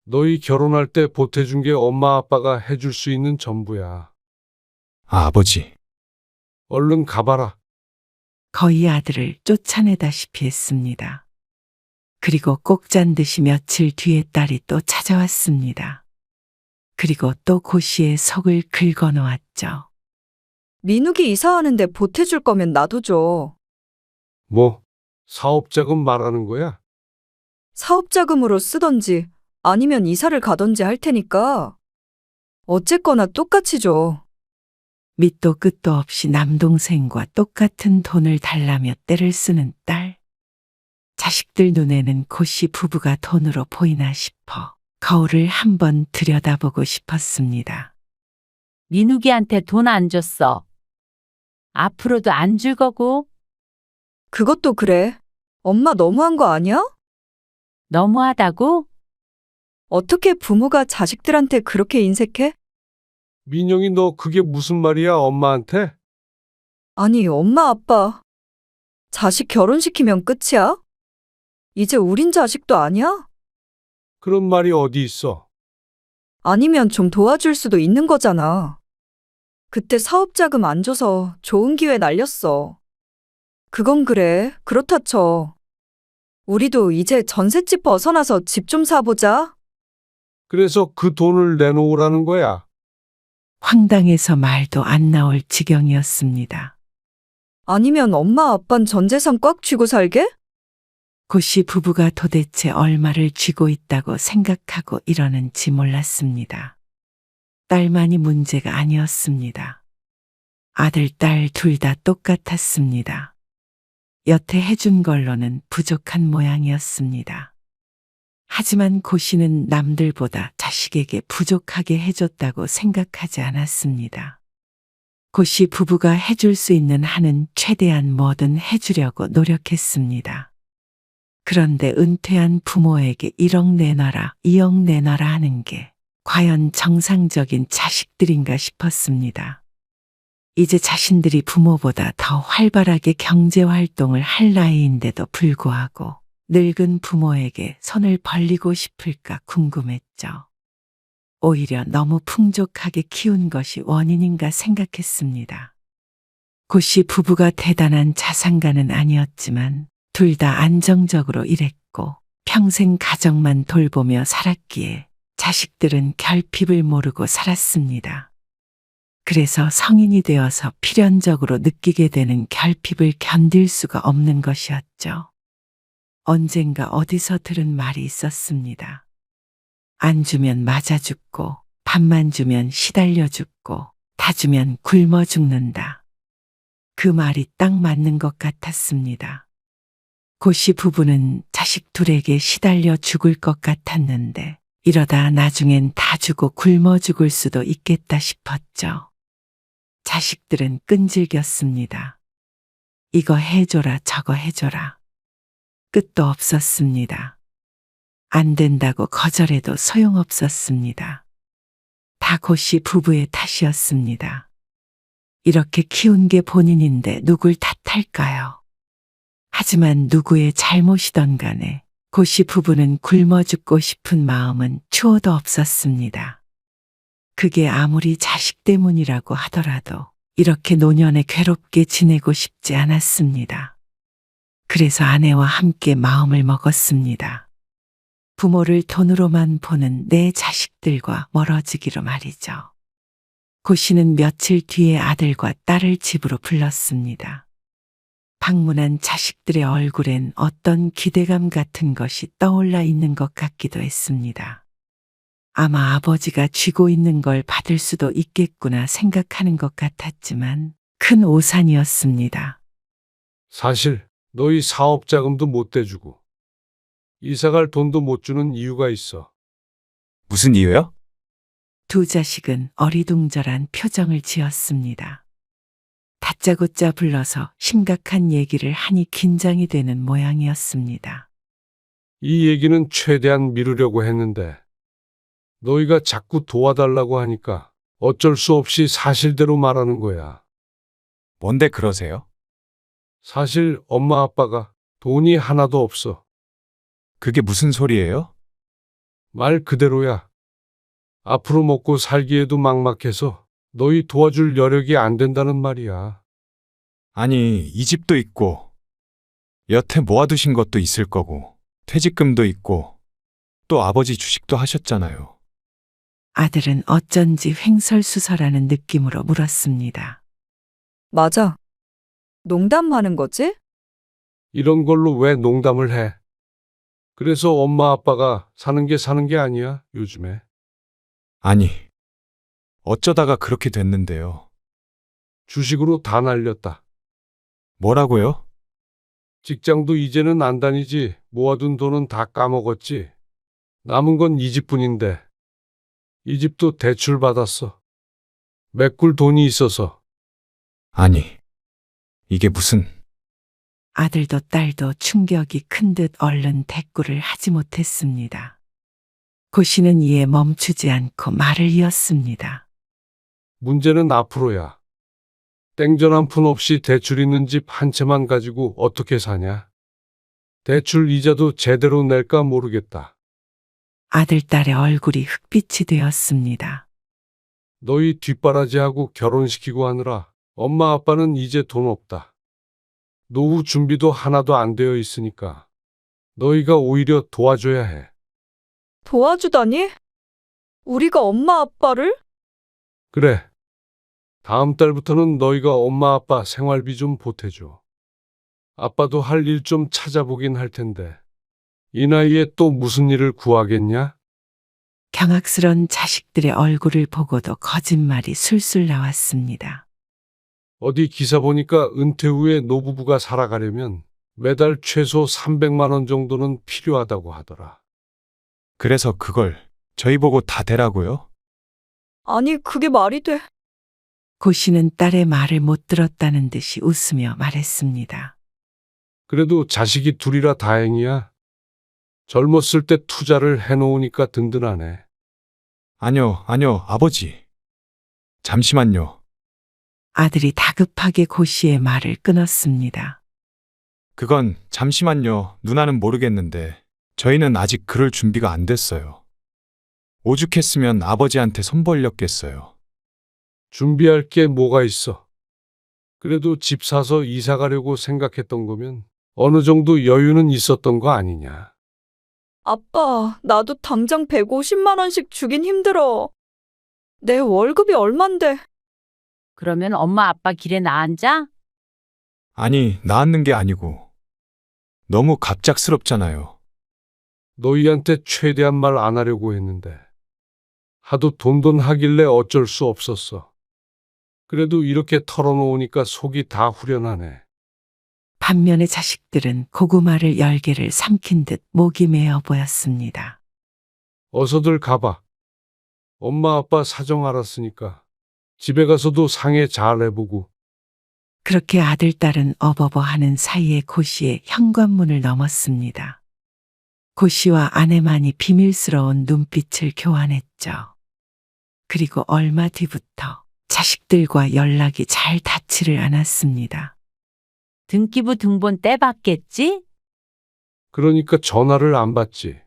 너희 결혼할 때 보태준 게 엄마 아빠가 해줄 수 있는 전부야. 아, 아버지. 얼른 가봐라. 거의 아들을 쫓아내다시피 했습니다. 그리고 꼭 잔 듯이 며칠 뒤에 딸이 또 찾아왔습니다. 그리고 또 고씨의 속을 긁어놓았죠. 민욱이 이사하는데 보태줄 거면 나도 줘. 뭐, 사업자금 말하는 거야? 사업자금으로 쓰던지 아니면 이사를 가던지 할 테니까. 어쨌거나 똑같이 줘. 밑도 끝도 없이 남동생과 똑같은 돈을 달라며 떼를 쓰는 딸. 자식들 눈에는 고씨 부부가 돈으로 보이나 싶어 거울을 한번 들여다보고 싶었습니다. 민욱이한테 돈 안 줬어. 앞으로도 안 줄 거고. 그것도 그래. 엄마 너무한 거 아니야? 너무하다고? 어떻게 부모가 자식들한테 그렇게 인색해? 민영이 너 그게 무슨 말이야, 엄마한테? 아니, 엄마, 아빠. 자식 결혼시키면 끝이야? 이제 우린 자식도 아니야? 그런 말이 어디 있어? 아니면 좀 도와줄 수도 있는 거잖아. 그때 사업자금 안 줘서 좋은 기회 날렸어. 그건 그래. 그렇다 쳐. 우리도 이제 전셋집 벗어나서 집 좀 사보자. 그래서 그 돈을 내놓으라는 거야. 황당해서 말도 안 나올 지경이었습니다. 아니면 엄마, 아빤 전 재산 꽉 쥐고 살게? 고씨 부부가 도대체 얼마를 쥐고 있다고 생각하고 이러는지 몰랐습니다. 딸만이 문제가 아니었습니다. 아들, 딸 둘 다 똑같았습니다. 여태 해준 걸로는 부족한 모양이었습니다. 하지만 고씨는 남들보다 자식에게 부족하게 해줬다고 생각하지 않았습니다. 고씨 부부가 해줄 수 있는 한은 최대한 뭐든 해주려고 노력했습니다. 그런데 은퇴한 부모에게 1억 내놔라, 2억 내놔라 하는 게 과연 정상적인 자식들인가 싶었습니다. 이제 자신들이 부모보다 더 활발하게 경제활동을 할 나이인데도 불구하고 늙은 부모에게 손을 벌리고 싶을까 궁금했죠. 오히려 너무 풍족하게 키운 것이 원인인가 생각했습니다. 고씨 부부가 대단한 자산가는 아니었지만 둘 다 안정적으로 일했고 평생 가정만 돌보며 살았기에 자식들은 결핍을 모르고 살았습니다. 그래서 성인이 되어서 필연적으로 느끼게 되는 결핍을 견딜 수가 없는 것이었죠. 언젠가 어디서 들은 말이 있었습니다. 안 주면 맞아 죽고, 밥만 주면 시달려 죽고, 다 주면 굶어 죽는다. 그 말이 딱 맞는 것 같았습니다. 고씨 부부는 자식 둘에게 시달려 죽을 것 같았는데, 이러다 나중엔 다 주고 굶어 죽을 수도 있겠다 싶었죠. 자식들은 끈질겼습니다. 이거 해줘라, 저거 해줘라. 끝도 없었습니다. 안 된다고 거절해도 소용없었습니다. 다 고씨 부부의 탓이었습니다. 이렇게 키운 게 본인인데 누굴 탓할까요? 하지만 누구의 잘못이던 간에 고씨 부부는 굶어 죽고 싶은 마음은 추호도 없었습니다. 그게 아무리 자식 때문이라고 하더라도 이렇게 노년에 괴롭게 지내고 싶지 않았습니다. 그래서 아내와 함께 마음을 먹었습니다. 부모를 돈으로만 보는 내 자식들과 멀어지기로 말이죠. 고씨는 며칠 뒤에 아들과 딸을 집으로 불렀습니다. 방문한 자식들의 얼굴엔 어떤 기대감 같은 것이 떠올라 있는 것 같기도 했습니다. 아마 아버지가 쥐고 있는 걸 받을 수도 있겠구나 생각하는 것 같았지만 큰 오산이었습니다. 사실 너희 사업 자금도 못 대주고 이사갈 돈도 못 주는 이유가 있어. 무슨 이유요? 두 자식은 어리둥절한 표정을 지었습니다. 다짜고짜 불러서 심각한 얘기를 하니 긴장이 되는 모양이었습니다. 이 얘기는 최대한 미루려고 했는데 너희가 자꾸 도와달라고 하니까 어쩔 수 없이 사실대로 말하는 거야. 뭔데 그러세요? 사실 엄마 아빠가 돈이 하나도 없어. 그게 무슨 소리예요? 말 그대로야. 앞으로 먹고 살기에도 막막해서 너희 도와줄 여력이 안 된다는 말이야. 아니, 이 집도 있고, 여태 모아두신 것도 있을 거고, 퇴직금도 있고, 또 아버지 주식도 하셨잖아요. 아들은 어쩐지 횡설수설하는 느낌으로 물었습니다. 맞아. 농담하는 거지? 이런 걸로 왜 농담을 해? 그래서 엄마 아빠가 사는 게 아니야, 요즘에. 아니, 어쩌다가 그렇게 됐는데요. 주식으로 다 날렸다. 뭐라고요? 직장도 이제는 안 다니지. 모아둔 돈은 다 까먹었지. 남은 건 이 집뿐인데. 이 집도 대출 받았어. 메꿀 돈이 있어서. 아니, 이게 무슨... 아들도 딸도 충격이 큰 듯 얼른 대꾸를 하지 못했습니다. 고씨는 이에 멈추지 않고 말을 이었습니다. 문제는 앞으로야. 땡전 한 푼 없이 대출 있는 집 한 채만 가지고 어떻게 사냐? 대출 이자도 제대로 낼까 모르겠다. 아들, 딸의 얼굴이 흑빛이 되었습니다. 너희 뒷바라지하고 결혼시키고 하느라 엄마 아빠는 이제 돈 없다. 노후 준비도 하나도 안 되어 있으니까 너희가 오히려 도와줘야 해. 도와주다니? 우리가 엄마 아빠를? 그래. 다음 달부터는 너희가 엄마 아빠 생활비 좀 보태줘. 아빠도 할 일 좀 찾아보긴 할 텐데. 이 나이에 또 무슨 일을 구하겠냐? 경악스런 자식들의 얼굴을 보고도 거짓말이 술술 나왔습니다. 어디 기사 보니까 은퇴 후에 노부부가 살아가려면 매달 최소 300만 원 정도는 필요하다고 하더라. 그래서 그걸 저희 보고 다 대라고요? 아니, 그게 말이 돼? 고 씨는 딸의 말을 못 들었다는 듯이 웃으며 말했습니다. 그래도 자식이 둘이라 다행이야. 젊었을 때 투자를 해놓으니까 든든하네. 아니요, 아버지. 잠시만요. 아들이 다급하게 고 씨의 말을 끊었습니다. 그건 잠시만요. 누나는 모르겠는데 저희는 아직 그럴 준비가 안 됐어요. 오죽했으면 아버지한테 손 벌렸겠어요. 준비할 게 뭐가 있어? 그래도 집 사서 이사 가려고 생각했던 거면 어느 정도 여유는 있었던 거 아니냐. 아빠, 나도 당장 150만 원씩 주긴 힘들어. 내 월급이 얼만데. 그러면 엄마 아빠 길에 나앉아? 아니, 낳는 게 아니고 너무 갑작스럽잖아요. 너희한테 최대한 말 안 하려고 했는데 하도 돈돈 하길래 어쩔 수 없었어. 그래도 이렇게 털어놓으니까 속이 다 후련하네. 반면에 자식들은 고구마를 10개를 삼킨 듯 목이 메어 보였습니다. 어서들 가봐. 엄마 아빠 사정 알았으니까 집에 가서도 상해 잘 해보고. 그렇게 아들, 딸은 어버버 하는 사이에 고 씨의 현관문을 넘었습니다. 고 씨와 아내만이 비밀스러운 눈빛을 교환했죠. 그리고 얼마 뒤부터 자식들과 연락이 잘 닿지를 않았습니다. 등기부 등본 떼봤겠지? 그러니까 전화를 안 받지.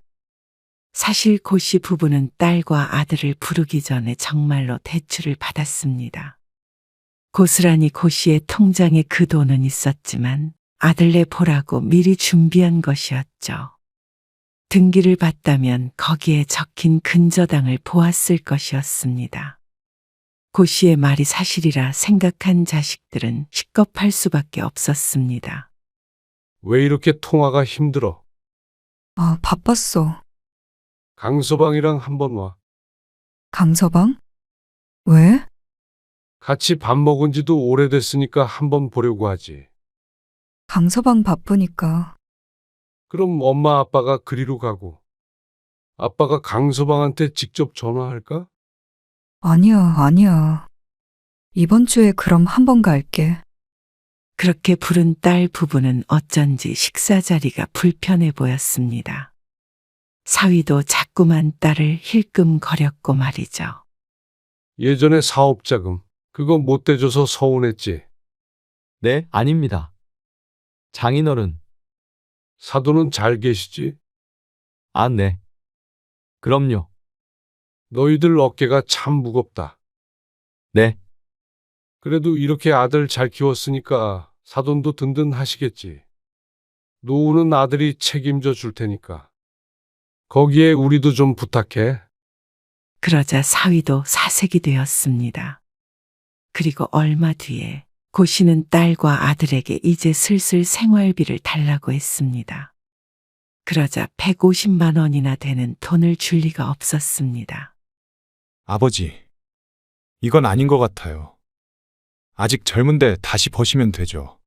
사실 고 씨 부부는 딸과 아들을 부르기 전에 정말로 대출을 받았습니다. 고스란히 고 씨의 통장에 그 돈은 있었지만 아들네 보라고 미리 준비한 것이었죠. 등기를 받다면 거기에 적힌 근저당을 보았을 것이었습니다. 고 씨의 말이 사실이라 생각한 자식들은 식겁할 수밖에 없었습니다. 왜 이렇게 통화가 힘들어? 아, 바빴어. 강서방이랑 한번 와. 강서방? 왜? 같이 밥 먹은 지도 오래됐으니까 한번 보려고 하지. 강서방 바쁘니까. 그럼 엄마 아빠가 그리로 가고 아빠가 강서방한테 직접 전화할까? 아니야. 이번 주에 그럼 한번 갈게. 그렇게 부른 딸 부부는 어쩐지 식사 자리가 불편해 보였습니다. 사위도 자꾸만 딸을 힐끔거렸고 말이죠. 예전에 사업자금 그거 못 대줘서 서운했지. 네, 아닙니다. 장인어른, 사돈은 잘 계시지? 아, 네. 그럼요. 너희들 어깨가 참 무겁다. 네, 그래도 이렇게 아들 잘 키웠으니까 사돈도 든든하시겠지. 노후는 아들이 책임져 줄 테니까. 거기에 우리도 좀 부탁해. 그러자 사위도 사색이 되었습니다. 그리고 얼마 뒤에 고 씨는 딸과 아들에게 이제 슬슬 생활비를 달라고 했습니다. 그러자 150만 원이나 되는 돈을 줄 리가 없었습니다. 아버지, 이건 아닌 것 같아요. 아직 젊은데 다시 버시면 되죠.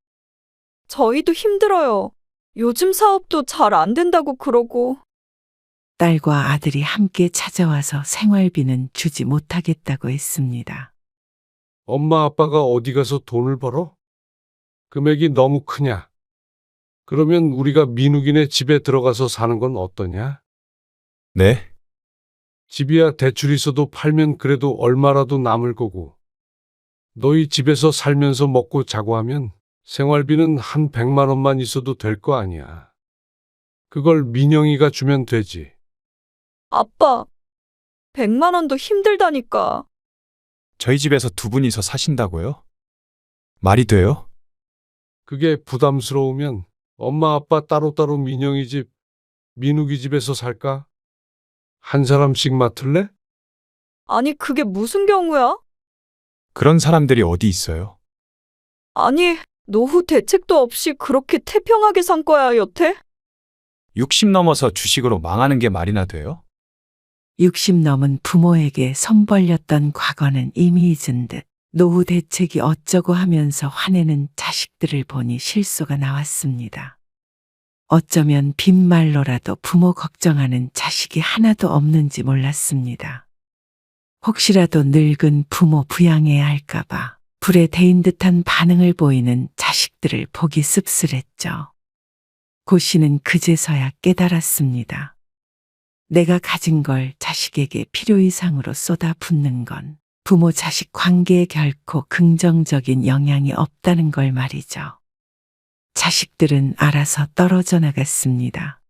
저희도 힘들어요. 요즘 사업도 잘 안 된다고 그러고. 딸과 아들이 함께 찾아와서 생활비는 주지 못하겠다고 했습니다. 엄마 아빠가 어디 가서 돈을 벌어? 금액이 너무 크냐? 그러면 우리가 민욱이네 집에 들어가서 사는 건 어떠냐? 네? 집이야 대출 있어도 팔면 그래도 얼마라도 남을 거고. 너희 집에서 살면서 먹고 자고 하면 생활비는 한 100만 원만 있어도 될 거 아니야. 그걸 민영이가 주면 되지. 아빠, 100만 원도 힘들다니까. 저희 집에서 두 분이서 사신다고요? 말이 돼요? 그게 부담스러우면 엄마 아빠 따로따로 민영이 집, 민욱이 집에서 살까? 한 사람씩 맡을래? 아니, 그게 무슨 경우야? 그런 사람들이 어디 있어요? 아니, 노후 대책도 없이 그렇게 태평하게 산 거야, 여태? 60 넘어서 주식으로 망하는 게 말이나 돼요? 60 넘은 부모에게 손 벌렸던 과거는 이미 잊은 듯 노후 대책이 어쩌고 하면서 화내는 자식들을 보니 실소가 나왔습니다. 어쩌면 빈말로라도 부모 걱정하는 자식이 하나도 없는지 몰랐습니다. 혹시라도 늙은 부모 부양해야 할까봐 불에 데인 듯한 반응을 보이는 자식들을 보기 씁쓸했죠. 고 씨는 그제서야 깨달았습니다. 내가 가진 걸 자식에게 필요 이상으로 쏟아붓는 건 부모 자식 관계에 결코 긍정적인 영향이 없다는 걸 말이죠. 자식들은 알아서 떨어져 나갔습니다.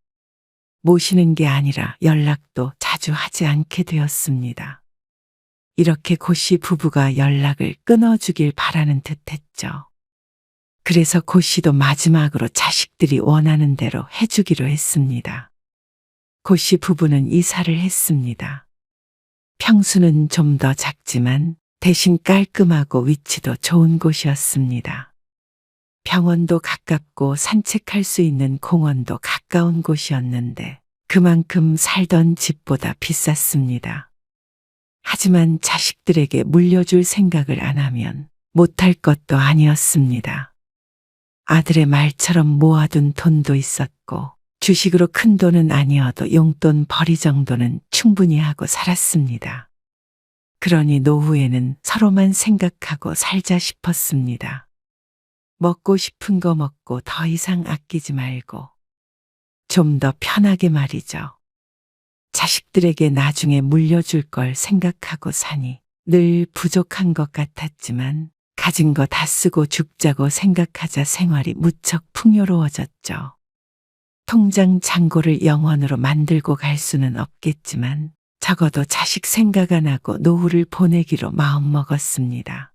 모시는 게 아니라 연락도 자주 하지 않게 되었습니다. 이렇게 고 씨 부부가 연락을 끊어주길 바라는 듯 했죠. 그래서 고 씨도 마지막으로 자식들이 원하는 대로 해주기로 했습니다. 고 씨 부부는 이사를 했습니다. 평수는 좀 더 작지만 대신 깔끔하고 위치도 좋은 곳이었습니다. 병원도 가깝고 산책할 수 있는 공원도 가까운 곳이었는데 그만큼 살던 집보다 비쌌습니다. 하지만 자식들에게 물려줄 생각을 안 하면 못할 것도 아니었습니다. 아들의 말처럼 모아둔 돈도 있었고 주식으로 큰 돈은 아니어도 용돈 벌이 정도는 충분히 하고 살았습니다. 그러니 노후에는 서로만 생각하고 살자 싶었습니다. 먹고 싶은 거 먹고 더 이상 아끼지 말고 좀 더 편하게 말이죠. 자식들에게 나중에 물려줄 걸 생각하고 사니 늘 부족한 것 같았지만 가진 거 다 쓰고 죽자고 생각하자 생활이 무척 풍요로워졌죠. 통장 잔고를 영원으로 만들고 갈 수는 없겠지만 적어도 자식 생각 안 하고 노후를 보내기로 마음먹었습니다.